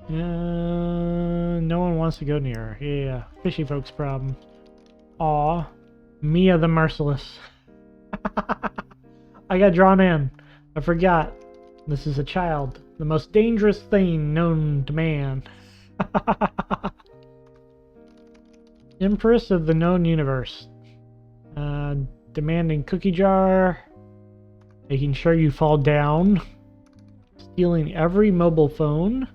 No one wants to go near her. Yeah, fishy folks problem. Aw, Mia the Merciless. I got drawn in. I forgot. This is a child. The most dangerous thing known to man. Empress of the known universe. Demanding cookie jar. Making sure you fall down. Stealing every mobile phone.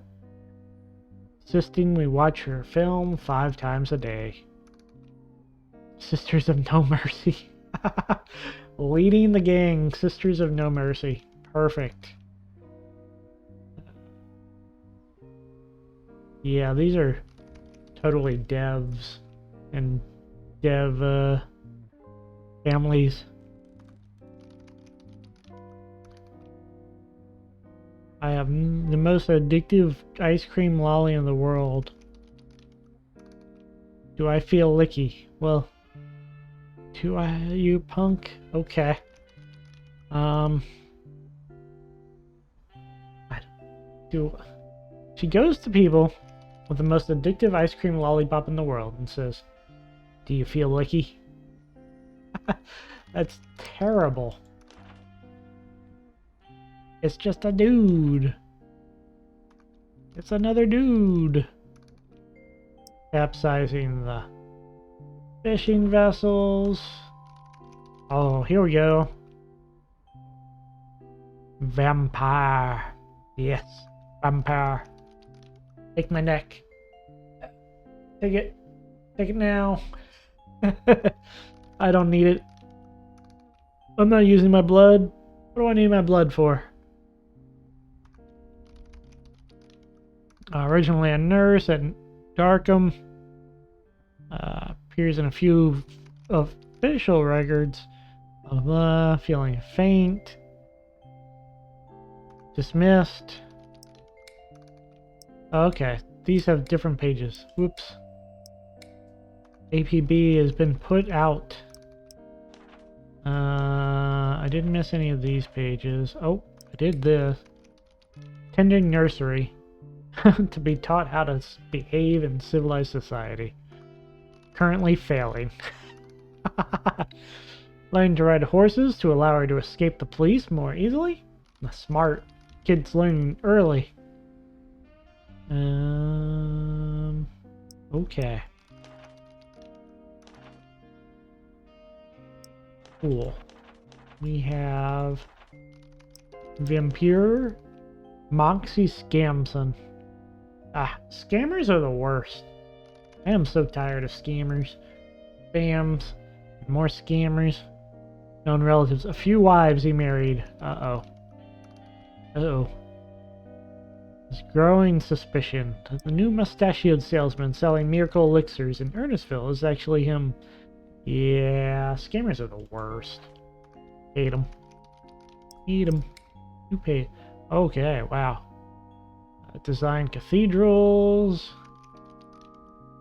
Insisting we watch her film 5 times a day. Sisters of No Mercy. Leading the gang. Sisters of No Mercy. Perfect. Yeah, these are totally devs and dev families. I have the most addictive ice cream lolly in the world. Do I feel licky? Well, do I, you punk? Okay. She goes to people with the most addictive ice cream lollipop in the world and says, "Do you feel licky?" That's terrible. It's just a dude. It's another dude. Capsizing the fishing vessels. Oh, here we go. Vampire. Yes, vampire. Take my neck. Take it. Take it now. I don't need it. I'm not using my blood. What do I need my blood for? Originally a nurse at Darkham. Appears in a few official records. Blah, blah, feeling faint. Dismissed. Okay, these have different pages. Whoops. APB has been put out. I didn't miss any of these pages. Oh, I did this. Tending nursery. To be taught how to behave in civilized society. Currently failing. Learning to ride horses to allow her to escape the police more easily. The smart kids learn early. Okay. Cool. We have Vampire Moxie Scamson. Scammers are the worst. I am so tired of scammers. Spams. More scammers. Known relatives. A few wives he married. Uh-oh. Uh-oh. There's growing suspicion that the new mustachioed salesman selling miracle elixirs in Earnestville is actually him. Yeah, scammers are the worst. Hate them. Hate them. You pay. Okay, wow. Design cathedrals.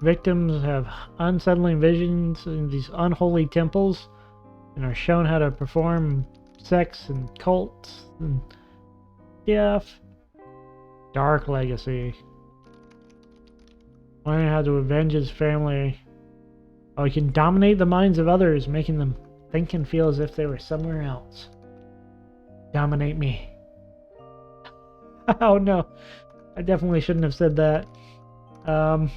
Victims have unsettling visions in these unholy temples and are shown how to perform sex and cults and stuff. Dark legacy. Learning how to avenge his family Oh, you can dominate the minds of others, making them think and feel as if they were somewhere else. Dominate me. Oh no, I definitely shouldn't have said that. I'm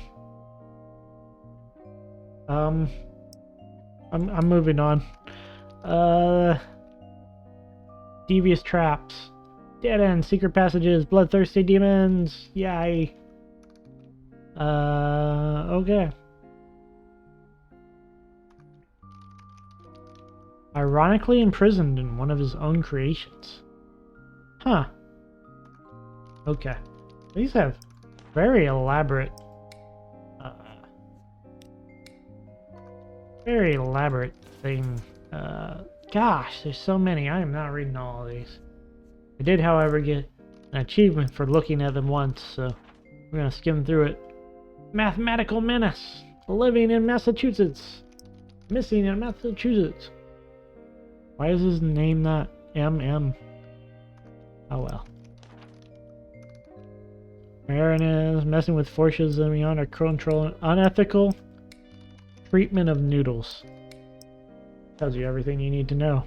moving on. Devious traps. Dead ends, secret passages, bloodthirsty demons. Yay. Okay. Ironically imprisoned in one of his own creations. Huh. Okay. These have very elaborate thing. Gosh, there's so many. I am not reading all of these. I did, however, get an achievement for looking at them once, so we're gonna skim through it. Mathematical menace. Living in Massachusetts. Missing in Massachusetts. Why is his name not MM? Oh well. Mariners messing with forces beyond our control. Unethical treatment of noodles. Tells you everything you need to know.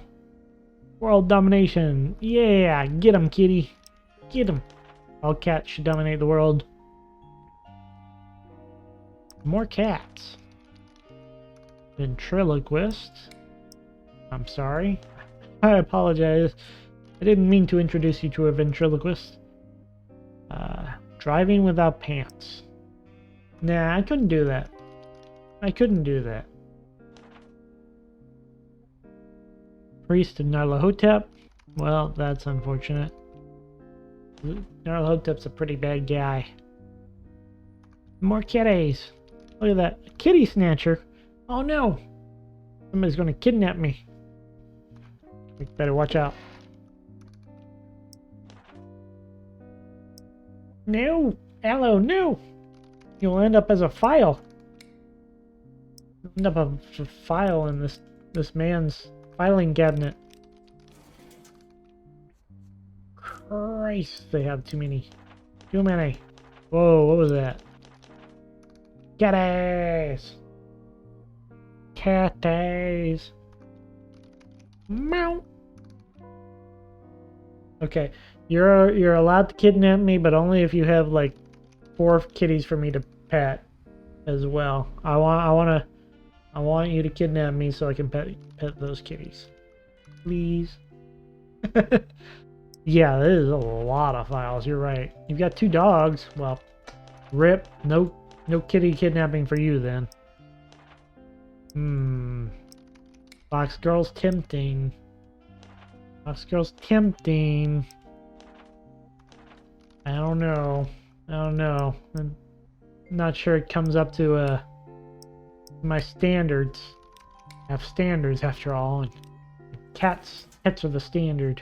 World domination. Yeah, get him, kitty. Get him. All cats should dominate the world. More cats. Ventriloquist. I'm sorry. I apologize. I didn't mean to introduce you to a ventriloquist. Driving without pants. Nah, I couldn't do that. I couldn't do that. Priest of Nyarlathotep. Well, that's unfortunate. Nyarlathotep's a pretty bad guy. More kitties. Look at that. A kitty snatcher. Oh no. Somebody's going to kidnap me. We better watch out. No. Aloe, no. You'll end up as a file. You'll end up as a file in this man's filing cabinet. Christ, they have too many. Too many. Whoa, what was that? Catties! Catties! Meow! Okay, you're allowed to kidnap me, but only if you have like 4 kitties for me to pet as well. I want you to kidnap me so I can pet those kitties. Please. Yeah, this is a lot of files, you're right. You've got 2 dogs. Well, rip. No kitty kidnapping for you then. Fox Girl's tempting. Fox Girl's tempting. I don't know. I'm not sure it comes up to my standards. I have standards after all, and cats are the standard.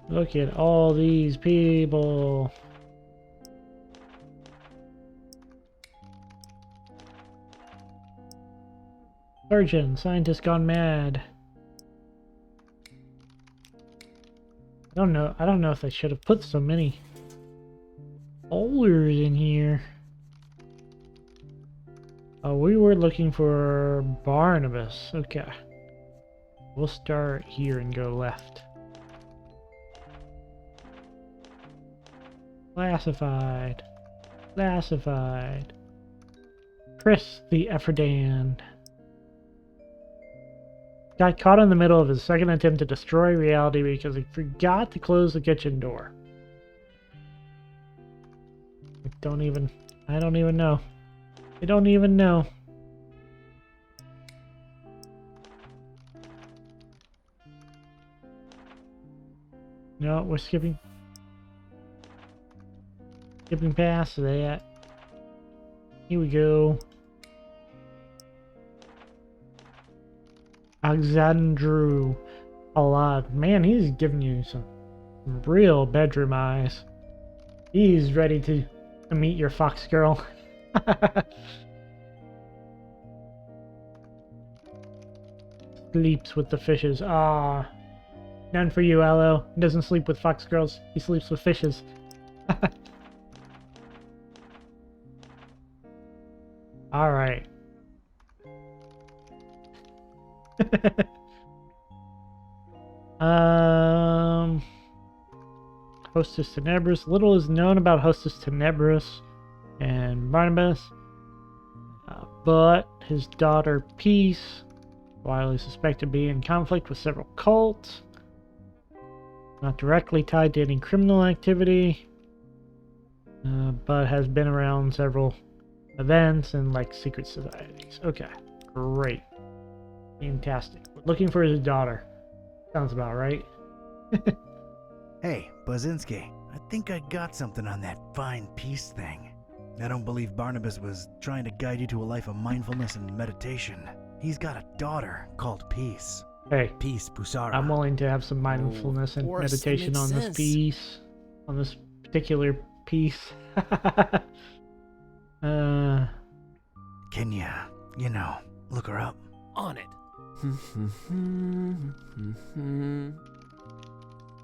Look at all these people. Surgeon, scientist gone mad. I don't know if I should have put so many folders in here. Oh, we were looking for Barnabas. Okay. We'll start here and go left. Classified. Classified. Chris the Efferdan. Got caught in the middle of his second attempt to destroy reality because he forgot to close the kitchen door. I don't even know. I don't even know. No, we're skipping. Skipping past that. Here we go. Alexandru Alad. Man, he's giving you some real bedroom eyes. He's ready to meet your fox girl. Sleeps with the fishes. Ah, none for you, Aloe. He doesn't sleep with fox girls. He sleeps with fishes. All right. Hostess Tenebris. Little is known about Hostess Tenebris and Barnabas, but his daughter Peace, widely suspected to be in conflict with several cults, not directly tied to any criminal activity, but has been around several events and like secret societies. Okay, great. Fantastic. Looking for his daughter. Sounds about right. Hey, Bazinski, I think I got something on that fine peace thing. I don't believe Barnabas was trying to guide you to a life of mindfulness and meditation. He's got a daughter called Peace. Hey, Peace Busara. I'm willing to have some mindfulness and meditation on this piece. On this particular piece. Can you know, look her up? On it.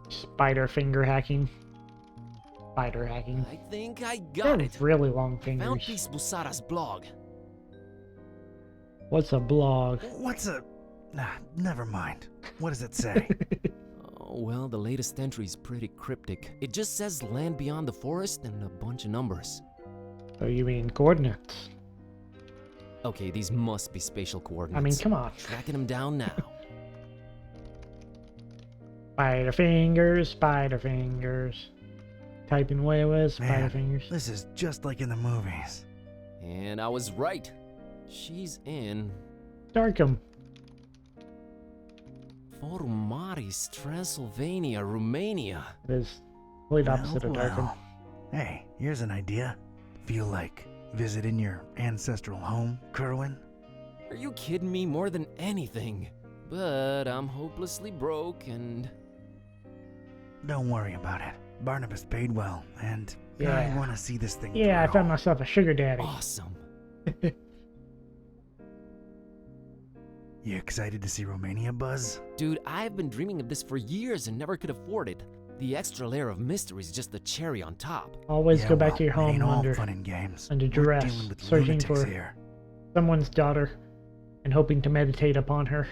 Spider finger hacking. Spider hacking. I think I got it. Really long Found fingers. Peace Busara's blog. What's a blog? What's a... Nah, never mind. What does it say? Oh, well, the latest entry is pretty cryptic. It just says land beyond the forest and a bunch of numbers. So you mean coordinates? Okay, these must be spatial coordinates. I mean, come on. Tracking them down now. Spider fingers, spider fingers. Typing away with spider Man, fingers. This is just like in the movies. And I was right. She's in Darkham. Forumaris, Transylvania, Romania. It is complete opposite of Darkham. Well. Hey, here's an idea. Feel like visiting your ancestral home, Kerwin? Are you kidding me? More than anything. But I'm hopelessly broke and... Don't worry about it. Barnabas paid well, and Yeah. I want to see this thing Yeah, I through. found myself a sugar daddy. Awesome. You excited to see Romania, Buzz? Dude, I've been dreaming of this for years and never could afford it. The extra layer of mystery is just the cherry on top. Always Yeah, go back well, to your it home ain't all under fun and games. under We're duress, dealing with searching lunatics for here. someone's daughter and hoping to meditate upon her.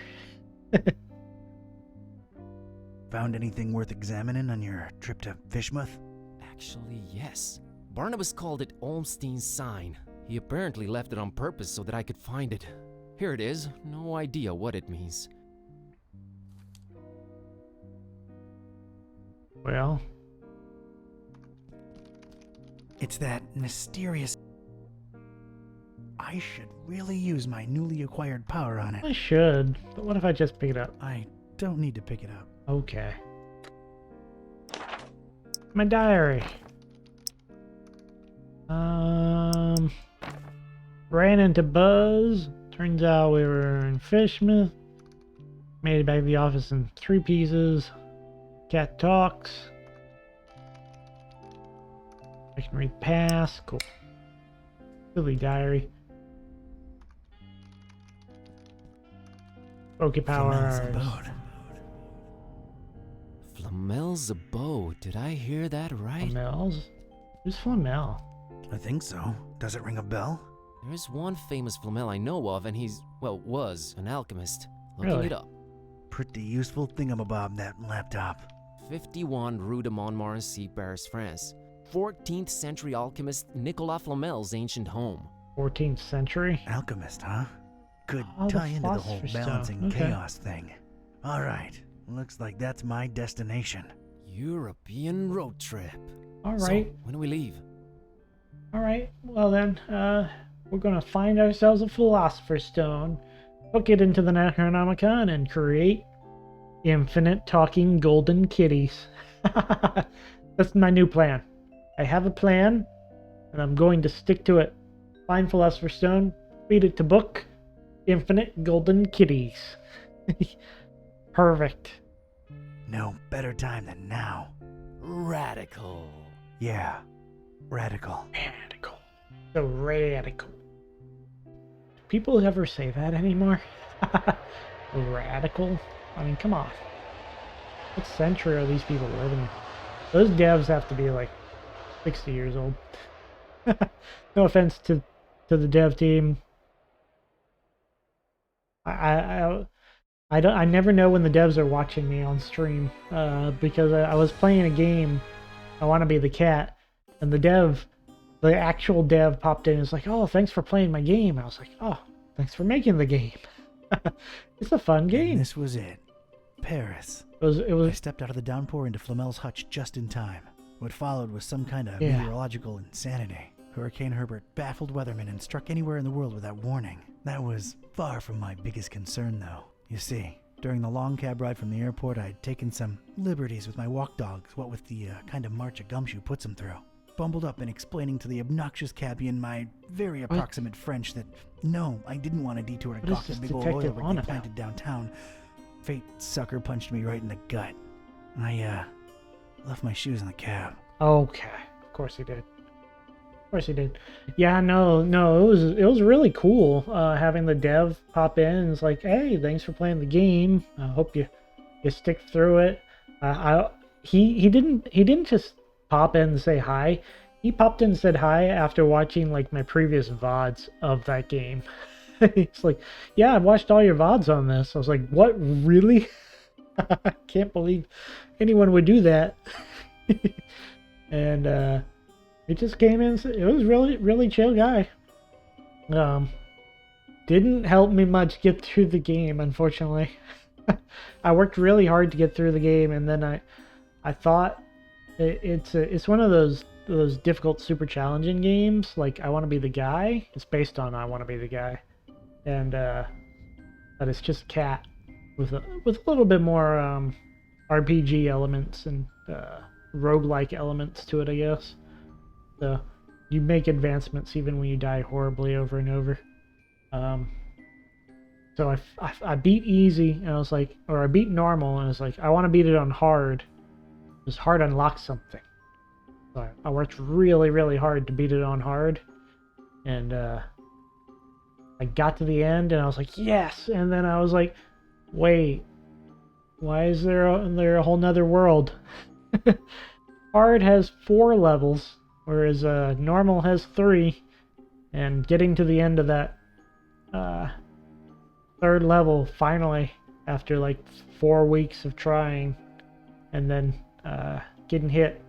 Found anything worth examining on your trip to Fishmouth? Actually, yes. Barnabas called it Olmstein's sign. He apparently left it on purpose so that I could find it. Here it is. No idea what it means. Well, It's that mysterious... I should really use my newly acquired power on it. I should, but what if I just pick it up? I don't need to pick it up. Okay. My diary. Ran into Buzz. Turns out we were in Fishmouth. Made it back to the office in 3 pieces. Cat talks. I can read past. Cool. Silly diary. Poke Flamel's powers. abode. Flamel's abode. Did I hear that right? Flamels? Who's Flamel? I think so. Does it ring a bell? There's one famous Flamel I know of, and he's, well, was an alchemist. Looking Really? it up. Pretty useful thingamabob, that laptop. 51 Rue de Montmorency, Paris, France. 14th century alchemist Nicolas Flamel's ancient home. 14th century? Alchemist, huh? Could Oh, the tie into the whole Philosopher's Stone. balancing Okay. chaos thing. Alright, looks like that's my destination. European road trip. Alright. So, when do we leave? Alright. Well then, we're gonna find ourselves a Philosopher's Stone, hook it into the Necronomicon, and create infinite talking golden kitties. That's my new plan. I have a plan, and I'm going to stick to it. Find Philosopher's Stone, feed it to Book, infinite golden kitties. Perfect. No better time than now. Radical. Yeah, radical. Radical. So radical. Do people ever say that anymore? Radical? I mean, come on. What century are these people living in? Those devs have to be like 60 years old. No offense to to the dev team. I never know when the devs are watching me on stream, because I was playing a game, I Want to Be the Cat, and the actual dev popped in and was like, "Oh, thanks for playing my game." I was like, "Oh, thanks for making the game." It's a fun game. And this was it. Paris. It was. I stepped out of the downpour into Flamel's hutch just in time. What followed was some kind of meteorological insanity. Hurricane Herbert baffled weathermen and struck anywhere in the world without warning. That was far from my biggest concern, though. You see, during the long cab ride from the airport, I'd taken some liberties with my walk dogs, what with the kind of march a gumshoe puts them through. Bumbled up and explaining to the obnoxious cabbie in my very approximate French that, no, I didn't want a detour to gawk at big old oil rig they planted downtown. Fate sucker punched me right in the gut. I, left my shoes in the cab. Okay. Of course he did. Of course he did. Yeah, no, it was really cool, having the dev pop in and it's like, "Hey, thanks for playing the game. I hope you stick through it." He didn't just pop in and say hi. He popped in and said hi after watching like my previous VODs of that game. He's like, "Yeah, I've watched all your VODs on this." I was like, "What, really?" I can't believe anyone would do that. And he just came in. It was really chill guy. Didn't help me much get through the game, unfortunately. I worked really hard to get through the game, and then I thought it's one of those difficult, super challenging games. Like I Want to Be the Guy. It's based on I Want to Be the Guy, and but it's just cat with a little bit more RPG elements and roguelike elements to it, I guess. So you make advancements even when you die horribly over and over. So I beat easy, and I was like, or I beat normal, and I was like, I want to beat it on hard. Because hard unlocks something. So I worked really hard to beat it on hard, and I got to the end, and I was like, yes. And then I was like, wait, why is there a whole nother world? Hard has 4 levels. Whereas normal has 3, and getting to the end of that 3rd level finally, after like 4 weeks of trying, and then getting hit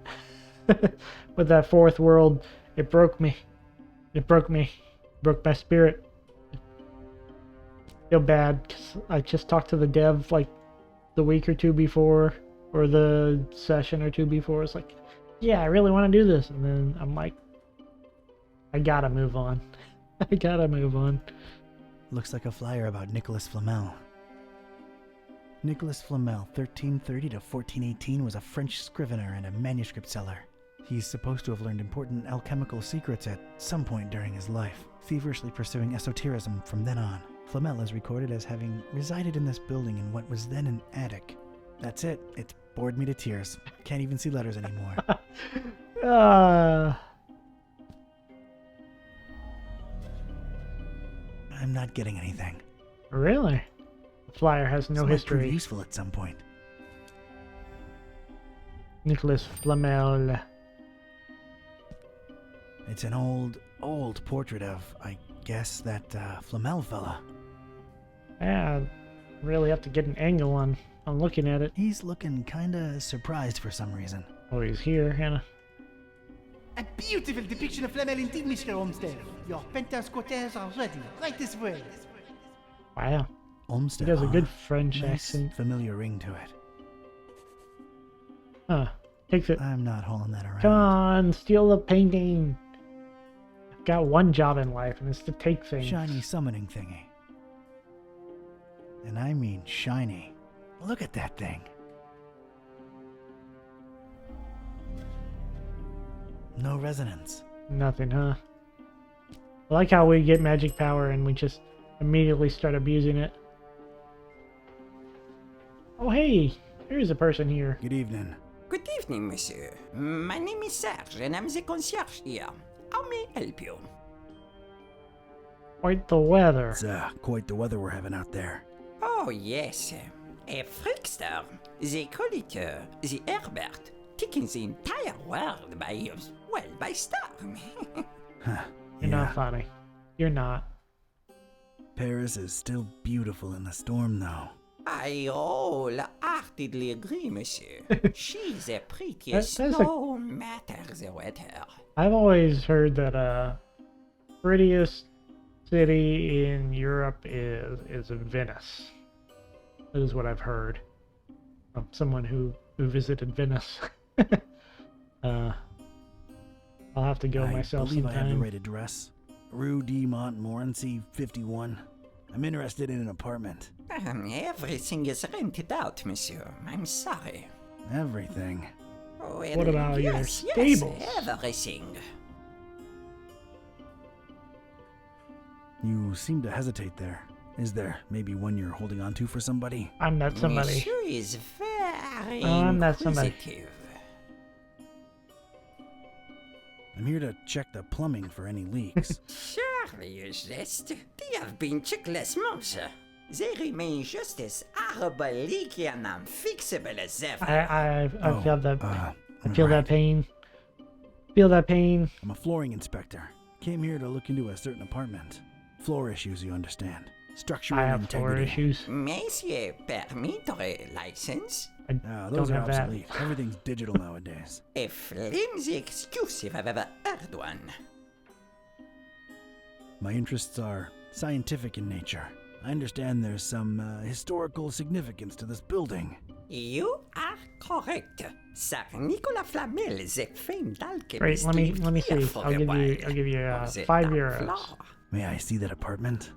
with that 4th world, it broke me. It broke my spirit. I feel bad because I just talked to the dev like the week or 2 before, or the session or 2 before. It's like, yeah, I really want to do this. And then I'm like, I gotta move on. I gotta move on. Looks like a flyer about Nicholas Flamel. Nicholas Flamel, 1330 to 1418, was a French scrivener and a manuscript seller. He's supposed to have learned important alchemical secrets at some point during his life, feverishly pursuing esotericism from then on. Flamel is recorded as having resided in this building in what was then an attic. That's it. It's bored me to tears. Can't even see letters anymore. I'm not getting anything. Really? The flyer has no history. Might prove useful at some point. Nicholas Flamel. It's an old portrait of, I guess, that Flamel fella. Yeah, really have to get an angle on looking at it. He's looking kinda surprised for some reason. Oh, he's here, Hannah. A beautiful depiction of Flamel indeed, Mr. Olmsted. Your penthouse quarters are ready, right this way. Wow. Olmsted. He has a good French nice, accent. Familiar ring to it. Huh. Takes it. I'm not hauling that around. Come on, steal the painting. I've got one job in life, and it's to take things. Shiny summoning thingy. And I mean shiny. Look at that thing. No resonance. Nothing, huh? I like how we get magic power and we just immediately start abusing it. Oh, hey! There's a person here. Good evening. Good evening, monsieur. My name is Serge, and I'm the concierge here. How may I help you? Quite the weather. It's quite the weather we're having out there. Oh, yes. A freakster. They call it the Herbert, taking the entire world by storm. Huh. You're not funny. You're not. Paris is still beautiful in the storm, though. I wholeheartedly agree, monsieur. She's the prettiest That's a- no matter the weather. I've always heard that prettiest city in Europe is Venice. That is what I've heard from someone who visited Venice. I'll have to go myself I believe I have the sometime. right address. Rue de Montmorency, 51. I'm interested in an apartment. Everything is rented out, monsieur. I'm sorry. Everything. Well, What about your yes, stables? Yes, everything. You seem to hesitate there. Is there maybe one you're holding on to for somebody? I'm not somebody. Monsieur is very I'm not somebody. inquisitive. I'm here to check the plumbing for any leaks. Surely, you jest. They have been checked last month. They remain just as horrible, leaky, and unfixable as ever. I Oh, feel that. I feel right. that pain. Feel that pain. I'm a flooring inspector. Came here to look into a certain apartment. Floor issues, you understand. Structural I have floor integrity. issues. Monsieur, permittre license? Those Don't are have that. obsolete. Everything's digital nowadays. A flimsy excuse if I've ever heard one. My interests are scientific in nature. I understand there's some historical significance to this building. You are correct. Sir Nicolas Flamel, the famed alchemist. Great. Let me lived see. here for I'll a give while. you On the 5 top euros. floor. May I see that apartment?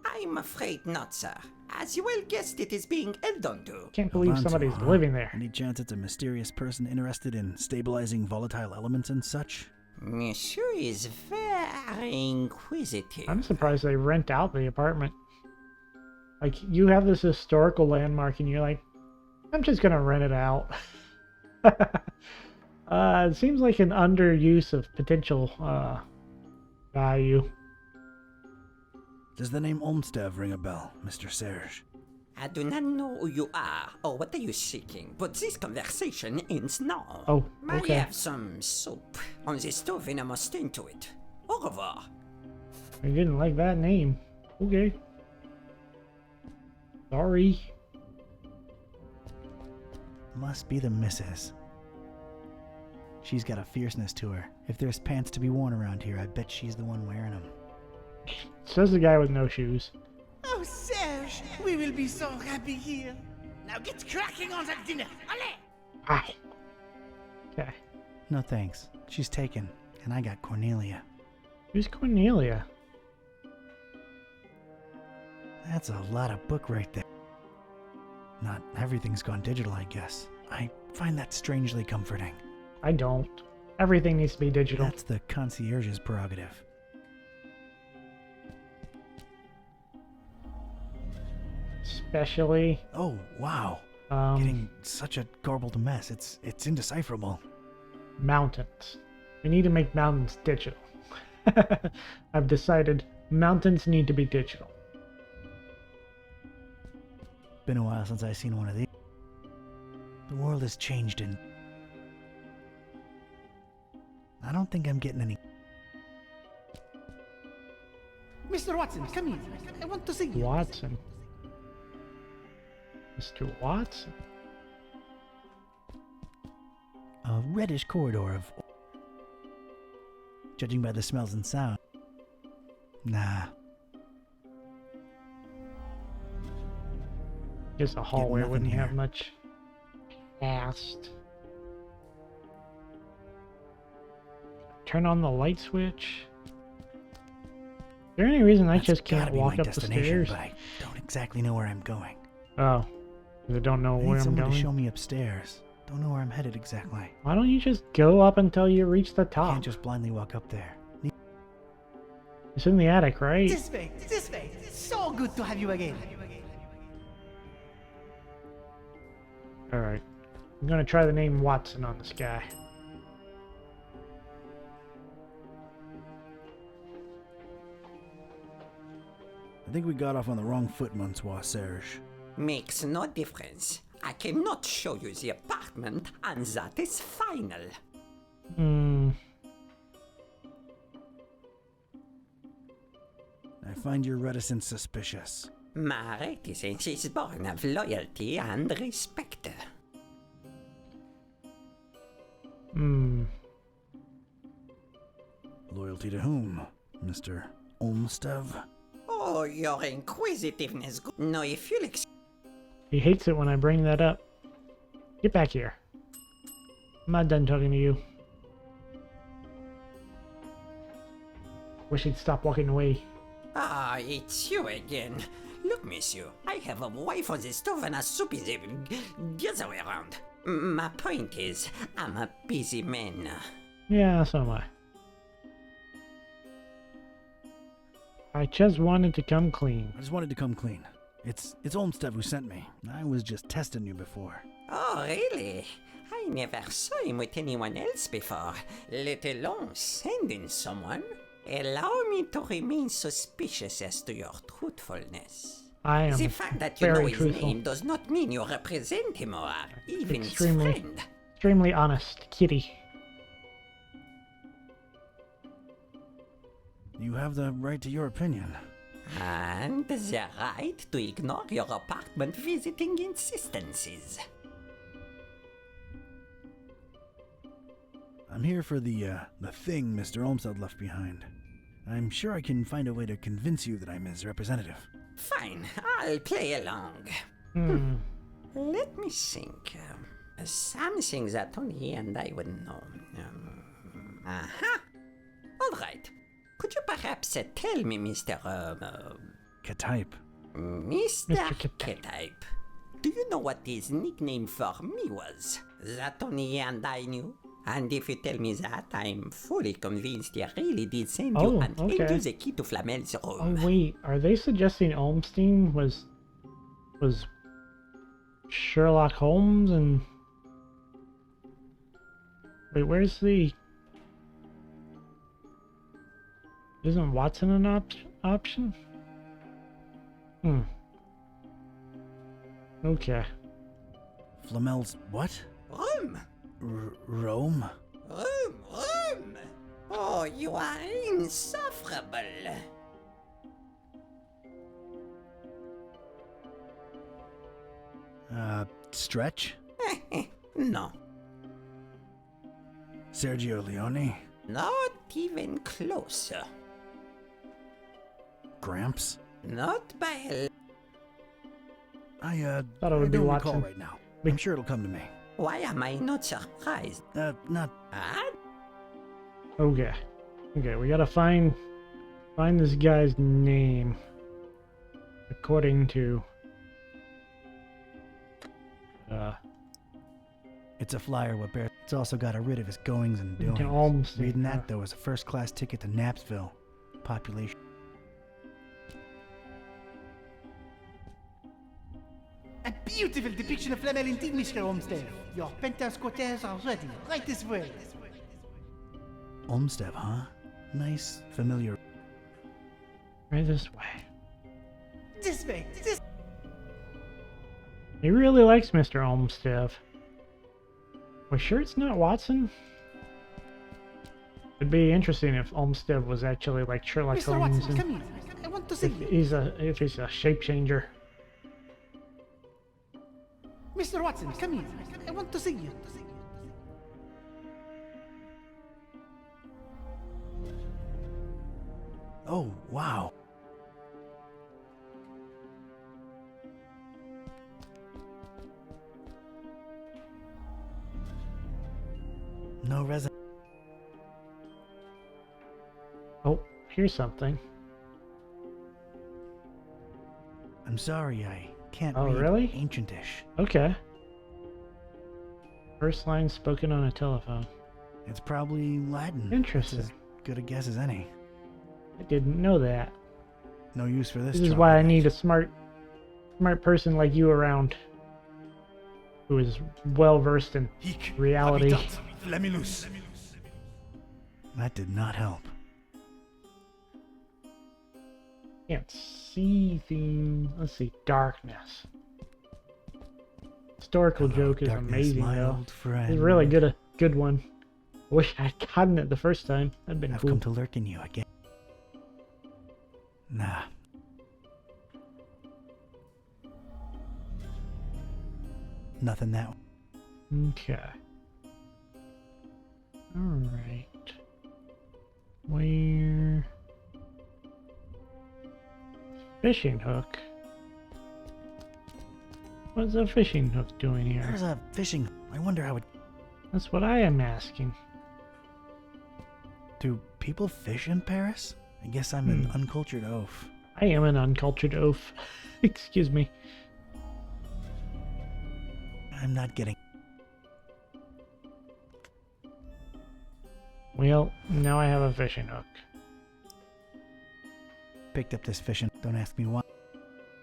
I'm afraid not, sir. As you well guessed, it is being held onto. Can't Hold believe on to, somebody's huh? living there. Any chance it's a mysterious person interested in stabilizing volatile elements and such? Monsieur is very inquisitive. I'm surprised they rent out the apartment. Like, you have this historical landmark and you're like, I'm just gonna rent it out. It seems like an underuse of potential value. Does the name Olmstead ring a bell, Mr. Serge? I do not know who you are or what are you seeking, but this conversation ends now. Oh, I okay. have some soup on the stove and I must tend to it. Au revoir. I didn't like that name. Okay. Sorry. Must be the missus. She's got a fierceness to her. If there's pants to be worn around here, I bet she's the one wearing them. Says the guy with no shoes. Oh, Serge, we will be so happy here. Now get cracking on that dinner. Allez! Ow. Okay. No thanks. She's taken, and I got Cornelia. Who's Cornelia? That's a lot of book right there. Not everything's gone digital, I guess. I find that strangely comforting. I don't. Everything needs to be digital. That's the concierge's prerogative. Especially, Oh, wow. Getting such a garbled mess. It's indecipherable. mountains. We need to make mountains digital. I've decided mountains need to be digital. Been a while since I've seen one of these. The world has changed and I don't think I'm getting any. Mr. Watson, come here. I want to see you. Watson. Mr. Watson? A reddish corridor of. Judging by the smells and sound. Nah. Just a hallway nothing wouldn't have here. much past. Turn on the light switch. Is there any reason I That's just gotta can't be walk my up the destination, stairs? but I don't exactly know where I'm going. Oh. 'Cause I don't know I where need I'm someone to going. show me upstairs. Don't know where I'm headed exactly. Why don't you just go up until you reach the top? Can't just blindly walk up there. It's in the attic, right? This way, this way. It's so good to have you again. Alright. I'm gonna try the name Watson on this guy. I think we got off on the wrong foot, Monsieur Serge. Makes no difference. I cannot show you the apartment, and that is final. I find your reticence suspicious. My reticence is born of loyalty and respect. Loyalty to whom, Mr. Olmstead? Oh, your inquisitiveness. No, if you'll He hates it when I bring that up. Get back here. I'm not done talking to you. Wish he'd stop walking away. Ah, it's you again. Look, monsieur, I have a wife on the stove and a soup is the other way around. My point is, I'm a busy man. Yeah, so am I. I just wanted to come clean. I just wanted to come clean. It's Olmstead who sent me. I was just testing you before. Oh, really? I never saw him with anyone else before, let alone sending someone. Allow me to remain suspicious as to your truthfulness. I am the fact that you know very his truthful. name does not mean you represent him or are even his Extremely, friend. extremely honest kitty. You have the right to your opinion. And the right to ignore your apartment visiting insistences. I'm here for the thing Mr. Olmstead left behind. I'm sure I can find a way to convince you that I'm his representative. Fine, I'll play along. Let me think. Something that only he and I would know. Aha! All right. Could you perhaps tell me, Mr. K-type. Mr. K-type, do you know what his nickname for me was? That only he and I knew? And if you tell me that, I'm fully convinced he really did send you and hand you the key to Flamel's room. Oh wait, are they suggesting Olmstein was Sherlock Holmes and... Wait, where's the... Isn't Watson an option? Okay. Flamel's what? Room! Rome? Room! Oh, you are insufferable. Stretch? No. Sergio Leone? Not even closer. Gramps? Not by I thought it would be don't Watson. recall right now. I'm sure it'll come to me. Why am I not surprised? Not... Okay. Okay, we gotta find this guy's name. According to... It's a flyer what bears. It's also got a writ of his goings and doings. Olmstead, Reading that, though, is a first-class ticket to Knapsville. Population. A beautiful depiction of Flamel indeed, Mr. Olmstead. Your penthouse quarters are ready. Right this way. Olmstead, huh? Nice, familiar. Right this way. This way. This. He really likes Mr. Olmstead. We're sure it's not Watson? It'd be interesting if Olmstead was actually like Sherlock Mr. Holmes. Watson, come here. I want to see you. If he's a shape changer. Mr. Watson, come here. I want to see you. Oh, wow. No resin. Oh, here's something. I'm sorry, I can't Oh, read really? Ancientish. Okay. First line spoken on a telephone. It's probably Latin. Interesting. It's as good a guess as any. I didn't know that. No use for this. This is why I need a smart person like you around. Who is well versed in reality. That did not help. Can't see things. Let's see. Darkness. Historical joke is darkness, amazing my though. old friend. It's really good. A good one. Wish I'd gotten it the first time. That'd been I've cool. come to lurk in you again. Nah. Nothing that one. Okay. Alright. Where... Fishing hook? What's a fishing hook doing here? There's a fishing. I wonder how it. That's what I am asking. Do people fish in Paris? I guess I'm an uncultured oaf. I am an uncultured oaf. Excuse me. I'm not getting. Well, now I have a fishing hook. Picked up this fishing. Don't ask me why.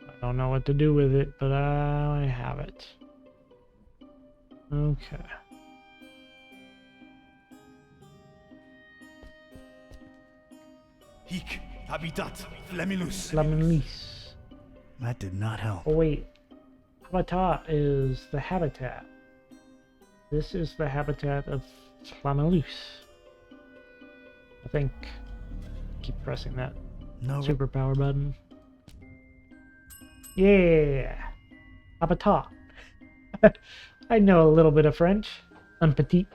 I don't know what to do with it, but I have it. Okay. Hic habitat flamilus. Flamilus. That did not help. Oh wait. Habitat is the habitat. This is the habitat of Flamilus. I think. Keep pressing that superpower button. Yeah! Habitat. I know a little bit of French. Un petit.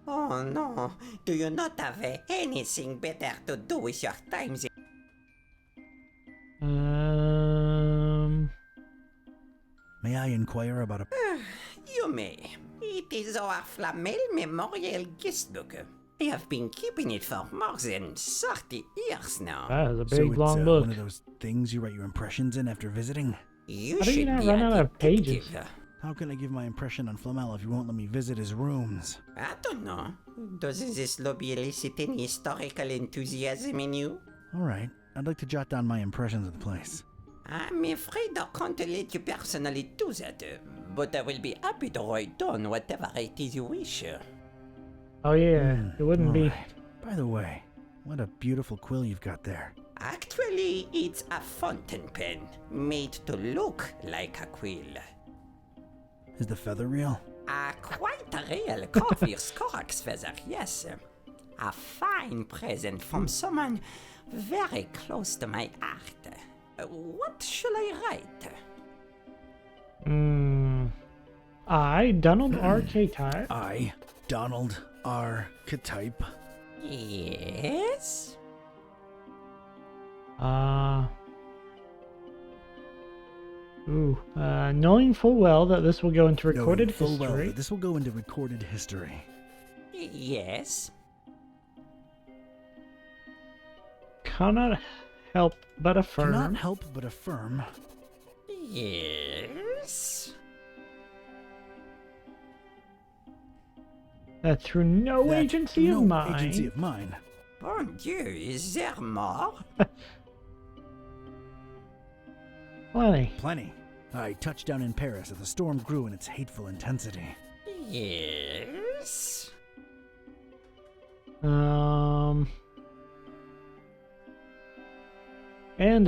Oh no, do you not have anything better to do with your time? May I inquire about a... You may. It is our Flamel Memorial Guest Book. I have been keeping it for more than 30 years now. That is a So big it's long book. one of those things you write your impressions in after visiting? You How do you should not be run a out of pages? detective. How can I give my impression on Flamel if you won't let me visit his rooms? I don't know. Does this lobby elicit any historical enthusiasm in you? Alright, I'd like to jot down my impressions of the place. I'm afraid I can't let you personally do that, but I will be happy to write down whatever it is you wish. Oh yeah, it wouldn't be. Alright. By the way, what a beautiful quill you've got there. Actually, it's a fountain pen, made to look like a quill. Is the feather real? Quite a real Corvus Corax feather, yes. A fine present from someone very close to my heart. What shall I write? I, Donald R. K-Type. I, Donald R. K-Type. Yes? Knowing full well that this will go into recorded Knowing full well history. that this will go into recorded history. Yes? Cannot help but affirm. Cannot help but affirm. Yes? That through no That agency no of mine. agency of mine. Bon Dieu, is there more? Plenty. Plenty. I touched down in Paris as the storm grew in its hateful intensity. Yes? And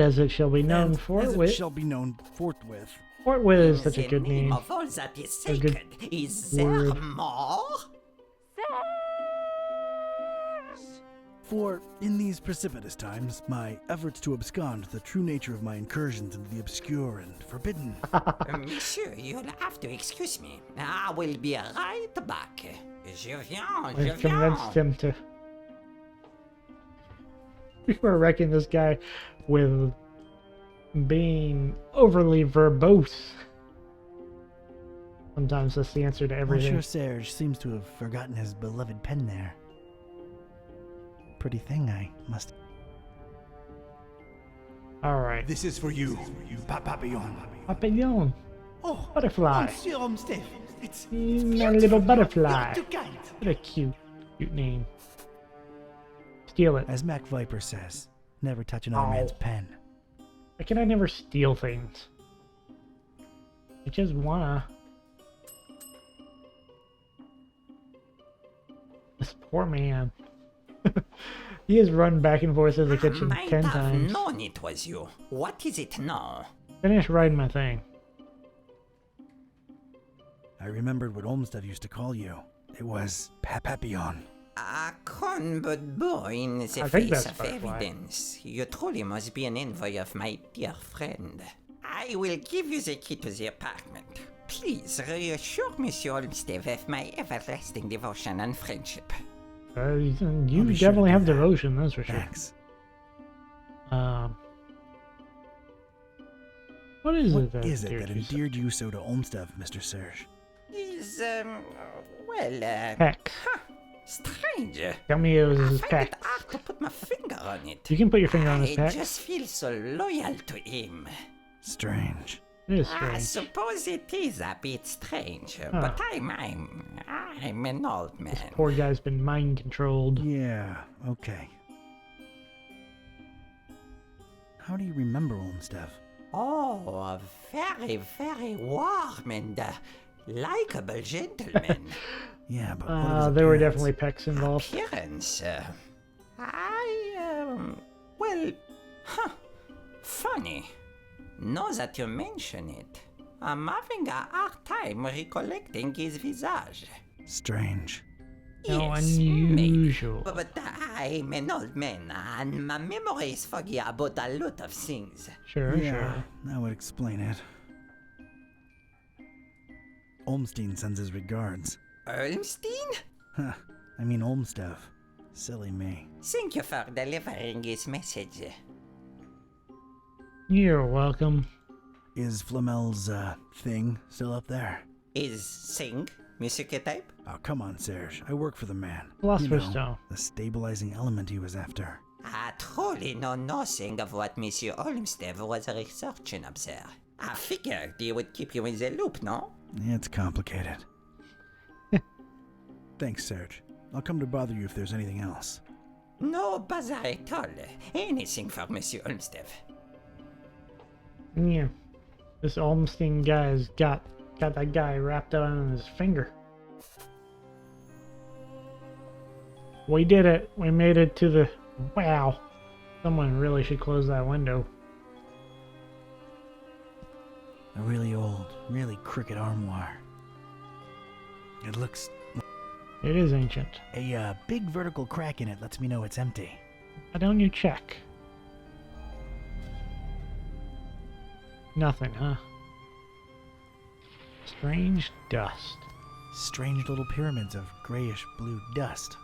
as it shall be known And as it forthwith. shall be known forthwith. Forthwith is such a The good name name. of all that is A good sacred. Is there word. more? For, in these precipitous times, my efforts to abscond the true nature of my incursions into the obscure and forbidden. Monsieur, you'll have to excuse me. I will be right back. Je viens, I je convinced viens. him to. We were wrecking this guy with being overly verbose. Sometimes that's the answer to everything. Monsieur Serge seems to have forgotten his beloved pen there. Pretty thing, I must. Alright. This is for you, Papillon. Papillon. Oh, Butterfly. Monsieur Omsteff. It's My little butterfly. You're too kind. What a cute name. Steal it. As Mac Viper says, never touch another man's pen. Why can I never steal things? I just wanna. This poor man. He has run back and forth to the kitchen Might 10 have times. known it was you. What is it now? Finish writing my thing. I remembered what Olmsted used to call you. It was Papillon. A con but boy in the I think face that's of butterfly. evidence. You truly must be an envoy of my dear friend. I will give you the key to the apartment. Please reassure Monsieur Olmsted of my everlasting devotion and friendship. You be sure to definitely do have that. devotion, that's for sure. Thanks. What is What it that is it endeared that you so- endeared you so to Olmsted, Mr. Serge? Is, well, Pecs. strange. Tell me it was I his find pecs. it hard to put my finger on it. You can put your finger on his I pecs. just feel so loyal to him. Strange. It is I strange. suppose it is a bit strange, but I'm an old man. Poor guy's been mind controlled. Yeah, okay. How do you remember Olmsted? Oh, a very, very warm and likable gentleman. Yeah, but what of his There were appearance? definitely pecs involved. Appearance, well, funny. Now that you mention it, I'm having a hard time recollecting his visage. Strange. No, Yes, maybe. unusual. But I'm an old man, and my memory is foggy about a lot of things. Sure, Yeah, sure. that would explain it. Olmstein sends his regards. Olmstein? Huh, I mean Olmsted. Silly me. Thank you for delivering his message. You're welcome. Is Flamel's, thing still up there? Is sing music type? Oh, come on, Serge. I work for the man. Philosopher's Stone. The stabilizing element he was after. I truly know nothing of what Monsieur Olmsted was researching up there. I figured he would keep you in the loop, no? It's complicated. Thanks, Serge. I'll come to bother you if there's anything else. No bother at all. Anything for Monsieur Olmsted. Yeah. This Olmstein guy's got that guy wrapped on his finger. We did it. We made it to the... Wow. Someone really should close that window. A really old, really crooked armoire. It looks... It is ancient. A big vertical crack in it lets me know it's empty. Why don't you check? Nothing, huh? Strange dust. Strange little pyramids of grayish blue dust.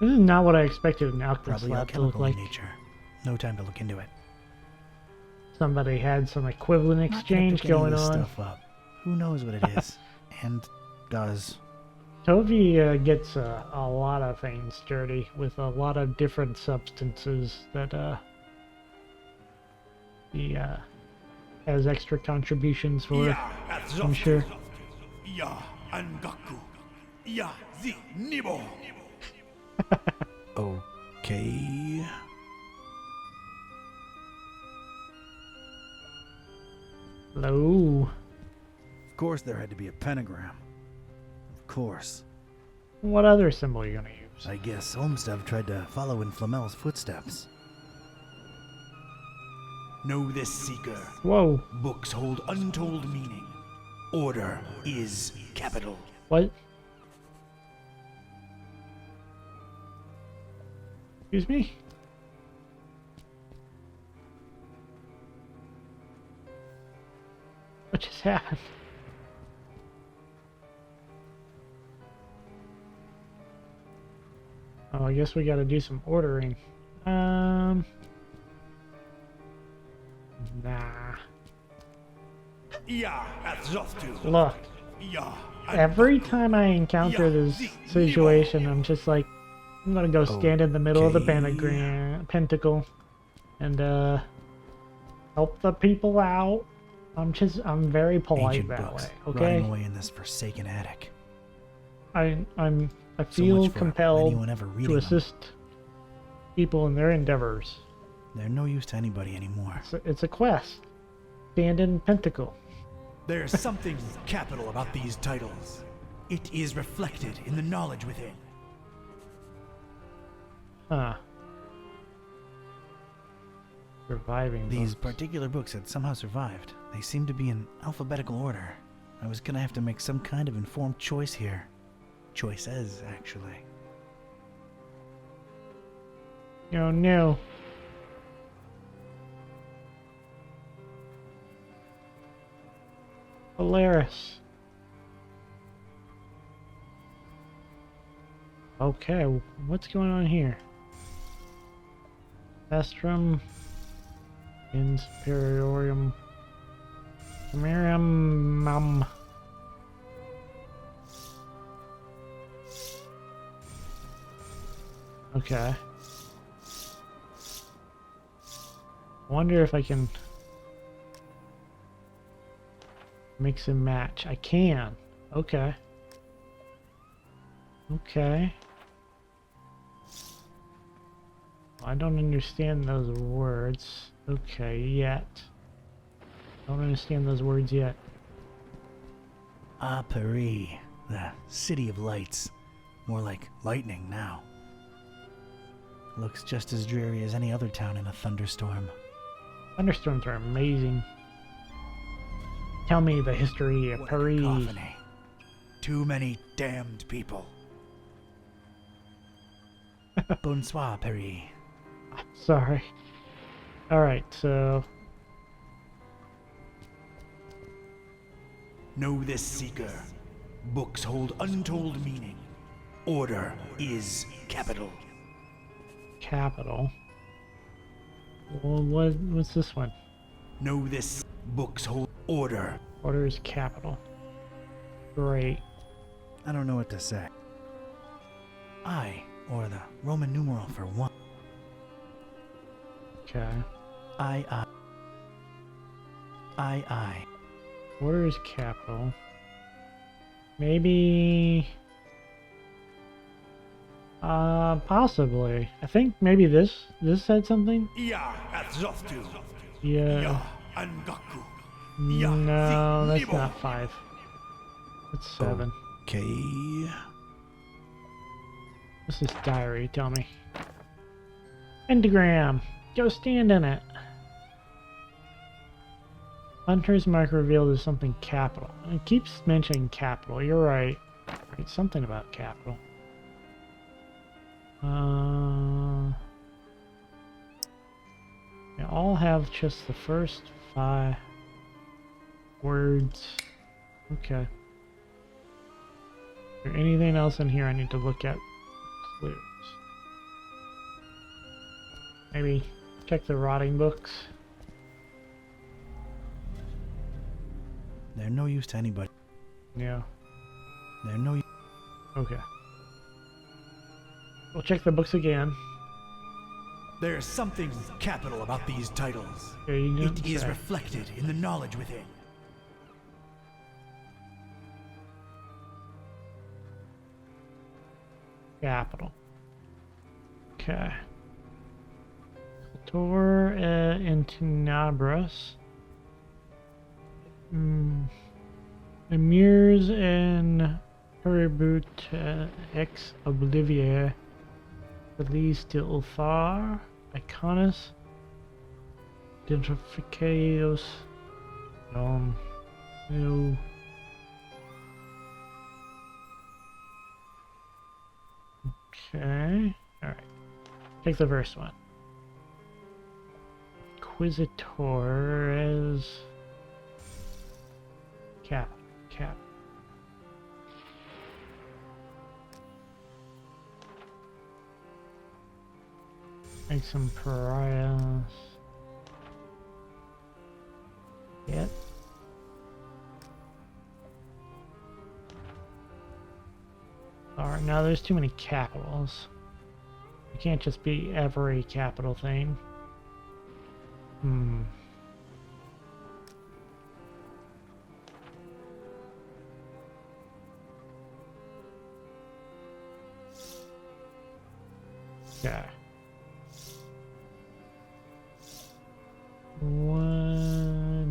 This is not what I expected an alchemist Probably lab to look alchemical like. in nature. No time to look into it. Somebody had some equivalent Not gonna exchange pick any of going this on. stuff up. Who knows what it is? And does. Tovi gets a lot of things dirty with a lot of different substances that he has extra contributions for, I'm sure. Ya Angaku. Ya Zi Nibo. Okay. Hello. Of course there had to be a pentagram. Of course. What other symbol are you gonna use? I guess Olmsted tried to follow in Flamel's footsteps. Know this, Seeker. Whoa. Books hold untold meaning. Order is capital. What? Excuse me? What just happened? Oh, I guess we gotta do some ordering. Nah. Ya Azoftu. Look, Ya every time I encounter this situation, I'm just like, I'm gonna go stand in the middle of the pentacle and help the people out. I'm very polite Ancient that books way, rotting okay? away in this forsaken attic. I So feel much for compelled anyone ever reading to them. assist people in their endeavors. They're no use to anybody anymore. It's a quest. Stand in pentacle. There's something capital about these titles. It is reflected in the knowledge within. Huh. Surviving These books. particular books had somehow survived. They seem to be in alphabetical order. I was gonna have to make some kind of informed choice here. Choices, actually. Oh no. Polaris. Okay, what's going on here? Vestrum. Inspiriorium. Miriam. Okay. I wonder if I can mix and match. I can. Okay. Okay. I don't understand those words. Okay, yet. Don't understand those words yet. Ah, Paris, the city of lights. More like lightning now. Looks just as dreary as any other town in a thunderstorm. Thunderstorms are amazing. Tell me the history of What a Paris. cacophony. Too many damned people. Bonsoir, Paris. Sorry. Alright, so... Know this, Seeker. Books hold untold meaning. Order is capital. Capital. Well, what's this one? Know this. Books hold order. Order is capital. Great. I don't know what to say. I, or the Roman numeral for one. Okay. I. Order is capital. Maybe... possibly. I think maybe this said something? Ya Atzoftu. Yeah. Angaku. No, that's not 5. That's 7. Okay. What's this diary? Tell me. Pentagram. Go stand in it. Hunter's mark revealed as something capital. It keeps mentioning capital. You're right. It's something about capital. They all have just the first 5 words. Okay. Is there anything else in here I need to look at? Clues. Maybe check the rotting books. They're no use to anybody. Yeah. They're no use. Okay. We'll check the books again. There's something capital about these titles. Yeah, you didn't It is say. reflected in the knowledge within. Capital. Okay. Cultor Intinabras. Emirs and Heribut ex Oblivia. Release to Ulthar. Iconus. Identificados. No. Okay. Alright. Take the first one. Inquisitores. Cap. Make some pariahs. Yet. Alright, now there's too many capitals. It can't just be every capital thing. Okay.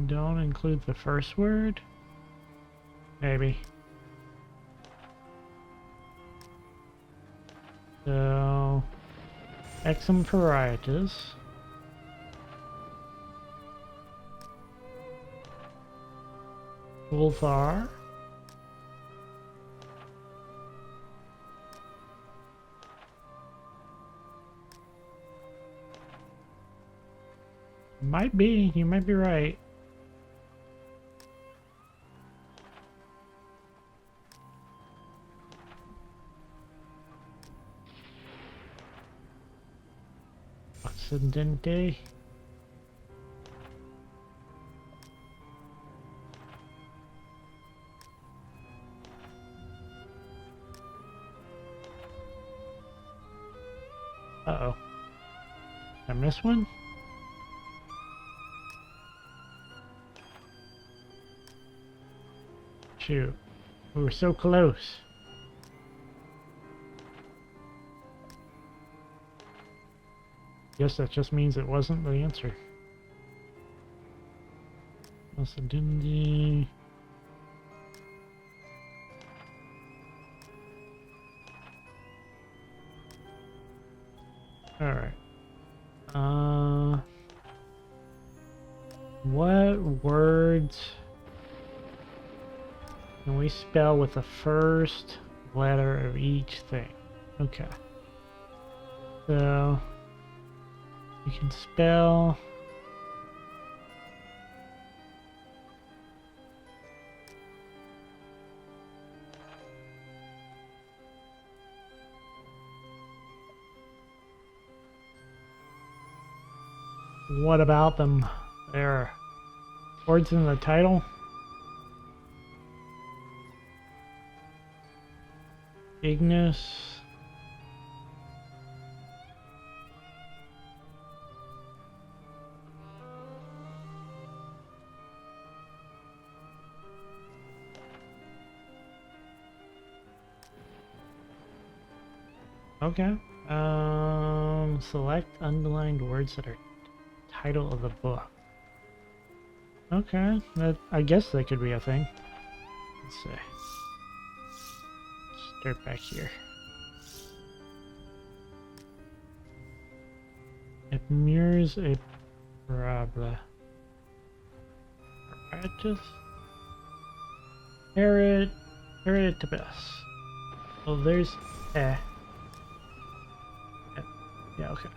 Don't include the first word? Maybe. So, Exum Parietas. Ulthar. Might be. You might be right. Occidente. Uh-oh. I missed one? Shoot. We were so close. Guess that just means it wasn't the answer. Occidente. Alright. What words can we spell with the first letter of each thing? Okay. So, you can spell... What about them? There are words in the title. Ignis. Okay. Select underlined words that are title of the book. Okay, that I guess that could be a thing. Let's see. Start back here. It mirrors a problem. Apparatus. Heritibus. Oh, there's yeah, okay.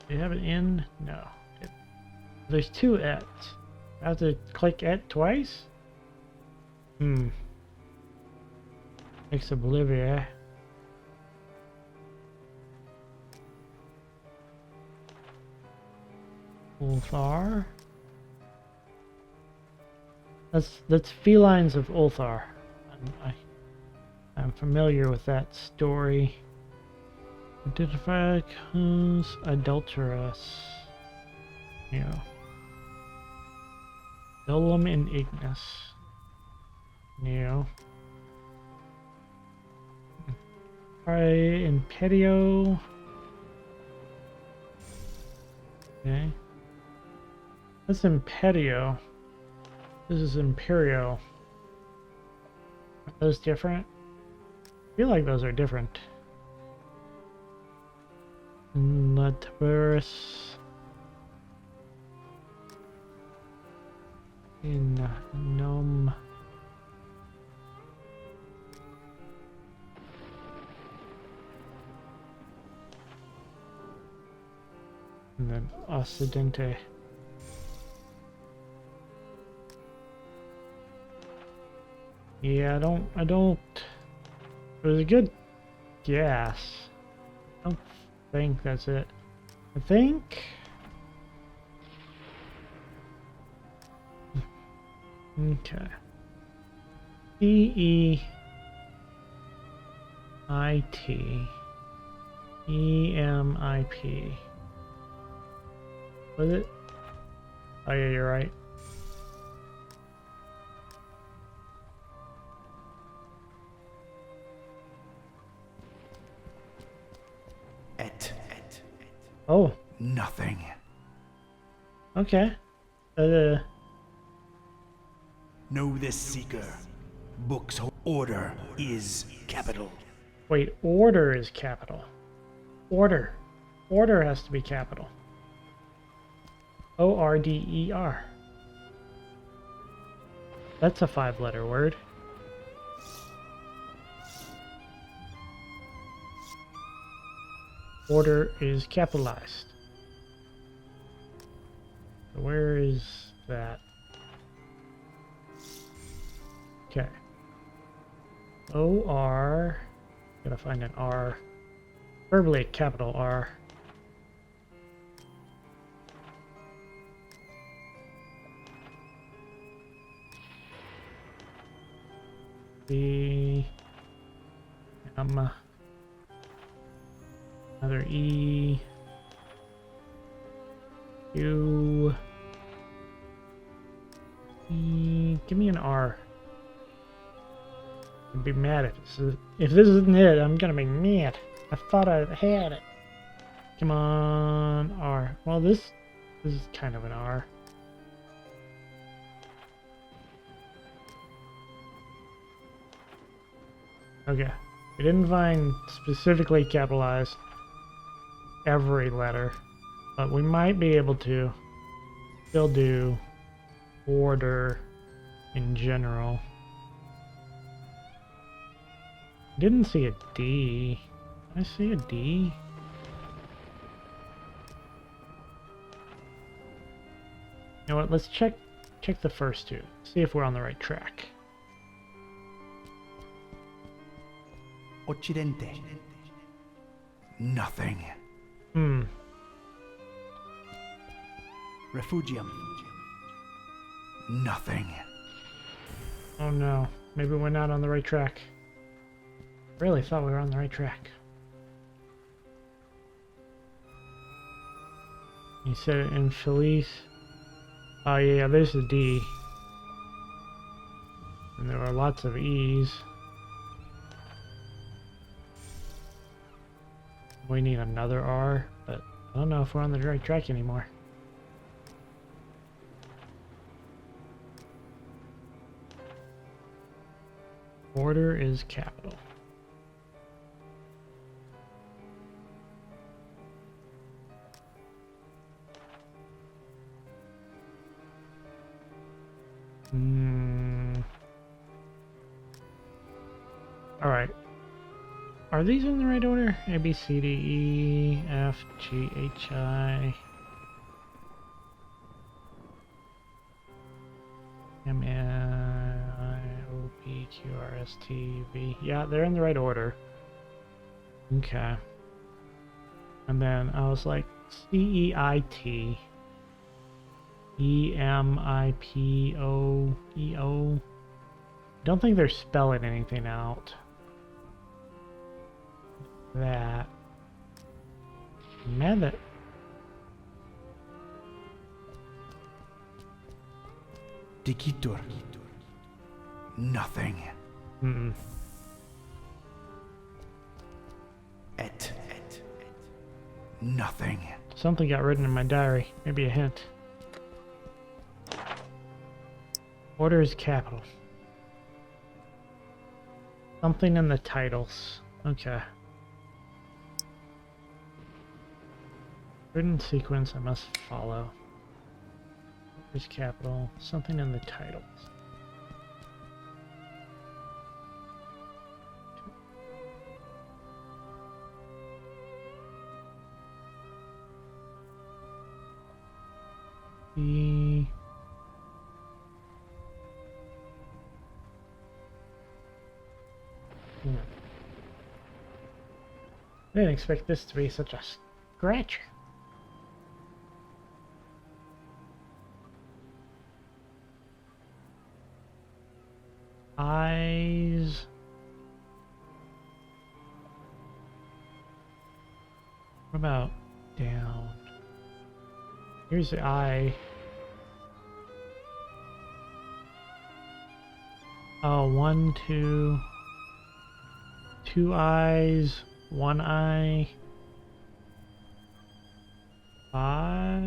Do you have an in? No. There's two ets. I have to click et twice? Ex Oblivia. Ulthar. That's Felines of Ulthar. I'm familiar with that story. Identify as adulterous. Yeah. Dolum and Ignis. Yeah. Try Imperio. Okay. That's Imperio. This is Imperial. Are those different? I feel like those are different. Latverus. In Gnome. And then Occidente. Yeah, I don't. It was a good guess. I don't think that's it. I think. Okay. EEIT. EMIP. Was it? Oh yeah, you're right. Et. Oh. Nothing. Okay. Know this, Seeker. Book's order is capital. Wait, order is capital. Order. Order has to be capital. O-R-D-E-R. That's a 5-letter word. Order is capitalized. So where is that? Okay. O-R. Gotta find an R. Preferably a capital R. B. Another E. U. E. Give me an R. I'd be mad if this isn't it. I'm gonna be mad. I thought I had it. Come on, R. Well, this is kind of an R. Okay, we didn't find specifically capitalized every letter, but we might be able to still do order in general. Didn't see a D. Did I see a D? You know what? Let's check the first two. See if we're on the right track. Occidente. Nothing. Refugium. Nothing. Oh no. Maybe we're not on the right track. Really thought we were on the right track. You said it in Felice. Oh yeah, there's a D. And there are lots of E's. We need another R, but I don't know if we're on the right track anymore. Order is capital. All right. Are these in the right order? A, B, C, D, E, F, G, H, I, M, N, I, O, P, Q, R, S, T, V. Yeah, they're in the right order. Okay. And then I was like, C, E, I, T, E, M, I, P, O, E, O. Don't think they're spelling anything out. That. Man, that. Digitur. Nothing. Et. Nothing. Something got written in my diary. Maybe a hint. Order is capital. Something in the titles. Okay. Written sequence I must follow. Order is capital. Something in the titles. E. I didn't expect this to be such a scratcher. Eyes. What about down? Here's the eye. Oh, 1, 2. 2 eyes, 1 eye. 5.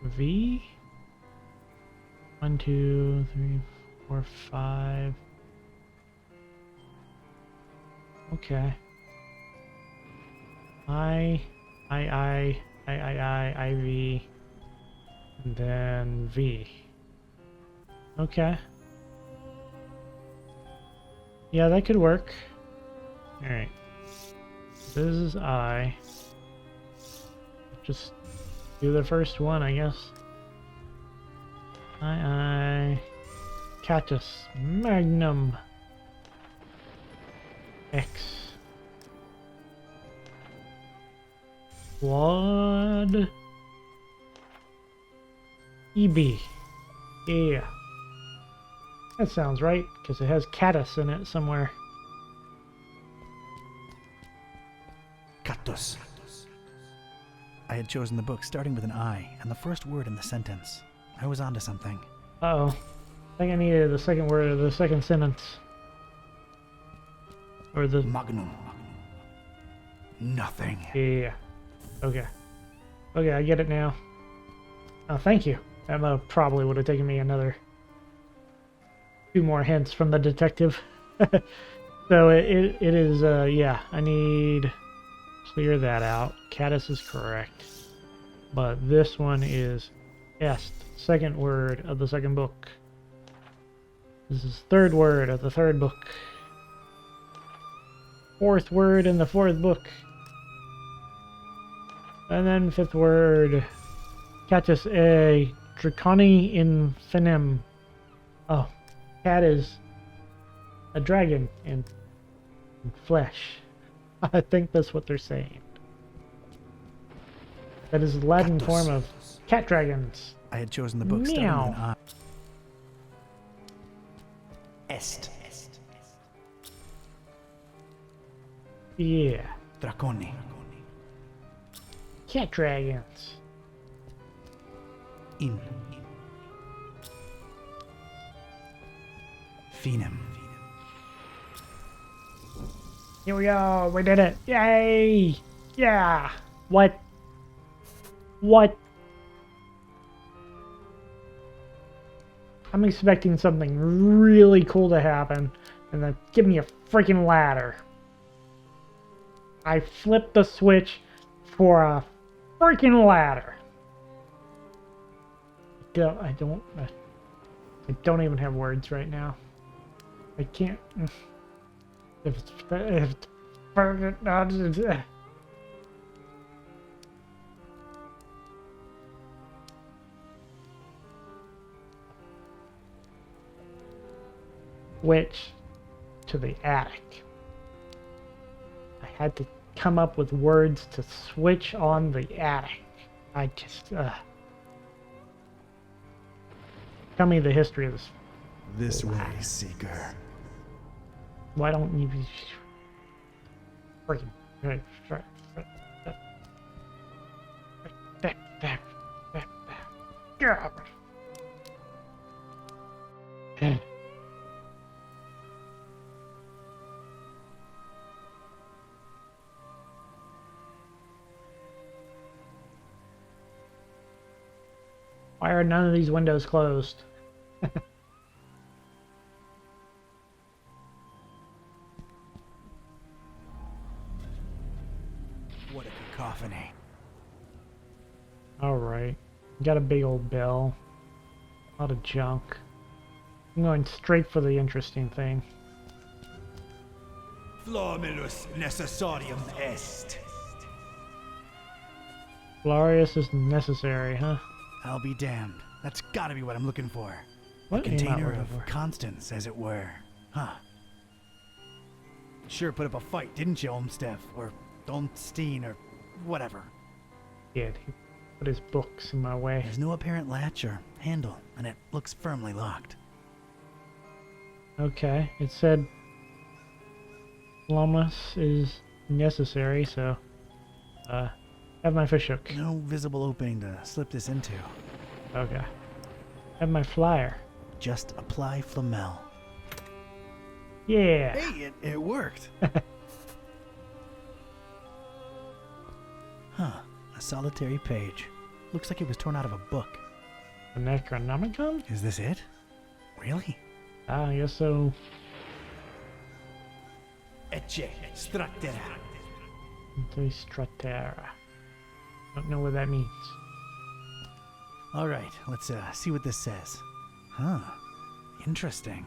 IV. 1, 2, 3, 4, 5. Okay. I, IV, and then V. Okay. Yeah, that could work. Alright. This is I. just do the first one, I guess. Aye. Cactus Magnum X. Quad EB. Yeah. That sounds right, because it has caddis in it somewhere. Cactus. I had chosen the book starting with an I and the first word in the sentence. I was onto something. Uh-oh. I think I needed the second word of the second sentence. Or the... Magnum. Nothing. Yeah. Okay. Okay, I get it now. Oh, thank you. That probably would have taken me another 2 more hints from the detective. So it is, yeah, I need... Clear that out. Caddis is correct. But this one is est, second word of the second book. This is third word of the third book. Fourth word in the fourth book. And then fifth word. Cactus A. Draconi infinem. Oh. Cat is a dragon in flesh. I think that's what they're saying. That is the Latin form of cat dragons. I had chosen the book starting with an I. Est. Yeah. Draconi. Cat dragons. In. Phenom. Here we go. We did it. Yay. Yeah. What? What? I'm expecting something really cool to happen, and then give me a freaking ladder. I flipped the switch for a freaking ladder. I don't even have words right now. I can't. Which to the attic. I had to come up with words to switch on the attic. I just tell me the history of this. This way, Seeker. Why don't you be freaking Why are none of these windows closed? What a cacophony. Alright. Got a big old bell. A lot of junk. I'm going straight for the interesting thing. Flomulus necessarium est. Glorious is necessary, huh? I'll be damned. That's gotta be what I'm looking for. What A am I container looking of for? constants, as it were. Huh. Sure put up a fight, didn't you, Olmstead? Or Olmstein, or whatever. He put his books in my way. There's no apparent latch or handle, and it looks firmly locked. Okay, it said Lomus is necessary, so have my fish hook. No visible opening to slip this into. Okay. Have my flyer. Just apply Flamel. Yeah. Hey, it worked. Huh. A solitary page. Looks like it was torn out of a book. The Necronomicon? Is this it? Really? I guess so. Ecce stratera. Stratera. Don't know what that means. All right, let's see what this says. Huh. Interesting.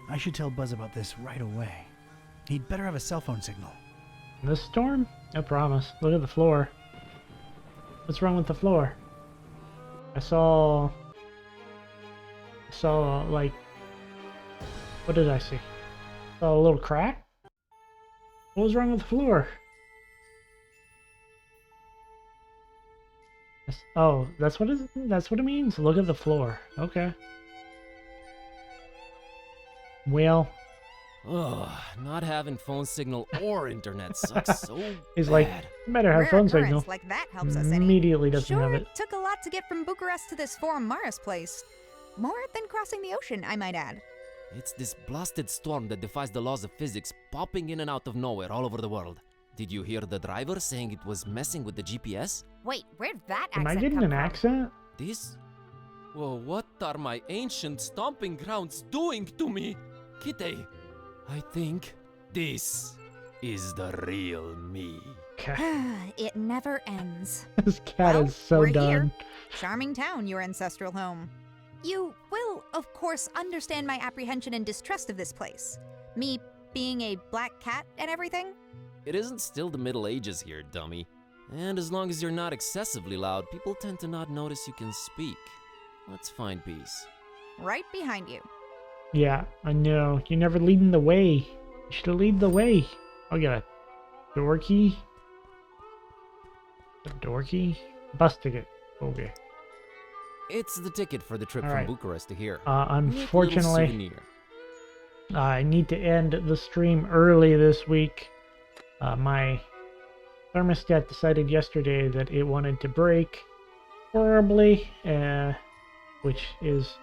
I should tell Buzz about this right away. He'd better have a cell phone signal. This storm? No promise. Look at the floor. What's wrong with the floor? I saw like, what did I see? Saw a little crack? What was wrong with the floor? Oh, that's what it means? Look at the floor. Okay. Well. Ugh, not having phone signal or internet sucks so He's bad. like, you better have Rare phone occurrence signal. like that helps us any. Immediately doesn't Sure, have it it. took a lot to get from Bucharest to this foreign Mars place. More than crossing the ocean, I might add. It's this blasted storm that defies the laws of physics, popping in and out of nowhere all over the world. Did you hear the driver saying it was messing with the GPS? Wait, where'd that Am I accent getting come an from? accent? This? Well, what are my ancient stomping grounds doing to me? Kitty, I think this is the real me. Okay. It never ends. This cat Well, is so we're done. here. Charming town, your ancestral home. You will, of course, understand my apprehension and distrust of this place. Me being a black cat and everything. It isn't still the Middle Ages here, dummy. And as long as you're not excessively loud, people tend to not notice you can speak. Let's find peace. Right behind you. Yeah, I know. You're never leading the way. You should have lead the way. Oh, got a door key. A door key? Bus ticket. Okay. It's the ticket for the trip All from right. Bucharest to here. Unfortunately, Neat little souvenir. I need to end the stream early this week. My thermostat decided yesterday that it wanted to break horribly, which is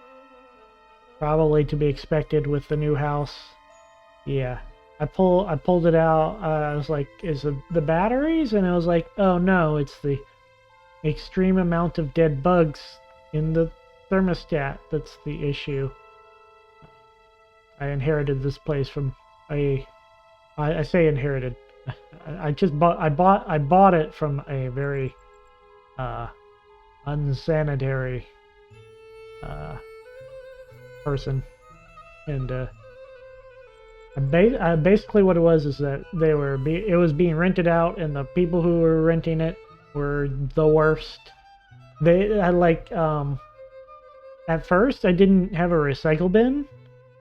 probably to be expected with the new house. Yeah, I pulled it out. I was like, is the batteries? And I was like, oh no, it's the extreme amount of dead bugs in the thermostat that's the issue. I inherited this place from I say inherited. I bought it from a very unsanitary person, and basically what it was is that it was being rented out, and the people who were renting it were the worst. At first I didn't have a recycle bin,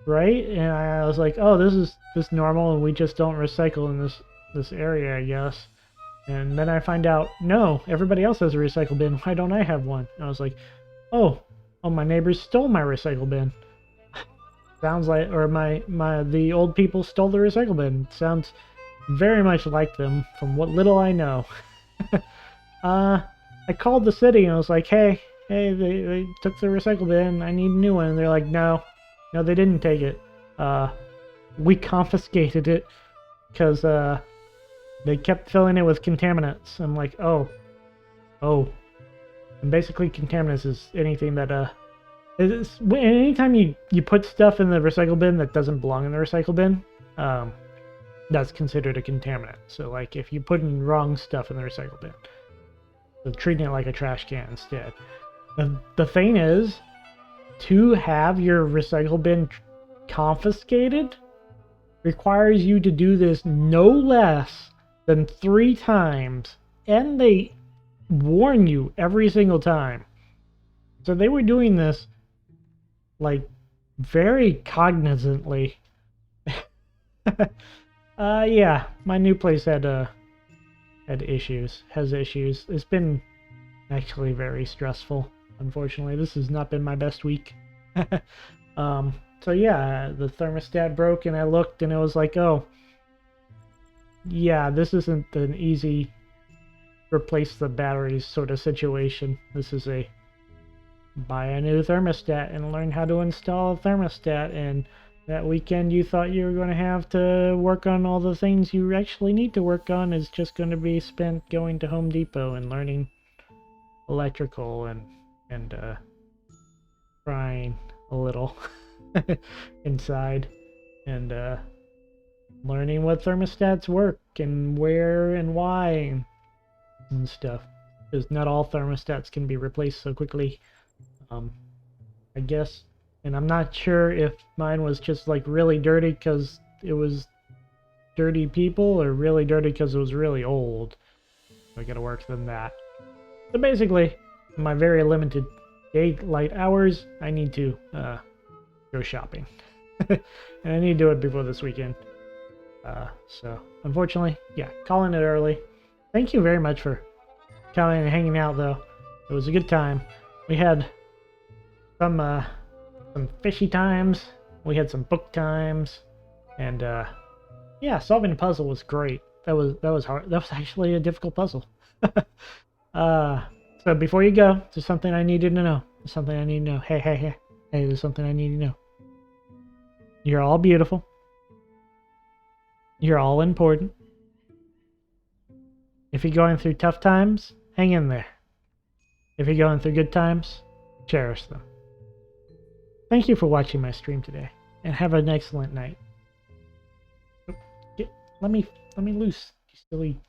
right? And I was like, oh, this is normal, and we just don't recycle in this area, I guess. And then I find out, no, everybody else has a recycle bin. Why don't I have one? And I was like, oh, my neighbors stole my recycle bin. Sounds like, or the old people stole the recycle bin. Sounds very much like them from what little I know. I called the city and I was like, hey, they took the recycle bin. I need a new one. And they're like, no, they didn't take it. We confiscated it because they kept filling it with contaminants. I'm like, oh. And basically contaminants is anything that anytime you put stuff in the recycle bin that doesn't belong in the recycle bin, that's considered a contaminant. So like if you put in wrong stuff in the recycle bin, so treating it like a trash can instead. The thing is, to have your recycle bin confiscated requires you to do this no less than 3 times, and they warn you every single time. So they were doing this like very cognizantly. Yeah, my new place has issues. It's been actually very stressful. Unfortunately, this has not been my best week. So yeah, the thermostat broke, and I looked, and it was like, oh, yeah, this isn't an easy replace the batteries sort of situation. This is a buy a new thermostat and learn how to install a thermostat, and that weekend you thought you were going to have to work on all the things you actually need to work on is just going to be spent going to Home Depot and learning electrical and crying a little inside, and learning what thermostats work and where and why and stuff, because not all thermostats can be replaced so quickly. I guess, and I'm not sure if mine was just like really dirty because it was dirty people, or really dirty because it was really old. I gotta work on that. So basically, in my very limited daylight hours, I need to go shopping. And I need to do it before this weekend. So, unfortunately, yeah, calling it early. Thank you very much for coming and hanging out, though. It was a good time. We had some fishy times. We had some book times. And, yeah, solving the puzzle was great. That was hard. That was actually a difficult puzzle. So before you go, there's something I needed to know. There's something I need to know. Hey, there's something I need to know. You're all beautiful. You're all important. If you're going through tough times, hang in there. If you're going through good times, cherish them. Thank you for watching my stream today, and have an excellent night. Let me loose, you silly.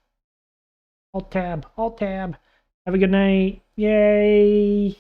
Alt tab. Have a good night. Yay!